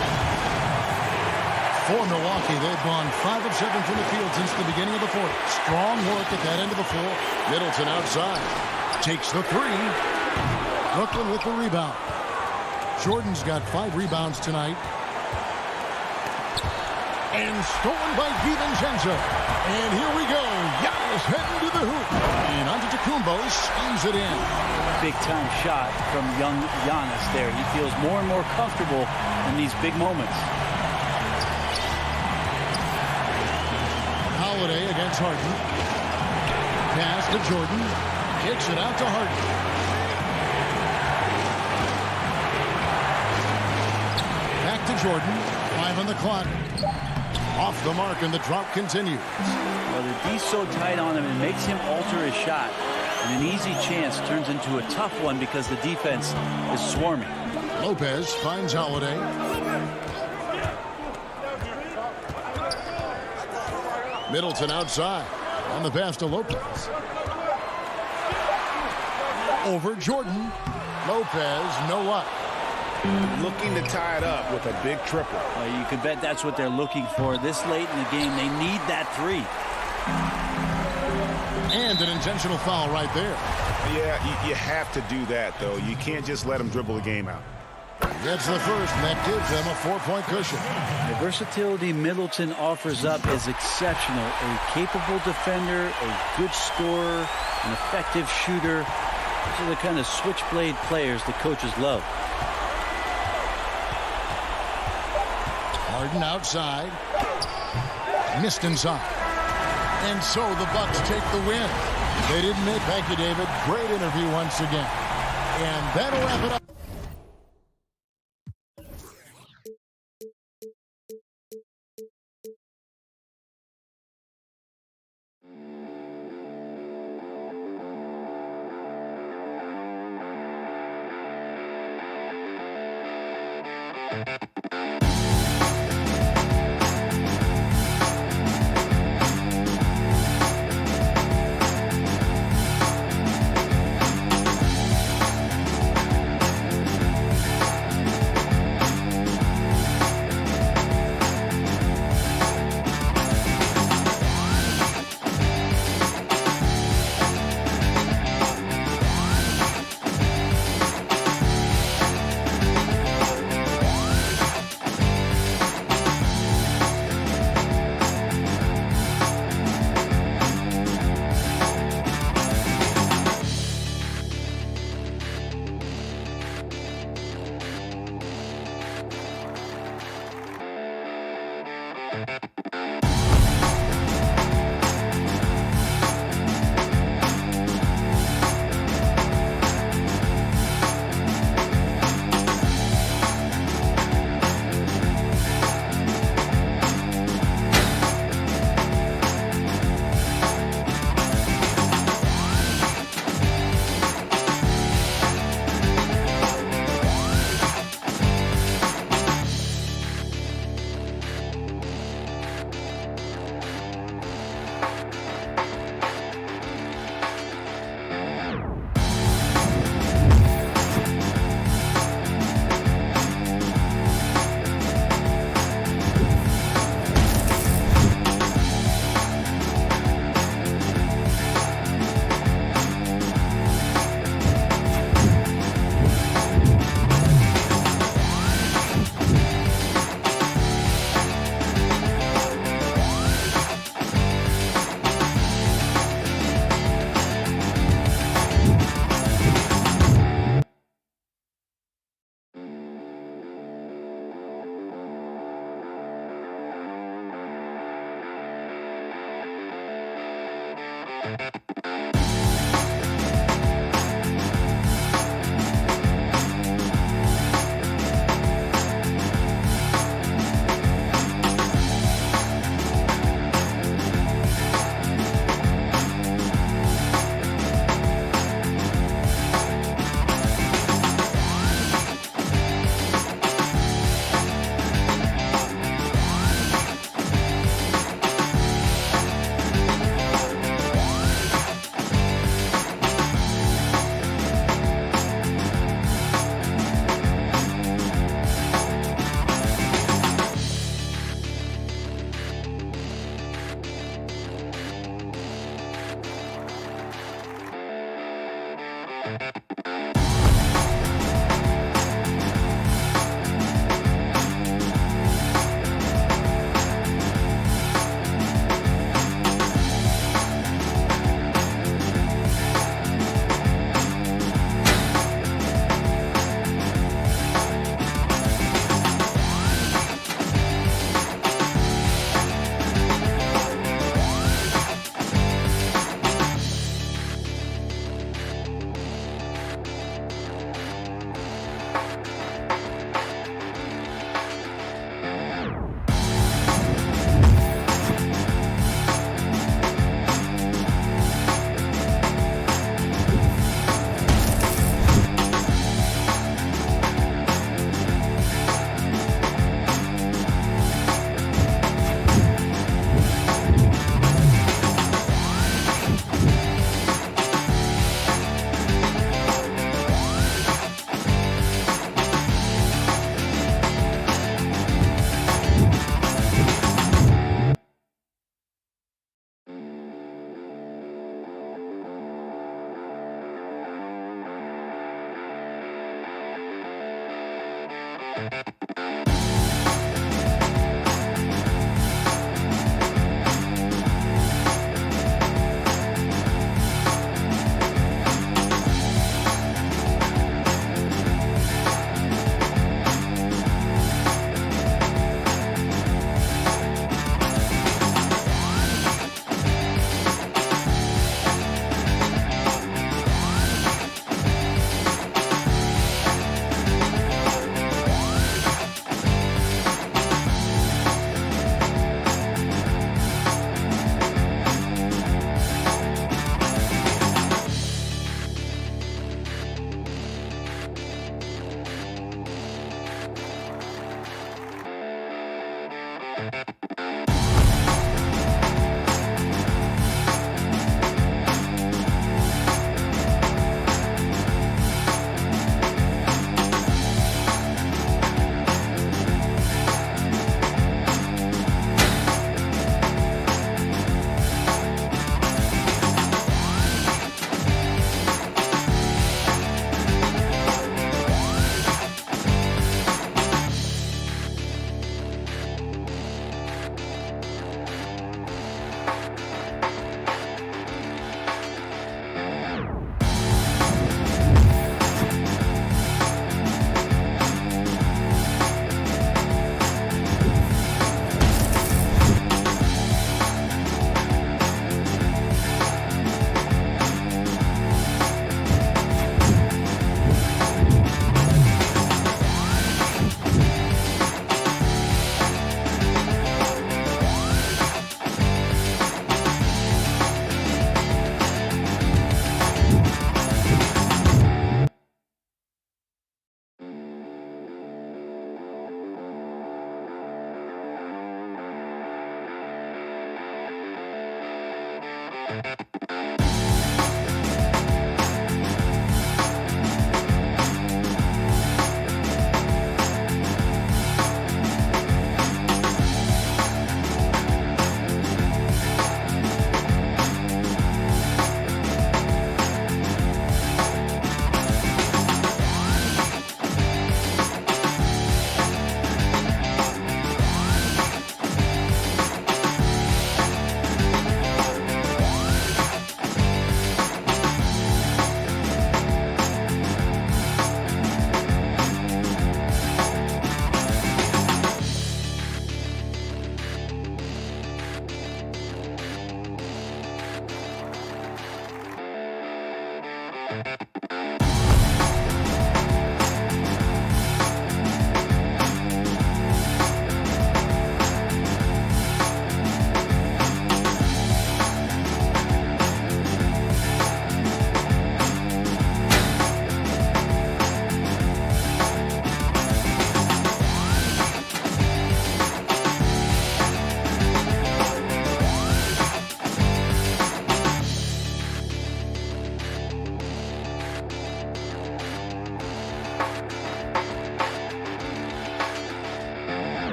For Milwaukee, they've gone 5 of 7 from the field since the beginning of the fourth. Strong work at that end of the floor. Middleton outside. Takes the 3. Brooklyn with the rebound. Jordan's got 5 rebounds tonight. And stolen by DiVincenzo. And here we go. Giannis heading to the hoop. And Antetokounmpo slams it in. Big-time shot from young Giannis there. He feels more and more comfortable in these big moments. Holiday against Harden. Pass to Jordan. Kicks it out to Harden. Back to Jordan. 5 on the clock. Off the mark, and the drought continues. Well, the D's so tight on him, it makes him alter his shot. And an easy chance turns into a tough one because the defense is swarming. Lopez finds Holiday. Middleton outside. On the pass to Lopez. Over Jordan. Lopez, no luck. Looking to tie it up with a big triple. You can bet that's what they're looking for. This late in the game, they need that 3. And an intentional foul right there. Yeah, you have to do that, though. You can't just let him dribble the game out. Gets the first, and that gives them a 4-point cushion. The versatility Middleton offers up is exceptional. A capable defender, a good scorer, an effective shooter. These are the kind of switchblade players the coaches love. Harden outside. Missed inside. And so the Bucks take the win. They didn't make. Thank you, David. Great interview once again. And that'll wrap it up.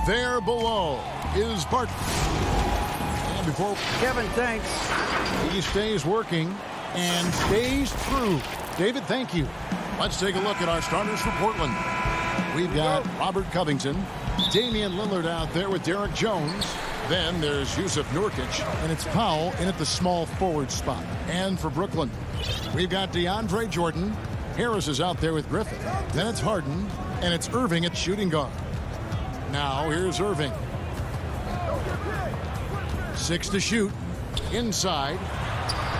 There below is Bart. And before Kevin, thanks. He stays working and stays true. David, thank you. Let's take a look at our starters for Portland. We've got Robert Covington, Damian Lillard out there with Derek Jones. Then there's Yusuf Nurkic, and it's Powell in at the small forward spot. And for Brooklyn, we've got DeAndre Jordan. Harris is out there with Griffin. Then it's Harden, and it's Irving at shooting guard. Now here's Irving. 6 to shoot. Inside.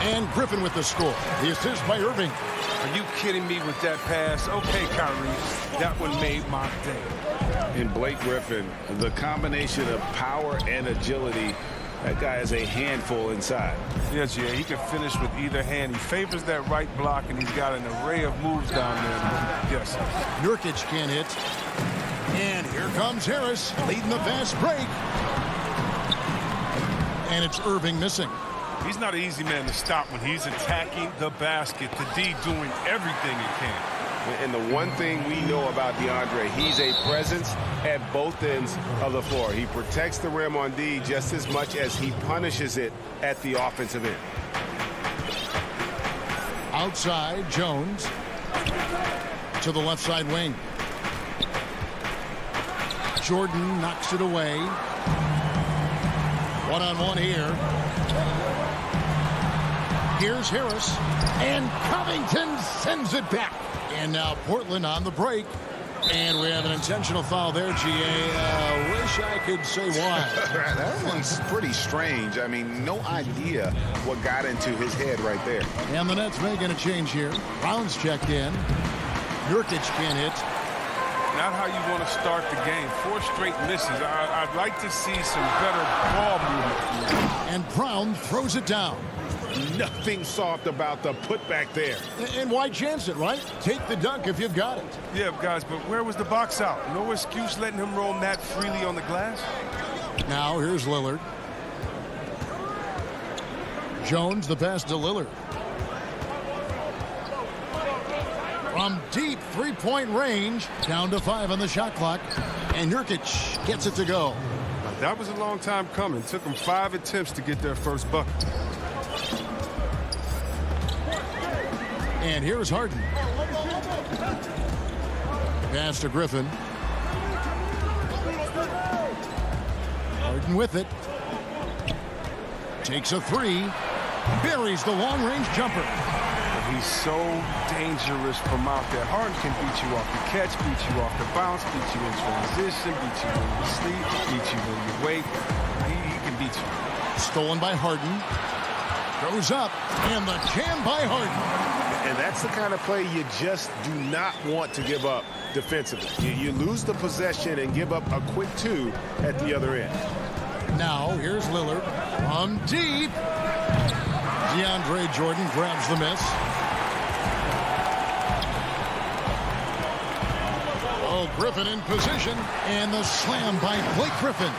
And Griffin with the score. The assist by Irving. Are you kidding me with that pass? Okay, Kyrie. That one made my day. And Blake Griffin, the combination of power and agility That guy is a handful inside. Yes, yeah, he can finish with either hand. He favors that right block, and he's got an array of moves down there. Yes. Nurkic can't hit. And here comes Harris leading the fast break. And it's Irving missing. He's not an easy man to stop when he's attacking the basket. The D doing everything he can. And the one thing we know about DeAndre, he's a presence at both ends of the floor. He protects the rim on D just as much as he punishes it at the offensive end. Outside, Jones to the left side wing. Jordan knocks it away. One-on-one here. Here's Harris. And Covington sends it back. And now Portland on the break. And we have an intentional foul there, G.A. Wish I could say why. That one's pretty strange. I mean, no idea what got into his head right there. And the Nets making a change here. Brown's checked in. Nurkic can't hit. Not how you want to start the game. 4 straight misses. I'd like to see some better ball movement. And Brown throws it down. Nothing soft about the putback there. And why chance it, right? Take the dunk if you've got it. Yeah, guys, but where was the box out? No excuse letting him roam that freely on the glass. Now here's Lillard. Jones, the pass to Lillard. From deep three-point range, down to 5 on the shot clock. And Nurkic gets it to go. That was a long time coming. Took him 5 attempts to get their first bucket. And here's Harden. Pass to Griffin. Harden with it. Takes a 3. Buries the long-range jumper. He's so dangerous from out there. Harden can beat you off the catch, beat you off the bounce, beat you in transition, beat you when you sleep, beat you when you wake. He can beat you. Stolen by Harden. Goes up, and the jam by Harden. And that's the kind of play you just do not want to give up defensively. You lose the possession and give up a quick 2 at the other end. Now, here's Lillard from deep. DeAndre Jordan grabs the miss. Oh, Griffin in position, and the slam by Blake Griffin.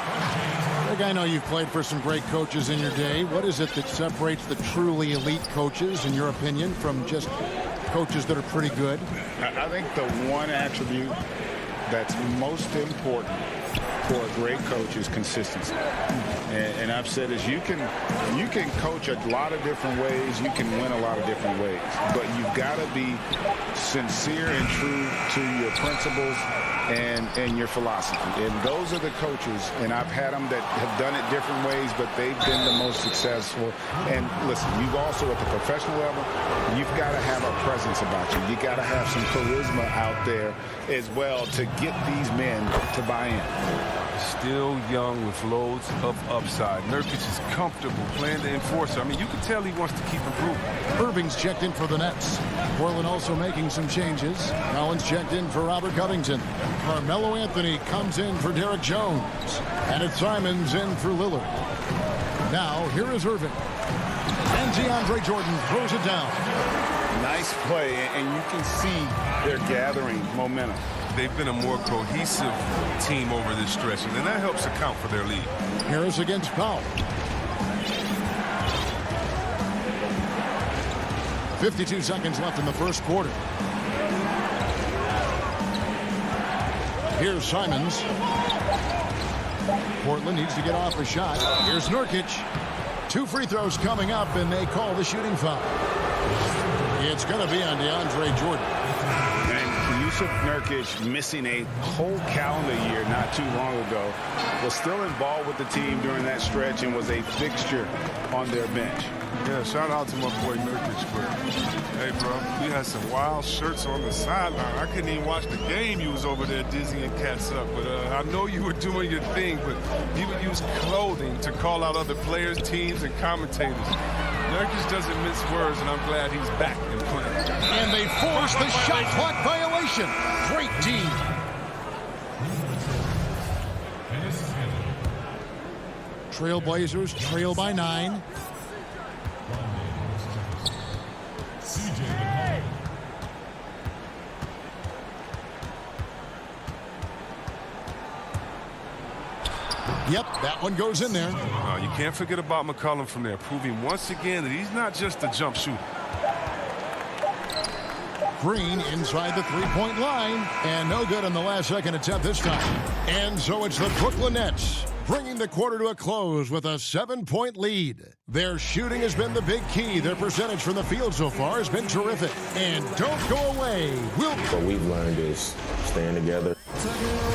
Greg, I know you've played for some great coaches in your day. What is it that separates the truly elite coaches, in your opinion, from just coaches that are pretty good? I think the one attribute that's most important for a great coach is consistency. And I've said is you can coach a lot of different ways. You can win a lot of different ways. But you've got to be sincere and true to your principles and your philosophy. And those are the coaches, and I've had them that have done it different ways, but they've been the most successful. And listen, you've also at the professional level, you've got to have a presence about you. You got to have some charisma out there as well to get these men to buy in. Still young with loads of upside. Nurkic is comfortable playing the enforcer. I mean, you can tell he wants to keep improving. Irving's checked in for the Nets. Portland also making some changes. Collins checked in for Robert Covington. Carmelo Anthony comes in for Derek Jones. And it's Simons in for Lillard. Now, here is Irving. And DeAndre Jordan throws it down. Nice play, and you can see they're gathering momentum. They've been a more cohesive team over this stretch, and that helps account for their lead. Harris against Powell. 52 seconds left in the first quarter. Here's Simons. Portland needs to get off a shot. Here's Nurkic. 2 free throws coming up, and they call the shooting foul. It's going to be on DeAndre Jordan. And Yusuf Nurkic, missing a whole calendar year not too long ago, was still involved with the team during that stretch and was a fixture on their bench. Yeah, shout out to my boy Nurkic. But hey, bro, we had some wild shirts on the sideline. I couldn't even watch the game. You was over there dizzying cats up. But I know you were doing your thing, but you would use clothing to call out other players, teams, and commentators. Nurkic doesn't mince words, and I'm glad he's back in play. And they force the shot clock violation. Great D. Trailblazers trail by 9. Yep, that one goes in there. You can't forget about McCollum from there, proving once again that he's not just a jump shooter. Green inside the three-point line, and no good on the last second attempt this time. And so it's the Brooklyn Nets bringing the quarter to a close with a 7-point lead. Their shooting has been the big key. Their percentage from the field so far has been terrific. And don't go away. What we've learned is staying together.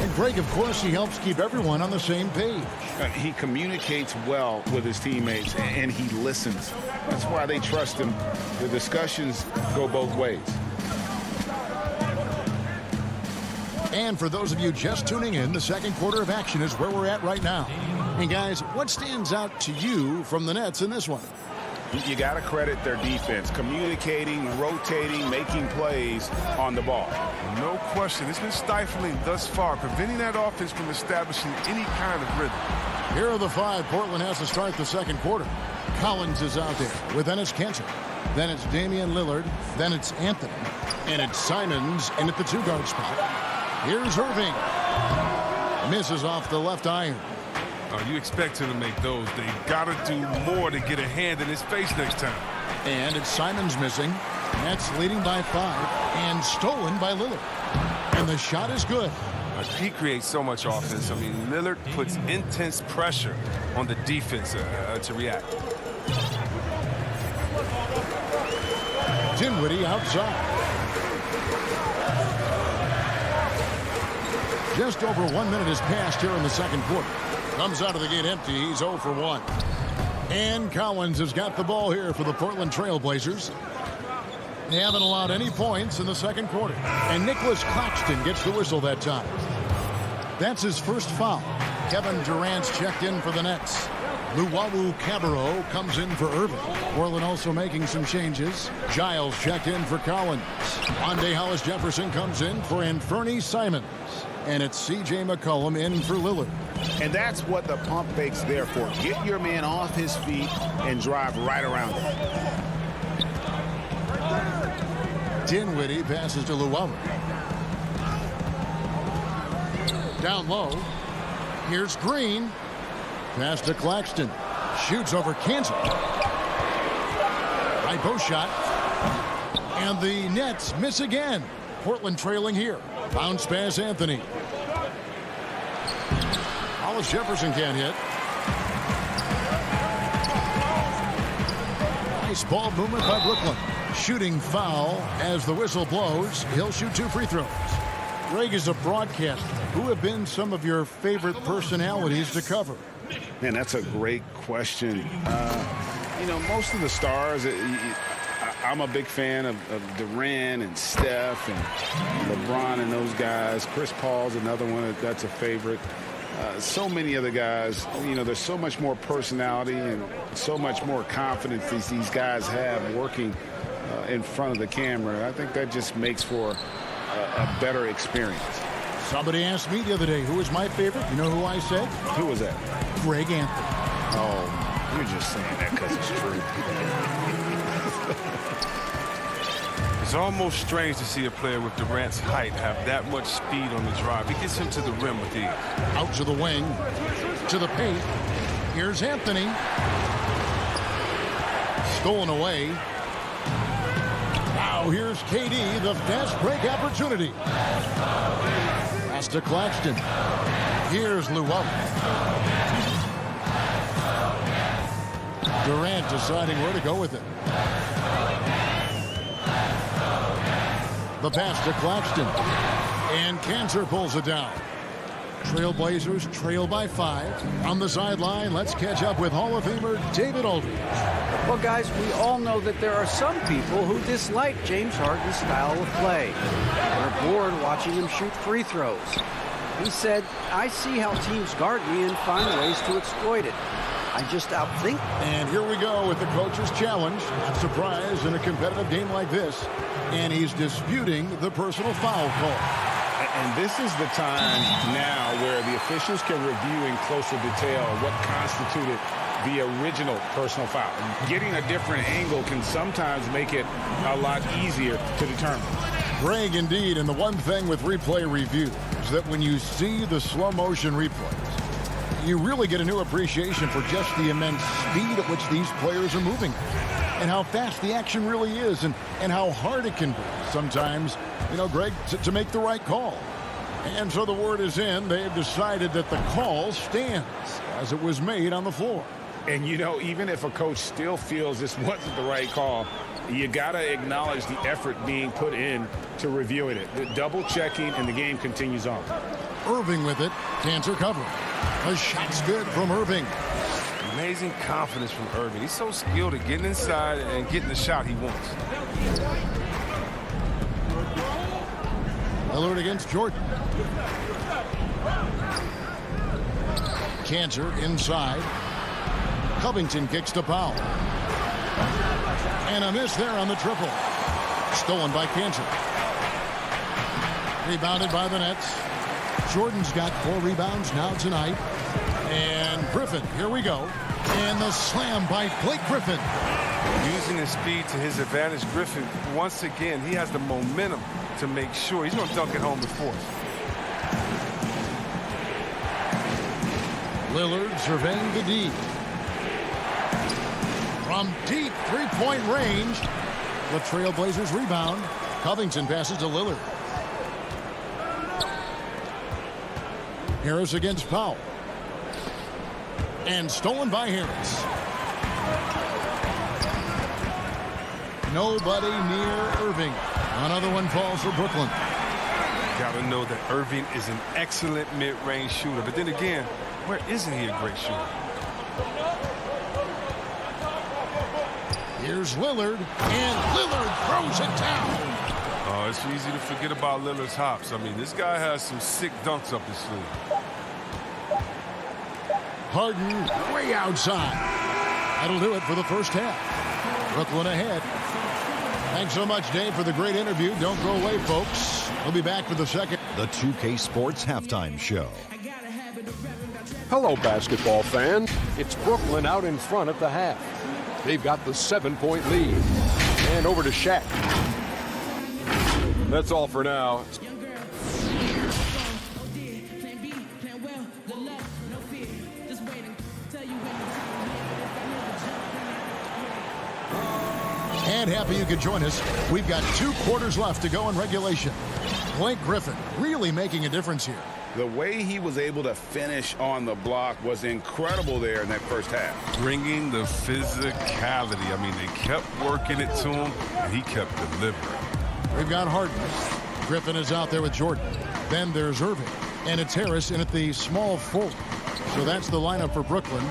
And Greg, of course, he helps keep everyone on the same page. He communicates well with his teammates, and he listens. That's why they trust him. The discussions go both ways. And for those of you just tuning in, the second quarter of action is where we're at right now. And guys, what stands out to you from the Nets in this one? You got to credit their defense, communicating, rotating, making plays on the ball. No question. It's been stifling thus far, preventing that offense from establishing any kind of rhythm. Here are the 5 Portland has to start the second quarter. Collins is out there with Enes Kanter. Then it's Damian Lillard. Then it's Anthony. And it's Simons in at the 2-guard spot. Here's Irving. Misses off the left iron. You expect him to make those. They got to do more to get a hand in his face next time. And it's Simons missing. Nets leading by 5 and stolen by Lillard. And the shot is good. He creates so much offense. I mean, Lillard puts intense pressure on the defense to react. Dinwiddie outside. Just over 1 minute has passed here in the second quarter. Comes out of the gate empty. He's 0 for 1. And Collins has got the ball here for the Portland Trailblazers. They haven't allowed any points in the second quarter. And Nicholas Claxton gets the whistle that time. That's his first foul. Kevin Durant's checked in for the Nets. Luwawu Cabarrot comes in for Irving. Portland also making some changes. Giles checked in for Collins. Wande Hollis-Jefferson comes in for Anthony Simons. And it's C.J. McCollum in for Lillard. And that's what the pump fake's there for. Get your man off his feet and drive right around him. Dinwiddie passes to Luwawu. Down low. Here's Green. Pass to Claxton. Shoots over Kansas. High post shot. And the Nets miss again. Portland trailing here. Bounce pass Anthony. Hollis-Jefferson can't hit. Nice ball movement by Brooklyn. Shooting foul as the whistle blows. He'll shoot 2 free throws. Greg, is a broadcaster, who have been some of your favorite personalities to cover? Man, that's a great question. You know, most of the stars, I'm a big fan of Durant and Steph and LeBron and those guys. Chris Paul's another one that's a favorite. So many other guys, you know, there's so much more personality and so much more confidence these guys have working in front of the camera. I think that just makes for a better experience. Somebody asked me the other day, who was my favorite? You know who I said? Who was that? Greg Anthony. Oh, you're just saying that because it's true. It's almost strange to see a player with Durant's height have that much speed on the drive. He gets him to the rim with ease. Out to the wing, to the paint. Here's Anthony. Stolen away. Now here's KD, the fast break opportunity. Pass to Claxton. Here's Luwawu. Durant deciding where to go with it. The pass to Claxton. And Kanter pulls it down. Trailblazers trail by 5. On the sideline, let's catch up with Hall of Famer David Aldridge. Well, guys, we all know that there are some people who dislike James Harden's style of play. They're bored watching him shoot free throws. He said, I see how teams guard me and find ways to exploit it. I just outthink. And here we go with the coach's challenge. Not surprised in a competitive game like this. And he's disputing the personal foul call. And this is the time now where the officials can review in closer detail what constituted the original personal foul. Getting a different angle can sometimes make it a lot easier to determine. Greg, indeed, and the one thing with replay review is that when you see the slow motion replays, you really get a new appreciation for just the immense speed at which these players are moving and how fast the action really is and how hard it can be sometimes, Greg, to make the right call. And so the word is in. They have decided that the call stands as it was made on the floor. And, even if a coach still feels this wasn't the right call, you got to acknowledge the effort being put in to reviewing it. The double checking, and the game continues on. Irving with it. Cancer cover. A shot's good from Irving. Amazing confidence from Irving. He's so skilled at getting inside and getting the shot he wants. Lillard against Jordan. Cancer inside. Covington kicks to Powell. And a miss there on the triple. Stolen by Cancer. Rebounded by the Nets. Jordan's got 4 rebounds now tonight. And Griffin, here we go. And the slam by Blake Griffin. Using his speed to his advantage, Griffin, once again, he has the momentum to make sure he's going to dunk it home to force. Lillard surveying the D. From deep three-point range, the Trailblazers rebound. Covington passes to Lillard. Harris against Powell. And stolen by Harris. Nobody near Irving. Another one falls for Brooklyn. Got to know that Irving is an excellent mid-range shooter. But then again, where isn't he a great shooter? Here's Lillard, and Lillard throws it down. Oh, it's easy to forget about Lillard's hops. I mean, this guy has some sick dunks up his sleeve. Harden way outside. That'll do it for the first half. Brooklyn ahead. Thanks so much, Dave, for the great interview. Don't go away, folks. We'll be back for the second. The 2K Sports Halftime Show. Hello, basketball fans. It's Brooklyn out in front at the half. They've got the 7-point lead. And over to Shaq. That's all for now. And happy you could join us. We've got 2 quarters left to go in regulation. Blake Griffin really making a difference here. The way he was able to finish on the block was incredible there in that first half. Bringing the physicality. I mean, they kept working it to him, and he kept delivering. We've got Harden. Griffin is out there with Jordan. Then there's Irving. And it's Harris in at the small forward. So that's the lineup for Brooklyn.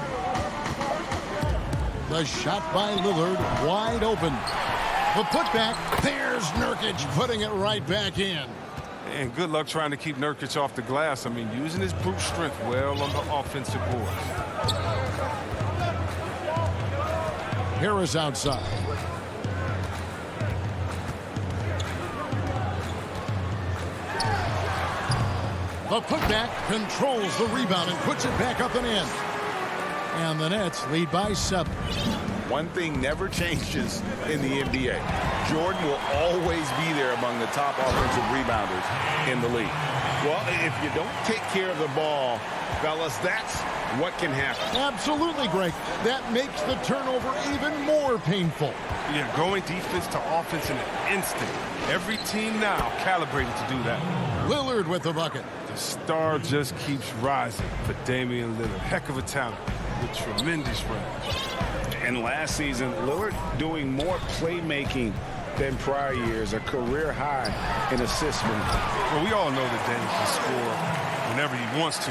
The shot by Lillard, wide open. The putback, there's Nurkic putting it right back in. And good luck trying to keep Nurkic off the glass. I mean, using his brute strength well on the offensive boards. Harris outside. The putback controls the rebound and puts it back up and in. And the Nets lead by 7. One thing never changes in the NBA. Jordan will always be there among the top offensive rebounders in the league. Well, if you don't take care of the ball, fellas, that's what can happen. Absolutely, Greg. That makes the turnover even more painful. Yeah, going defense to offense in an instant. Every team now calibrated to do that. Lillard with the bucket. The star just keeps rising for Damian Lillard. Heck of a talent with tremendous range. And last season, Lillard doing more playmaking than prior years, a career high in assists. Well, we all know that Dame can score whenever he wants to.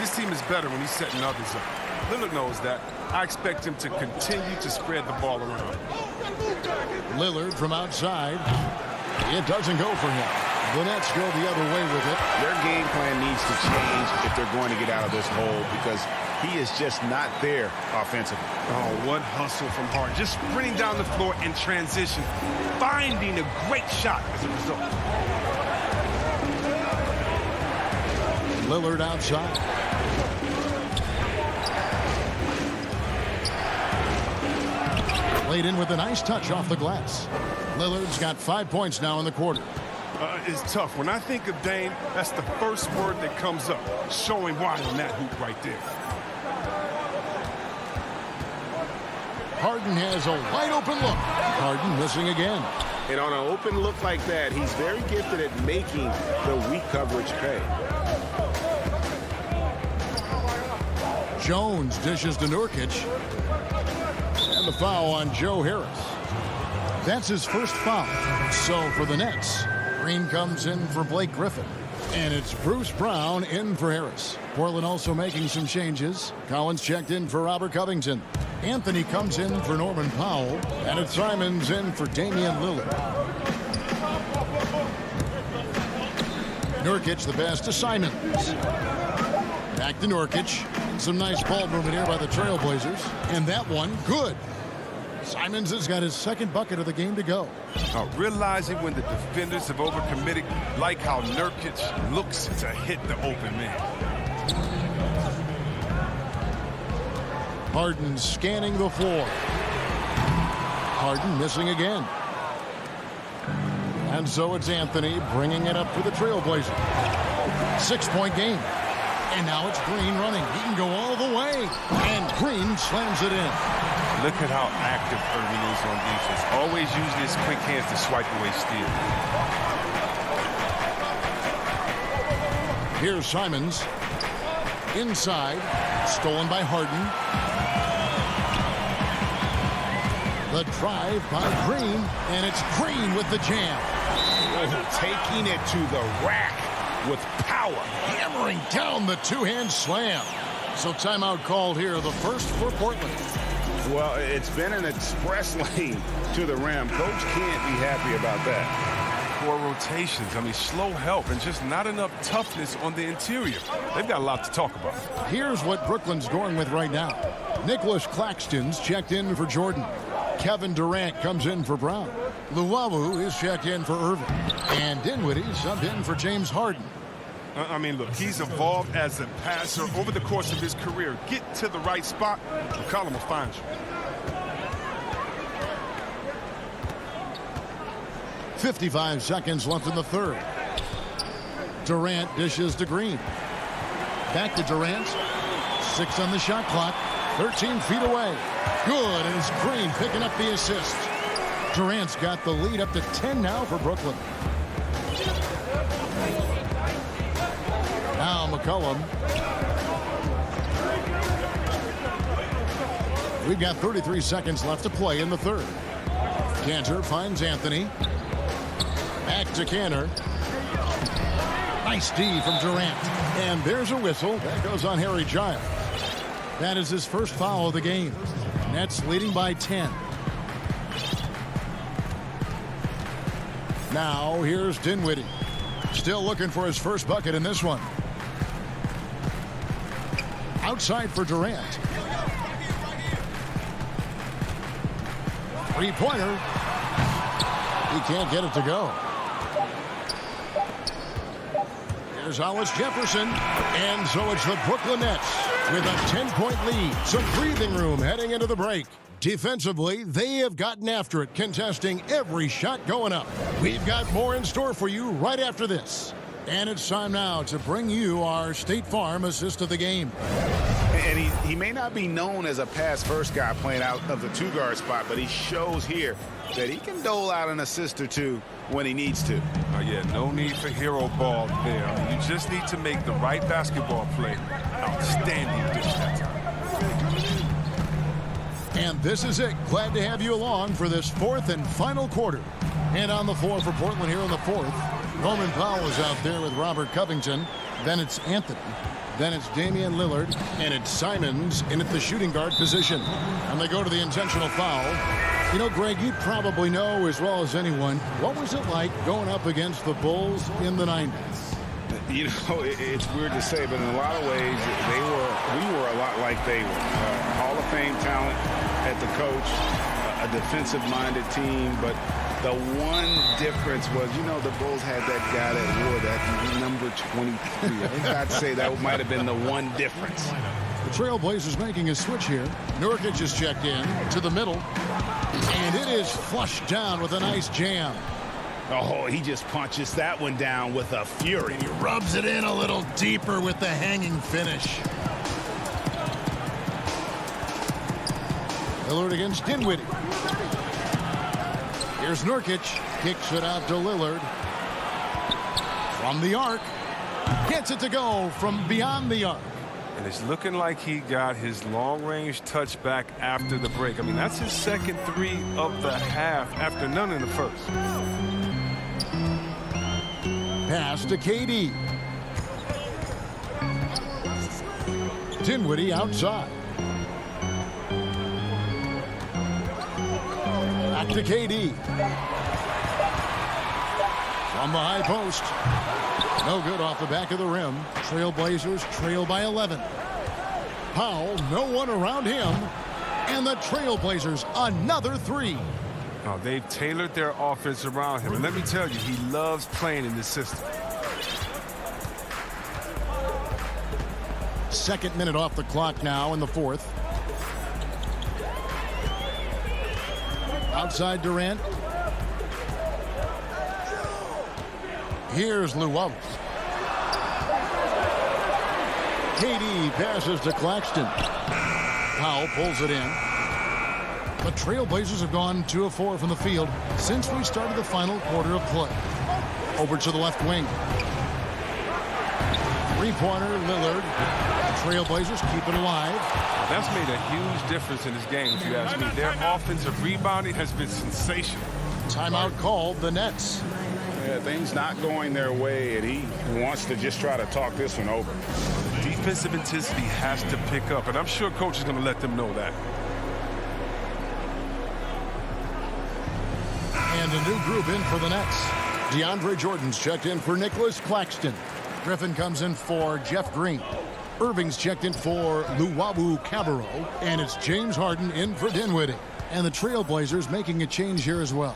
His team is better when he's setting others up. Lillard knows that. I expect him to continue to spread the ball around. Lillard from outside. It doesn't go for him. The Nets go the other way with it. Their game plan needs to change if they're going to get out of this hole because he is just not there offensively. Oh, what hustle from Harden. Just sprinting down the floor in transition, finding a great shot as a result. Lillard outside. Laid in with a nice touch off the glass. Lillard's got 5 points now in the quarter. It's tough. When I think of Dame, that's the first word that comes up. Showing why on that hoop right there. Harden has a wide open look. Harden missing again. And on an open look like that, he's very gifted at making the weak coverage pay. Jones dishes to Nurkic. And the foul on Joe Harris. That's his first foul. So for the Nets, Green comes in for Blake Griffin. And it's Bruce Brown in for Harris. Portland also making some changes. Collins checked in for Robert Covington. Anthony comes in for Norman Powell. And it's Simons in for Damian Lillard. Nurkic the pass to Simons. Back to Nurkic. Some nice ball movement here by the Trailblazers. And that one, good. Simons has got his second bucket of the game to go. Realizing when the defenders have overcommitted, like how Nurkic looks to hit the open man. Harden scanning the floor. Harden missing again. And so it's Anthony bringing it up for the Trailblazers. 6-point game. And now it's Green running. He can go all the way. And Green slams it in. Look at how active Irving is on defense. Always using his quick hands to swipe away steal. Here's Simons. Inside. Stolen by Harden. The drive by Green. And it's Green with the jam. Taking it to the rack with power. Hammering down the two-hand slam. So timeout called here. The first for Portland. Well, it's been an express lane to the rim. Coach can't be happy about that. Poor rotations. I mean, slow help and just not enough toughness on the interior. They've got a lot to talk about. Here's what Brooklyn's going with right now. Nicholas Claxton's checked in for Jordan. Kevin Durant comes in for Brown. Luwawu is checked in for Irving. And Dinwiddie subbed in for James Harden. I mean, look, he's evolved as a passer over the course of his career. Get to the right spot, McCollum will find you. 55 seconds left in the third. Durant dishes to Green. Back to Durant. 6 on the shot clock. 13 feet away. Good, and it's Green picking up the assist. Durant's got the lead up to 10 now for Brooklyn. Now McCollum. We've got 33 seconds left to play in the third. Cantor finds Anthony. Back to Cantor. Nice D from Durant. And there's a whistle. That goes on Harry Giles. That is his first foul of the game. Nets leading by 10. Now here's Dinwiddie. Still looking for his first bucket in this one. Outside for Durant. Three-pointer. He can't get it to go. Here's Hollis Jefferson. And so it's the Brooklyn Nets with a 10-point lead. Some breathing room heading into the break. Defensively, they have gotten after it, contesting every shot going up. We've got more in store for you right after this. And it's time now to bring you our State Farm assist of the game. And he may not be known as a pass-first guy playing out of the two-guard spot, but he shows here that he can dole out an assist or two when he needs to. Yeah, no need for hero ball there. I mean, you just need to make the right basketball play. Outstanding dish that time. And this is it. Glad to have you along for this fourth and final quarter. And on the floor for Portland here in the fourth, Norman Powell is out there with Robert Covington. Then it's Anthony. Then it's Damian Lillard. And it's Simons in at the shooting guard position. And they go to the intentional foul. You know, Greg, you probably know as well as anyone, what was it like going up against the Bulls in the 90s? You know, it's weird to say, but in a lot of ways, we were a lot like they were. Hall of Fame talent at the coach, a defensive-minded team, but The one difference was, you know, the Bulls had that guy that wore that number 23. I think I'd say that might have been the one difference. The Trailblazers making a switch here. Nurkic is checked in to the middle. And it is flushed down with a nice jam. Oh, he just punches that one down with a fury. He rubs it in a little deeper with the hanging finish. Lillard against Dinwiddie. Here's Nurkic. Kicks it out to Lillard. From the arc. Gets it to go from beyond the arc. And it's looking like he got his long-range touchback after the break. I mean, that's his second three of the half after none in the first. Pass to KD. Dinwiddie outside. Back to KD. From the high post. No good off the back of the rim. Trailblazers trail by 11. Powell, no one around him. And the Trailblazers, another three. Oh, they've tailored their offense around him. And let me tell you, he loves playing in this system. Second minute off the clock now in the fourth. Outside Durant. Here's Luwawu. KD passes to Claxton. Powell pulls it in. The Trailblazers have gone 2 of 4 from the field since we started the final quarter of play. Over to the left wing. Three-pointer, Lillard. The Trailblazers keep it alive. That's made a huge difference in this game, if you ask me. Their offensive rebounding has been sensational. Timeout called, the Nets. Yeah, things not going their way, and he wants to just try to talk this one over. Defensive intensity has to pick up, and I'm sure coach is going to let them know that. And a new group in for the Nets. DeAndre Jordan's checked in for Nicholas Claxton. Griffin comes in for Jeff Green. Irving's checked in for Luwawu Cabarro. And it's James Harden in for Dinwiddie. And the Trailblazers making a change here as well.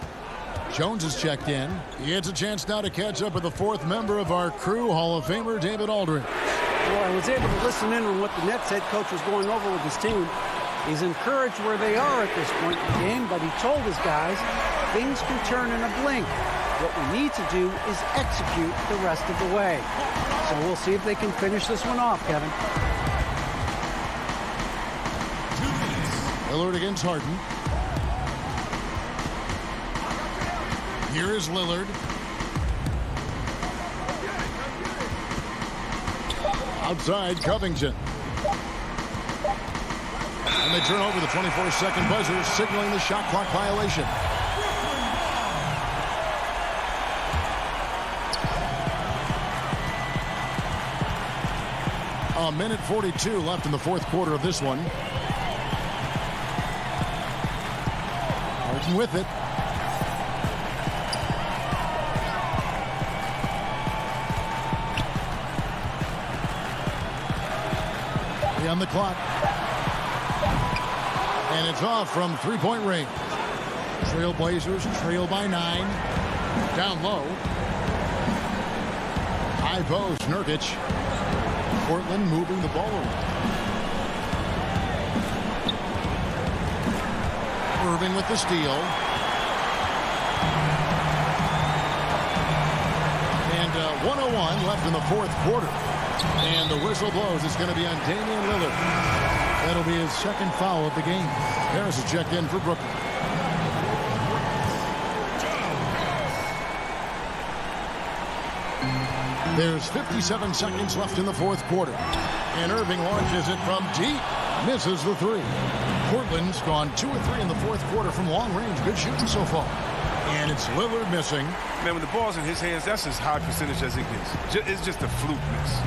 Jones is checked in. He gets a chance now to catch up with the fourth member of our crew, Hall of Famer David Aldridge. Well, I was able to listen in on what the Nets head coach was going over with his team. He's encouraged where they are at this point in the game, but he told his guys things can turn in a blink. What we need to do is execute the rest of the way. So we'll see if they can finish this one off, Kevin. Lillard against Harden. Here is Lillard. Outside, Covington. And they turn over the 24-second buzzer, signaling the shot clock violation. A minute 42 left in the fourth quarter of this one. Harden with it. On the clock. And it's off from three-point range. Trailblazers trail by 9. Down low. High post, Nurkic. Portland moving the ball around. Irving with the steal. And 1:01 left in the fourth quarter. And the whistle blows. It's going to be on Damian Lillard. That'll be his second foul of the game. Harris is checked in for Brooklyn. There's 57 seconds left in the fourth quarter. And Irving launches it from deep. Misses the three. Portland's gone 2 of 3 in the fourth quarter from long range. Good shooting so far. And it's Lillard missing. Man, when the ball's in his hands, that's as high percentage as it gets. It's just a fluke miss.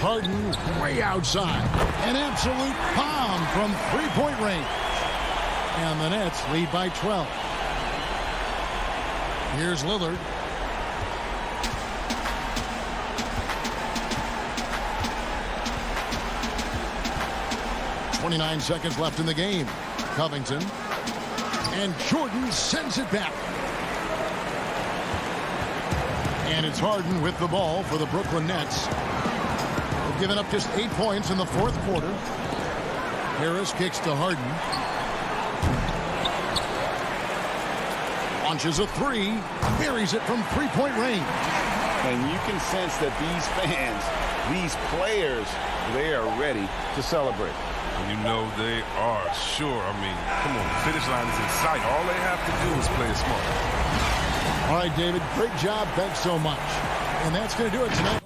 Harden way outside. An absolute bomb from three-point range. And the Nets lead by 12. Here's Lillard. .29 seconds left in the game. Covington. And Jordan sends it back. And it's Harden with the ball for the Brooklyn Nets. They've given up just 8 points in the fourth quarter. Harris kicks to Harden. Launches a three. Buries it from three-point range. And you can sense that these fans, these players, they are ready to celebrate. You know they are, sure. I mean, come on, the finish line is in sight. All they have to do is play it smart. All right, David, great job. Thanks so much. And that's going to do it tonight.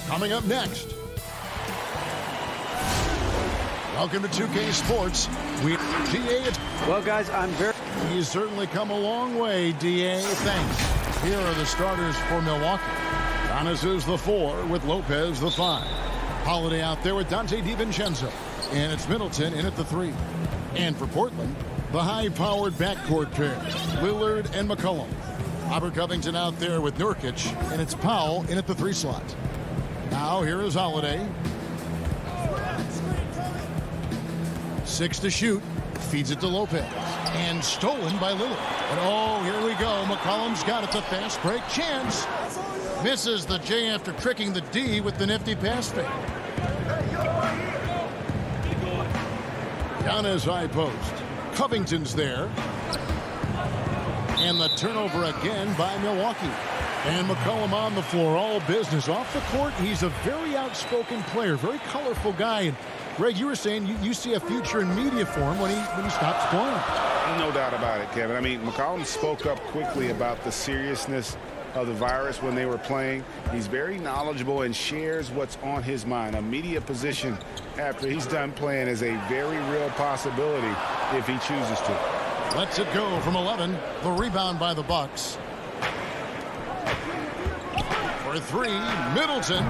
Coming up next. Welcome to 2K Sports. DA. Well, guys, I'm very... He's certainly come a long way, DA. Thanks. Here are the starters for Milwaukee. Giannis is the 4 with Lopez the 5. Holiday out there with Dante DiVincenzo. And it's Middleton in at the 3. And for Portland, the high-powered backcourt pair, Lillard and McCollum. Robert Covington out there with Nurkic, and it's Powell in at the 3 slot. Now here is Holiday. 6 to shoot. Feeds it to Lopez. And stolen by Lillard. And oh, here we go. McCollum's got it. The fast break chance. Misses the J after tricking the D with the nifty pass fake. Giannis high post. Covington's there. And the turnover again by Milwaukee. And McCollum on the floor, all business. Off the court, he's a very outspoken player, very colorful guy. And Greg, you were saying you see a future in media for him when he stops playing. No doubt about it, Kevin. I mean, McCollum spoke up quickly about the seriousness of the virus when they were playing. He's very knowledgeable and shares what's on his mind. A media position after he's done playing is a very real possibility if he chooses to. Lets it go from 11. The rebound by the Bucks. For 3, Middleton.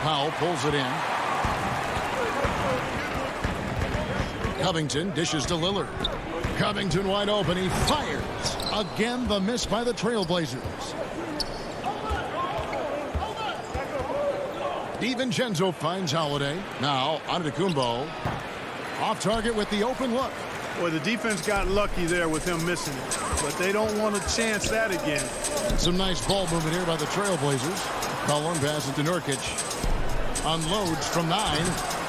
Powell pulls it in. Covington dishes to Lillard. Covington wide open. He fires. Again, the miss by the Trailblazers. DiVincenzo finds Holiday. Now, Antetokounmpo. Off target with the open look. Boy, the defense got lucky there with him missing it. But they don't want to chance that again. Some nice ball movement here by the Trailblazers. Cullen passes to Nurkic. Unloads from 9.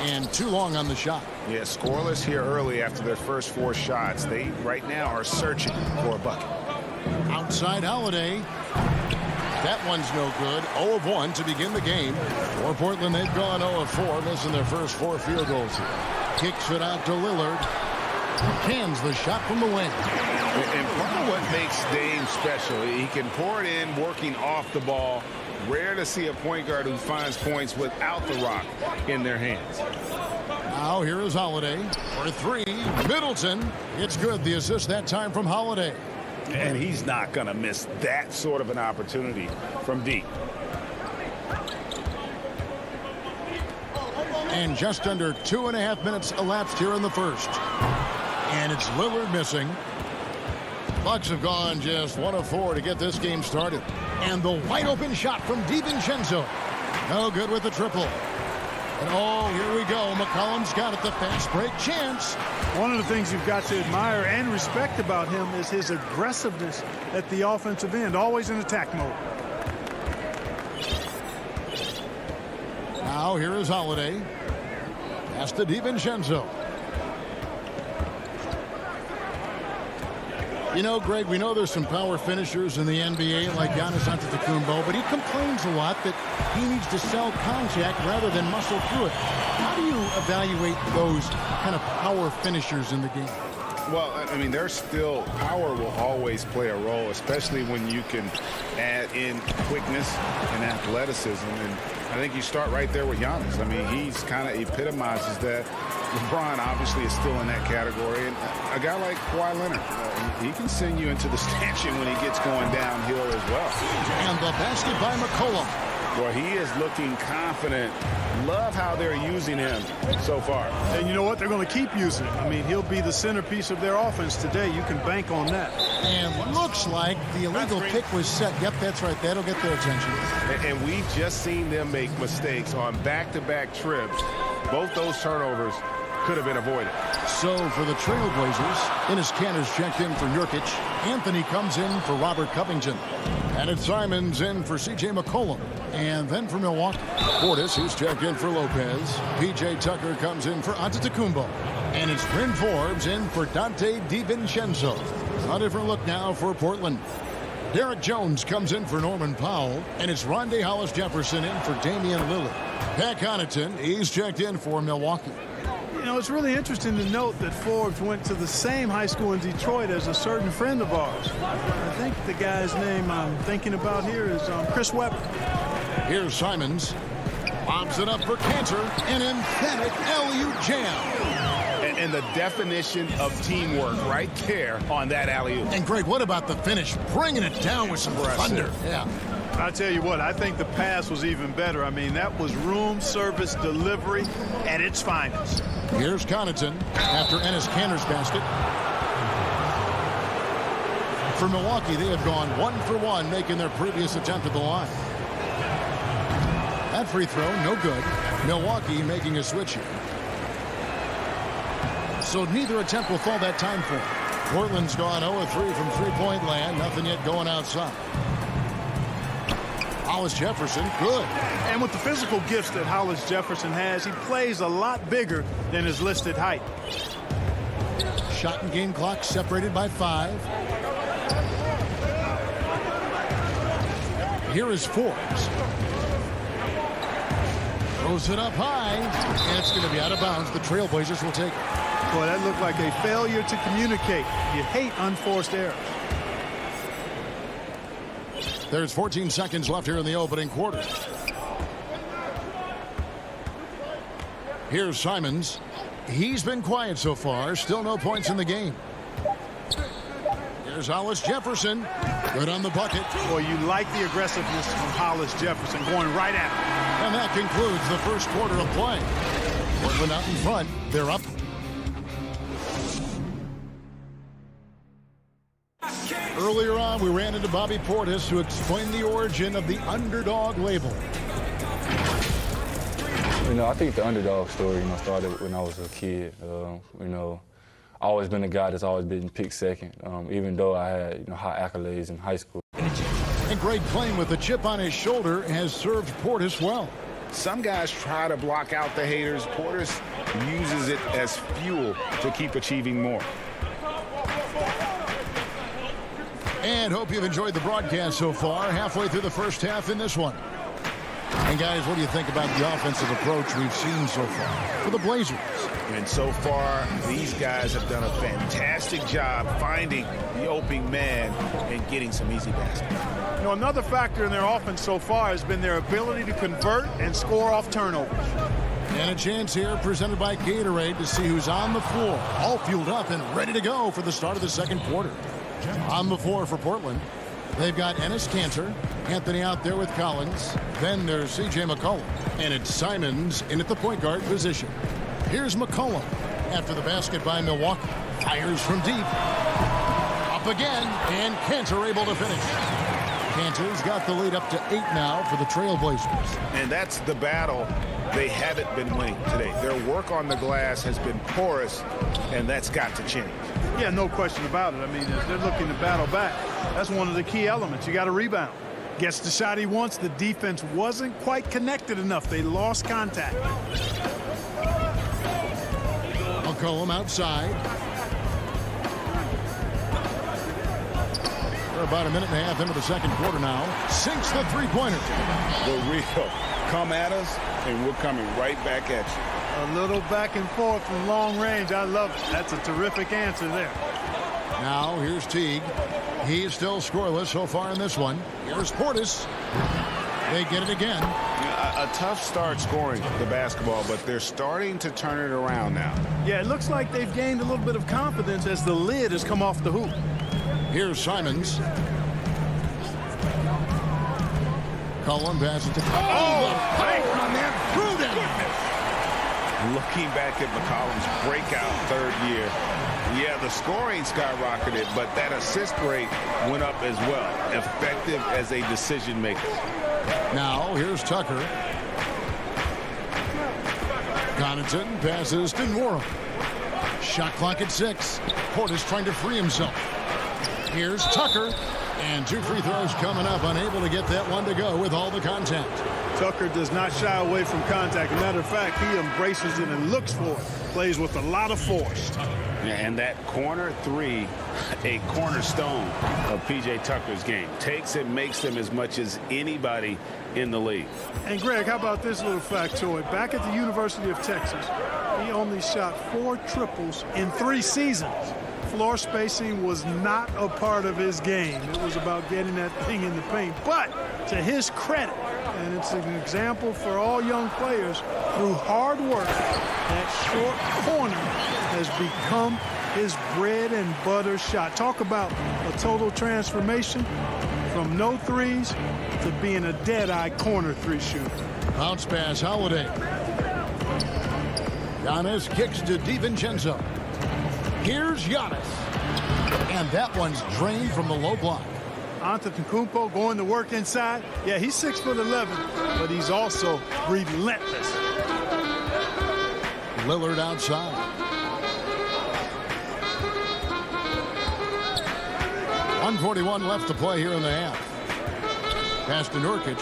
And too long on the shot. Yeah, scoreless here early after their first 4 shots. They, right now, are searching for a bucket. Outside Holiday. That one's no good. 0 of 1 to begin the game. For Portland, they've gone 0 of 4, missing their first 4 field goals here. Kicks it out to Lillard. Cans the shot from the wing. And part of what makes Dame special, he can pour it in, working off the ball. Rare to see a point guard who finds points without the rock in their hands. Now here is Holiday for 3. Middleton. It's good. The assist that time from Holiday. And he's not going to miss that sort of an opportunity from deep. And just under 2.5 minutes elapsed here in the first. And it's Lillard missing. Bucks have gone just 1 of 4 to get this game started. And the wide open shot from DiVincenzo. No good with the triple. And oh, here we go. McCollum's got it. The fast break chance. One of the things you've got to admire and respect about him is his aggressiveness at the offensive end. Always in attack mode. Now here is Holiday. Pass to DiVincenzo. You know, Greg, we know there's some power finishers in the NBA like Giannis Antetokounmpo, but he complains a lot that he needs to sell contact rather than muscle through it. How do you evaluate those kind of power finishers in the game? Well, I mean, there's still power will always play a role, especially when you can add in quickness and athleticism. And I think you start right there with Giannis. I mean, he's kind of epitomizes that. LeBron obviously is still in that category. And a guy like Kawhi Leonard, he can send you into the stanchion when he gets going downhill as well. And the basket by McCollum. Well, he is looking confident. Love how they're using him so far. And you know what? They're going to keep using him. I mean, he'll be the centerpiece of their offense today. You can bank on that. And looks like the illegal pick was set. Yep, that's right. That'll get their attention. And we've just seen them make mistakes on back-to-back trips. Both those turnovers could have been avoided. So for the Trailblazers, Enes Kanter's checked in for Nurkic. Anthony comes in for Robert Covington. And it's Simons in for C.J. McCollum. And then for Milwaukee, Portis, who's checked in for Lopez. P.J. Tucker comes in for Antetokounmpo. And it's Bryn Forbes in for Dante DiVincenzo. A different look now for Portland. Derek Jones comes in for Norman Powell. And it's Rondae Hollis-Jefferson in for Damian Lillard. Pat Connaughton, he's checked in for Milwaukee. You know, it's really interesting to note that Forbes went to the same high school in Detroit as a certain friend of ours. I think the guy's name I'm thinking about here is Chris Webber. Here's Simons. Lobs it up for Kanter. An emphatic LU jam. and the definition of teamwork right there on that alley-oop. And Greg, what about the finish? Bringing it down with some thunder. Yeah. I tell you what, I think the pass was even better. I mean, that was room service delivery at its finest. Here's Connaughton after Enes Kanter's basket. For Milwaukee, they have gone 1 for 1, making their previous attempt at the line. That free throw, no good. Milwaukee making a switch here. So neither attempt will fall that time for him. Portland's gone 0-3 from three-point land. Nothing yet going outside. Hollis Jefferson, good. And with the physical gifts that Hollis Jefferson has, he plays a lot bigger than his listed height. Shot and game clock separated by 5. Here is Forbes. Throws it up high, and it's going to be out of bounds. The Trailblazers will take it. Boy, that looked like a failure to communicate. You hate unforced errors. There's 14 seconds left here in the opening quarter. Here's Simons. He's been quiet so far. Still no points in the game. Here's Hollis Jefferson. Good on the bucket. Boy, you like the aggressiveness from Hollis Jefferson going right at him. And that concludes the first quarter of play. Portland out in front. They're up. Earlier on, we ran into Bobby Portis to explain the origin of the underdog label. I think the underdog story, started when I was a kid. I always been a guy that's always been picked second, even though I had, high accolades in high school. And Greg playing with a chip on his shoulder has served Portis well. Some guys try to block out the haters. Portis uses it as fuel to keep achieving more. And hope you've enjoyed the broadcast so far. Halfway through the first half in this one. And guys, what do you think about the offensive approach we've seen so far for the Blazers? And so far, these guys have done a fantastic job finding the opening man and getting some easy baskets. Another factor in their offense so far has been their ability to convert and score off turnovers. And a chance here presented by Gatorade to see who's on the floor. All fueled up and ready to go for the start of the second quarter. On the floor for Portland, they've got Enes Kanter, Anthony out there with Collins. Then there's C.J. McCollum. And it's Simons in at the point guard position. Here's McCollum after the basket by Milwaukee. Fires from deep. Up again, and Kanter able to finish. Kanter's got the lead up to 8 now for the Trailblazers. And that's the battle they haven't been winning today. Their work on the glass has been porous, and that's got to change. Yeah, no question about it. I mean, if they're looking to battle back, that's one of the key elements. You got to rebound. Gets the shot he wants. The defense wasn't quite connected enough. They lost contact. McCollum outside. We're about a minute and a half into the second quarter now. Sinks the three-pointer. The real come at us, and we're coming right back at you. A little back and forth from long range. I love it. That's a terrific answer there. Now here's Teague. He's still scoreless so far in this one. Here's Portis. They get it again. A tough start scoring the basketball, but they're starting to turn it around now. Yeah, it looks like they've gained a little bit of confidence as the lid has come off the hoop. Here's Simons. Cullen passes it to... Oh, the bank on that. Through them. Looking back at McCollum's breakout third year, yeah, the scoring skyrocketed, but that assist rate went up as well. Effective as a decision maker. Now, here's Tucker. Connaughton passes to Norham. Shot clock at 6. Portis trying to free himself. Here's Tucker. And 2 free throws coming up. Unable to get that one to go with all the contact. Tucker does not shy away from contact. As a matter of fact, he embraces it and looks for it. Plays with a lot of force. And that corner three, a cornerstone of P.J. Tucker's game. Takes and makes them as much as anybody in the league. And, Greg, how about this little factoid? Back at the University of Texas, he only shot 4 triples in 3 seasons. floor spacing was not a part of his game. It was about getting that thing in the paint. But to his credit, and it's an example for all young players, through hard work, that short corner has become his bread and butter shot. Talk about a total transformation from no threes to being a dead-eye corner three shooter. Bounce pass, Holiday. Giannis kicks to DiVincenzo. Here's Giannis. And that one's drained from the low block. Antetokounmpo going to work inside. Yeah, he's 6'11", but he's also relentless. Lillard outside. .141 left to play here in the half. Pass to Nurkic.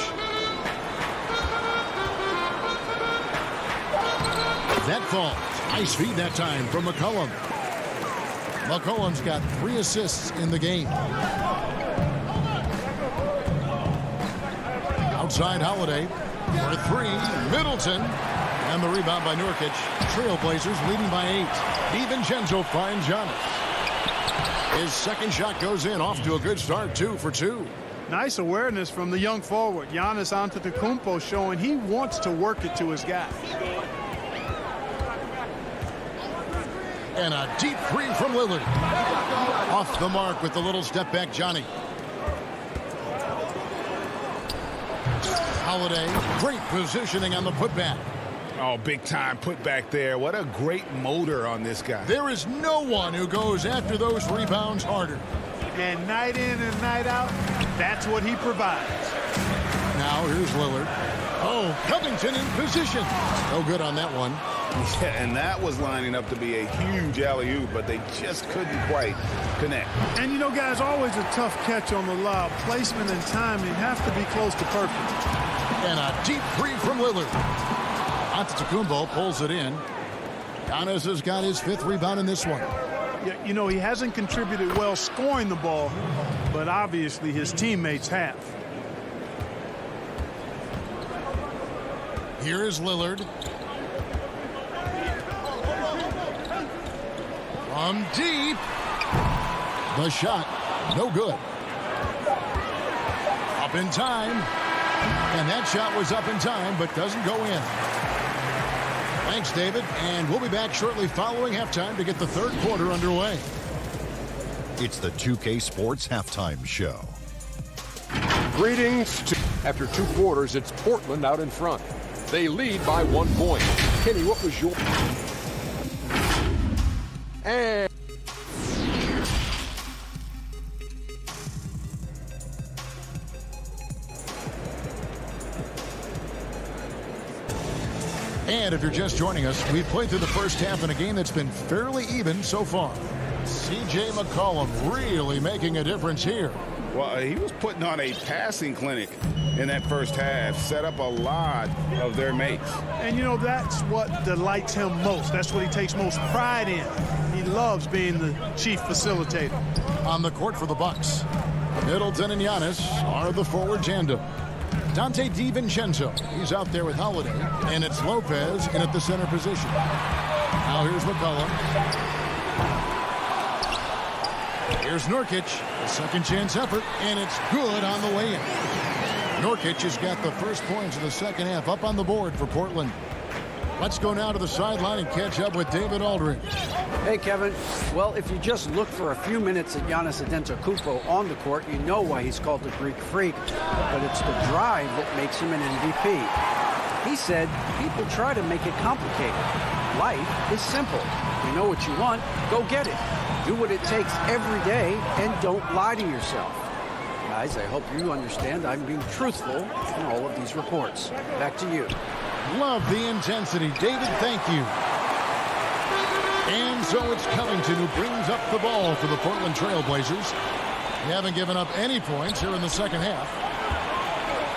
That falls. Nice feed that time from McCollum. McCollum's got 3 assists in the game. Outside Holiday for 3. Middleton. And the rebound by Nurkic. Trailblazers leading by 8. DiVincenzo finds Giannis. His second shot goes in, off to a good start, 2 for 2. Nice awareness from the young forward. Giannis Antetokounmpo showing he wants to work it to his guy. And a deep 3 from Lillard. Off the mark with the little step back, Johnny. Holiday, great positioning on the putback. Oh, big time putback there. What a great motor on this guy. There is no one who goes after those rebounds harder. And night in and night out, that's what he provides. Now here's Lillard. Oh, Covington in position. No good on that one. Yeah, and that was lining up to be a huge alley-oop, but they just couldn't quite connect. And, you know, guys, always a tough catch on the lob. Placement and timing have to be close to perfect. And a deep 3 from Lillard. Antetokounmpo pulls it in. Giannis has got his 5th rebound in this one. Yeah, you know, he hasn't contributed well scoring the ball, but obviously his teammates have. Here is Lillard. From deep. The shot, no good. Up in time. And that shot was up in time, but doesn't go in. Thanks, David. And we'll be back shortly following halftime to get the third quarter underway. It's the 2K Sports Halftime Show. Greetings. After 2 quarters, it's Portland out in front. They lead by 1 point. Kenny, what was your... And... And if you're just joining us, we've played through the first half in a game that's been fairly even so far. C.J. McCollum really making a difference here. Well, he was putting on a passing clinic in that first half, set up a lot of their mates. And, you know, that's what delights him most. That's what he takes most pride in. He loves being the chief facilitator. On the court for the Bucks, Middleton and Giannis are the forward tandem. Dante DiVincenzo, he's out there with Holiday, and it's Lopez in at the center position. Now here's McCollum. Here's Nurkic, a second chance effort, and it's good on the way in. Nurkic has got the first points of the second half up on the board for Portland. Let's go now to the sideline and catch up with David Aldridge. Hey, Kevin. Well, if you just look for a few minutes at Giannis Antetokounmpo on the court, you know why he's called the Greek Freak. But it's the drive that makes him an MVP. He said, people try to make it complicated. Life is simple. You know what you want, go get it. Do what it takes every day and don't lie to yourself. Guys, I hope you understand I'm being truthful in all of these reports. Back to you. Love the intensity. David, thank you. And so it's Covington who brings up the ball for the Portland Trail Blazers. They haven't given up any points here in the second half.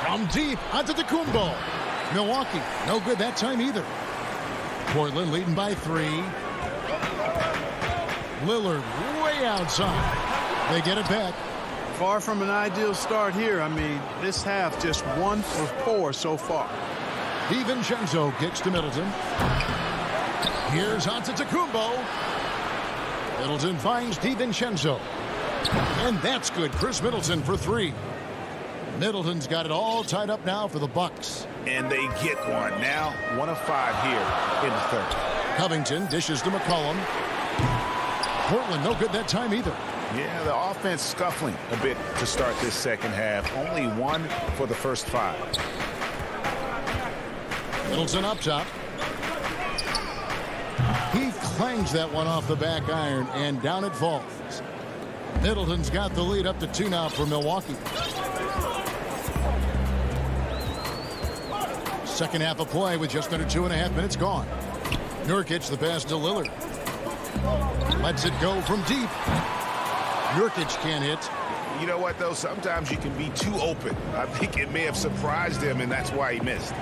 From deep, Antetokounmpo. Milwaukee, no good that time either. Portland leading by 3. Lillard way outside. They get it back. Far from an ideal start here. I mean, this half just 1 for 4 so far. DiVincenzo kicks to Middleton. Here's Antetokounmpo. Middleton finds DiVincenzo. And that's good. Chris Middleton for 3. Middleton's got it all tied up now for the Bucks. And they get one. Now 1 of 5 here in the third. Covington dishes to McCollum. Portland no good that time either. Yeah, the offense scuffling a bit to start this second half. Only 1 for the first 5. Middleton up top. He clangs that one off the back iron, and down it falls. Middleton's got the lead up to 2 now for Milwaukee. Second half of play with just under 2.5 minutes gone. Nurkic the pass to Lillard. Lets it go from deep. Nurkic can't hit. You know what, though? Sometimes you can be too open. I think it may have surprised him, and that's why he missed.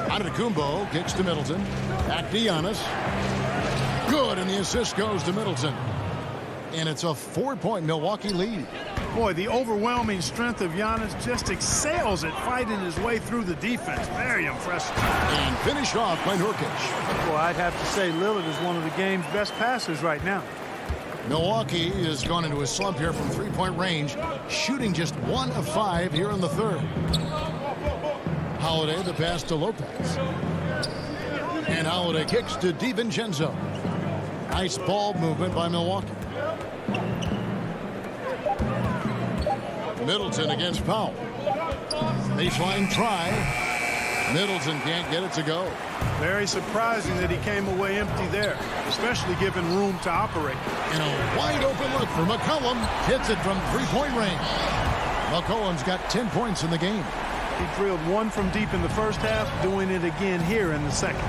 Antetokounmpo kicks to Middleton. Back to Giannis. Good, and the assist goes to Middleton. And it's a 4-point Milwaukee lead. Boy, the overwhelming strength of Giannis just excels at fighting his way through the defense. Very impressive. And finished off by Nurkic. Well, I'd have to say Lillard is one of the game's best passers right now. Milwaukee has gone into a slump here from 3-point range, shooting just 1 of 5 here in the third. Holiday the pass to Lopez. And Holiday kicks to DiVincenzo. Nice ball movement by Milwaukee. Middleton against Powell. Baseline try. Middleton can't get it to go. Very surprising that he came away empty there, especially given room to operate. And a wide open look for McCollum. Hits it from 3-point range. McCollum's got 10 points in the game. He drilled 1 from deep in the first half, doing it again here in the second.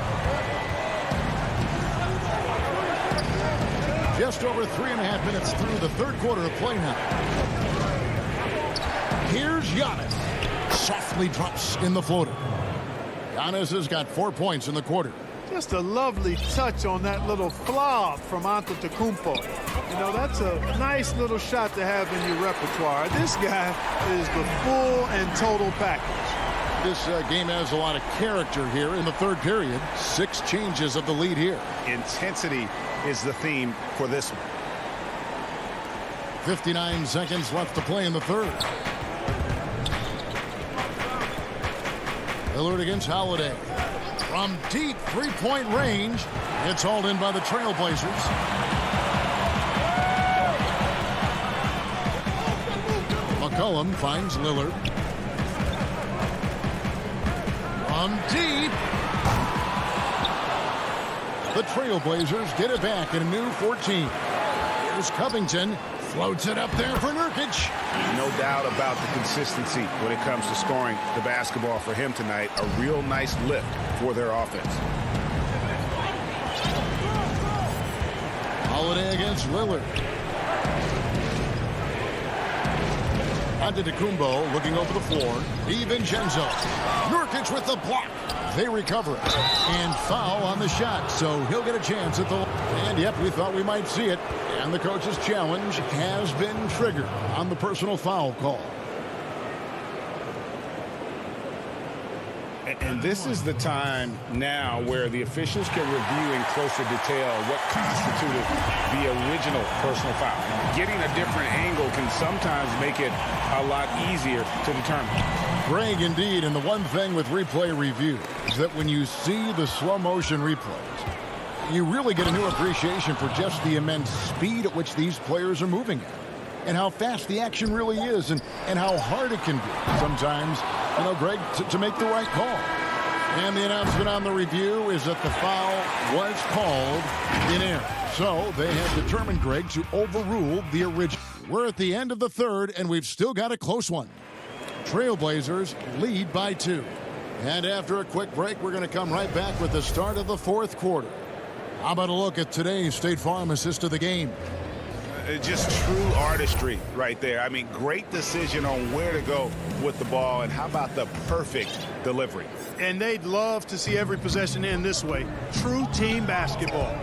Just over 3.5 minutes through the third quarter of play now. Here's Giannis. Softly drops in the floater. Giannis has got 4 points in the quarter. Just a lovely touch on that little flob from Antetokounmpo. You know, that's a nice little shot to have in your repertoire. This guy is the full and total package. This game has a lot of character here in the third period. 6 changes of the lead here. Intensity is the theme for this one. 59 seconds left to play in the third. Lillard against Holiday. From deep 3-point range. It's hauled in by the Trailblazers. McCollum finds Lillard. From deep. The Trailblazers get it back in a new 14. Here's Covington. Floats it up there for Nurkic. No doubt about the consistency when it comes to scoring the basketball for him tonight. A real nice lift for their offense. Holiday against Lillard. Antetokounmpo looking over the floor. DiVincenzo. Nurkic with the block. They recover it. And foul on the shot, so he'll get a chance at the... And yep, we thought we might see it. And the coach's challenge has been triggered on the personal foul call. And this is the time now where the officials can review in closer detail what constituted the original personal foul. Getting a different angle can sometimes make it a lot easier to determine. Greg, indeed, and the one thing with replay review is that when you see the slow motion replays, you really get a new appreciation for just the immense speed at which these players are moving at, and how fast the action really is, and how hard it can be sometimes, you know, Greg, to make the right call. And the announcement on the review is that the foul was called in error. So they have determined, Greg, to overrule the original. We're at the end of the third, and we've still got a close one. Trailblazers lead by 2. And after a quick break, we're going to come right back with the start of the fourth quarter. How about a look at today's State Farm assist of the game? Just true artistry right there. I mean, great decision on where to go with the ball, and how about the perfect delivery? And they'd love to see every possession end this way. True team basketball.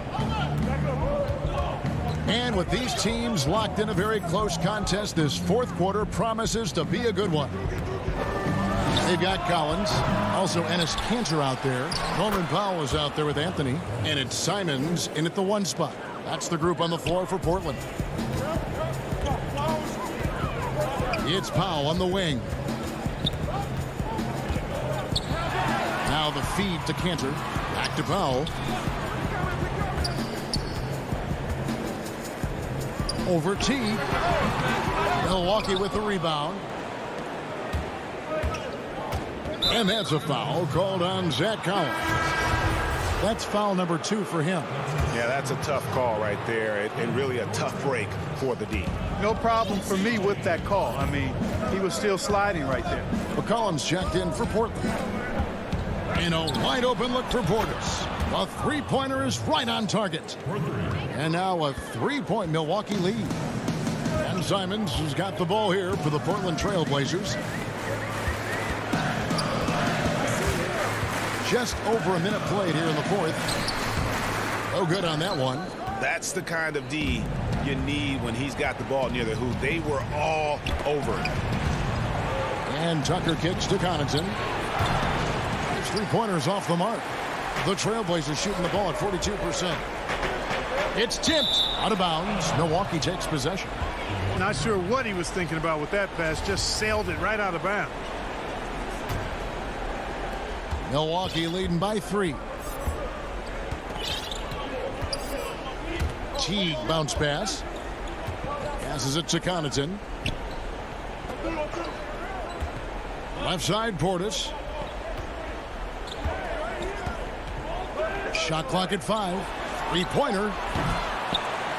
And with these teams locked in a very close contest, this fourth quarter promises to be a good one. They've got Collins, also Enes Kanter out there. Norman Powell is out there with Anthony, and it's Simons in at the 1 spot. That's the group on the floor for Portland. It's Powell on the wing. Now the feed to Cantor. Back to Powell. Over T. Milwaukee with the rebound. And that's a foul called on Zach Collins. That's foul number 2 for him. Yeah, that's a tough call right there, and really a tough break for the D. No problem for me with that call. I mean, he was still sliding right there. McCollum's checked in for Portland. And a wide open look for Portis. A three-pointer is right on target. And now a 3-point Milwaukee lead. And Simons has got the ball here for the Portland Trailblazers. Just over a minute played here in the fourth. Oh, good on that one. That's the kind of D you need when he's got the ball near the hoop. They were all over it. And Tucker kicks to Connaughton. His three-pointers off the mark. The Trailblazers shooting the ball at 42%. It's tipped out of bounds. Milwaukee takes possession. Not sure what he was thinking about with that pass. Just sailed it right out of bounds. Milwaukee leading by 3. Teague bounce pass. Passes it to Connaughton. Left side Portis. Shot clock at 5. Three-pointer.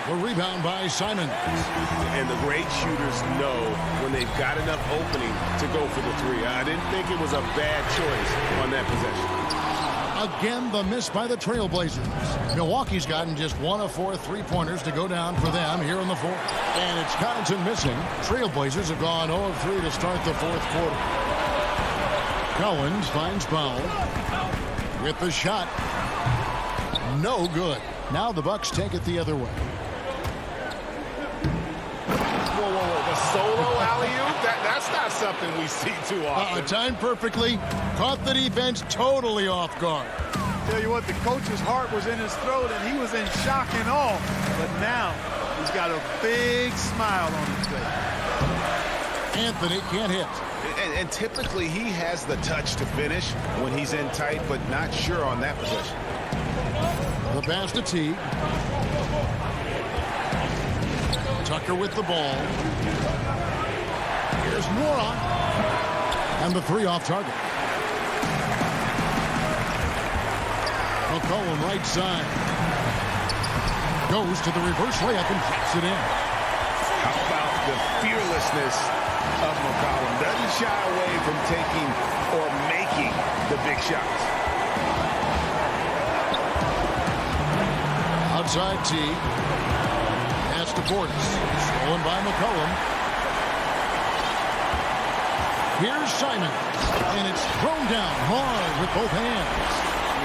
The rebound by Simons. And the great shooters know when they've got enough opening to go for the 3. I didn't think it was a bad choice on that possession. Again, the miss by the Trailblazers. Milwaukee's gotten just 1 of 4 three-pointers to go down for them here in the fourth. And it's Connaughton missing. Trailblazers have gone 0 of 3 to start the fourth quarter. Collins finds Powell with the shot. No good. Now the Bucks take it the other way. Whoa. The solo alley-oop? That's not something we see too often. Timed perfectly. Caught the defense totally off guard. Tell you what, the coach's heart was in his throat, and he was in shock and awe. But now he's got a big smile on his face. Anthony can't hit. And typically he has the touch to finish when he's in tight, but not sure on that possession. The pass to Teague. Tucker with the ball. Here's Nora. And the 3 off target. McCollum right side. Goes to the reverse layup and drops it in. How about the fearlessness of McCollum? Doesn't shy away from taking or making the big shots. Outside Teague. Pass to Portis. Stolen by McCollum. Here's Simon. And it's thrown down hard with both hands.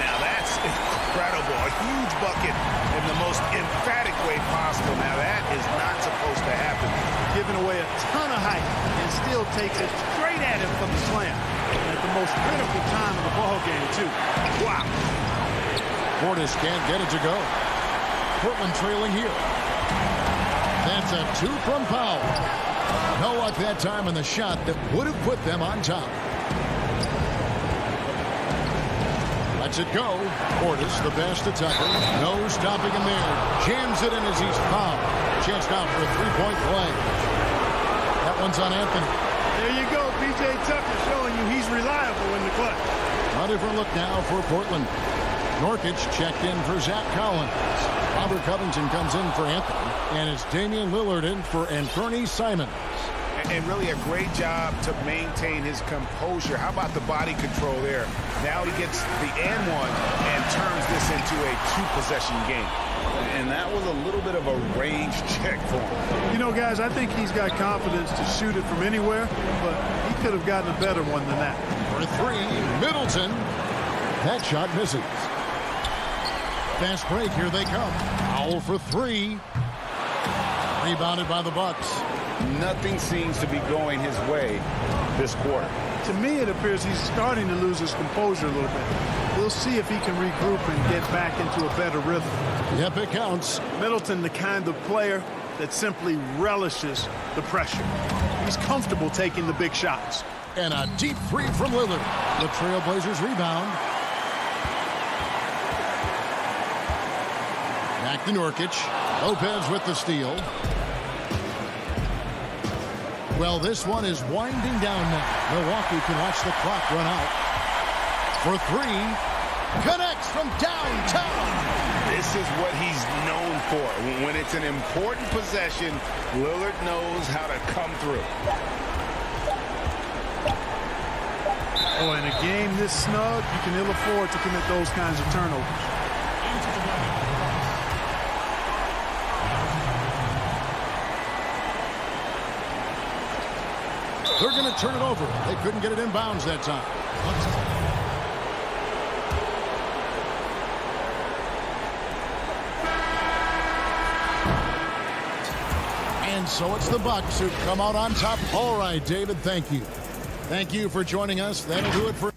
Now that's incredible. A huge bucket in the most emphatic way possible. Now that is not supposed to happen. Giving away a ton of height and still takes it straight at him from the slam. At the most critical time of the ball game, too. Wow. Portis can't get it to go. Portland trailing here. That's a 2 from Powell. No luck that time in the shot that would have put them on top. Lets it go. Portis, the pass to Tucker. No stopping him there. Jams it in as he's fouled. Chance now for a 3-point play. That one's on Anthony. There you go. P.J. Tucker showing you he's reliable in the clutch. A different look now for Portland. Norkic checked in for Zach Collins. Robert Covington comes in for Anthony. And it's Damian Lillard in for Anthony Simons. And really a great job to maintain his composure. How about the body control there? Now he gets the and one and turns this into a 2-possession game. And that was a little bit of a range check for him. You know, guys, I think he's got confidence to shoot it from anywhere, but he could have gotten a better one than that. For 3, Middleton. That shot misses. Fast break, here they come. Foul for 3. Rebounded by the Bucks. Nothing seems to be going his way this quarter. To me, it appears he's starting to lose his composure a little bit. We'll see if he can regroup and get back into a better rhythm. Yep, it counts. Middleton, the kind of player that simply relishes the pressure. He's comfortable taking the big shots. And a deep three from Lillard. The Trailblazers rebound. Back to Nurkic. Lopez with the steal. Well, this one is winding down now. Milwaukee can watch the clock run out. For three. Connects from downtown. This is what he's known for. When it's an important possession, Lillard knows how to come through. Oh, in a game this snug, you can ill afford to commit those kinds of turnovers. They're going to turn it over. They couldn't get it in bounds that time. And so it's the Bucks who come out on top. All right, David, thank you. Thank you for joining us. That'll do it for...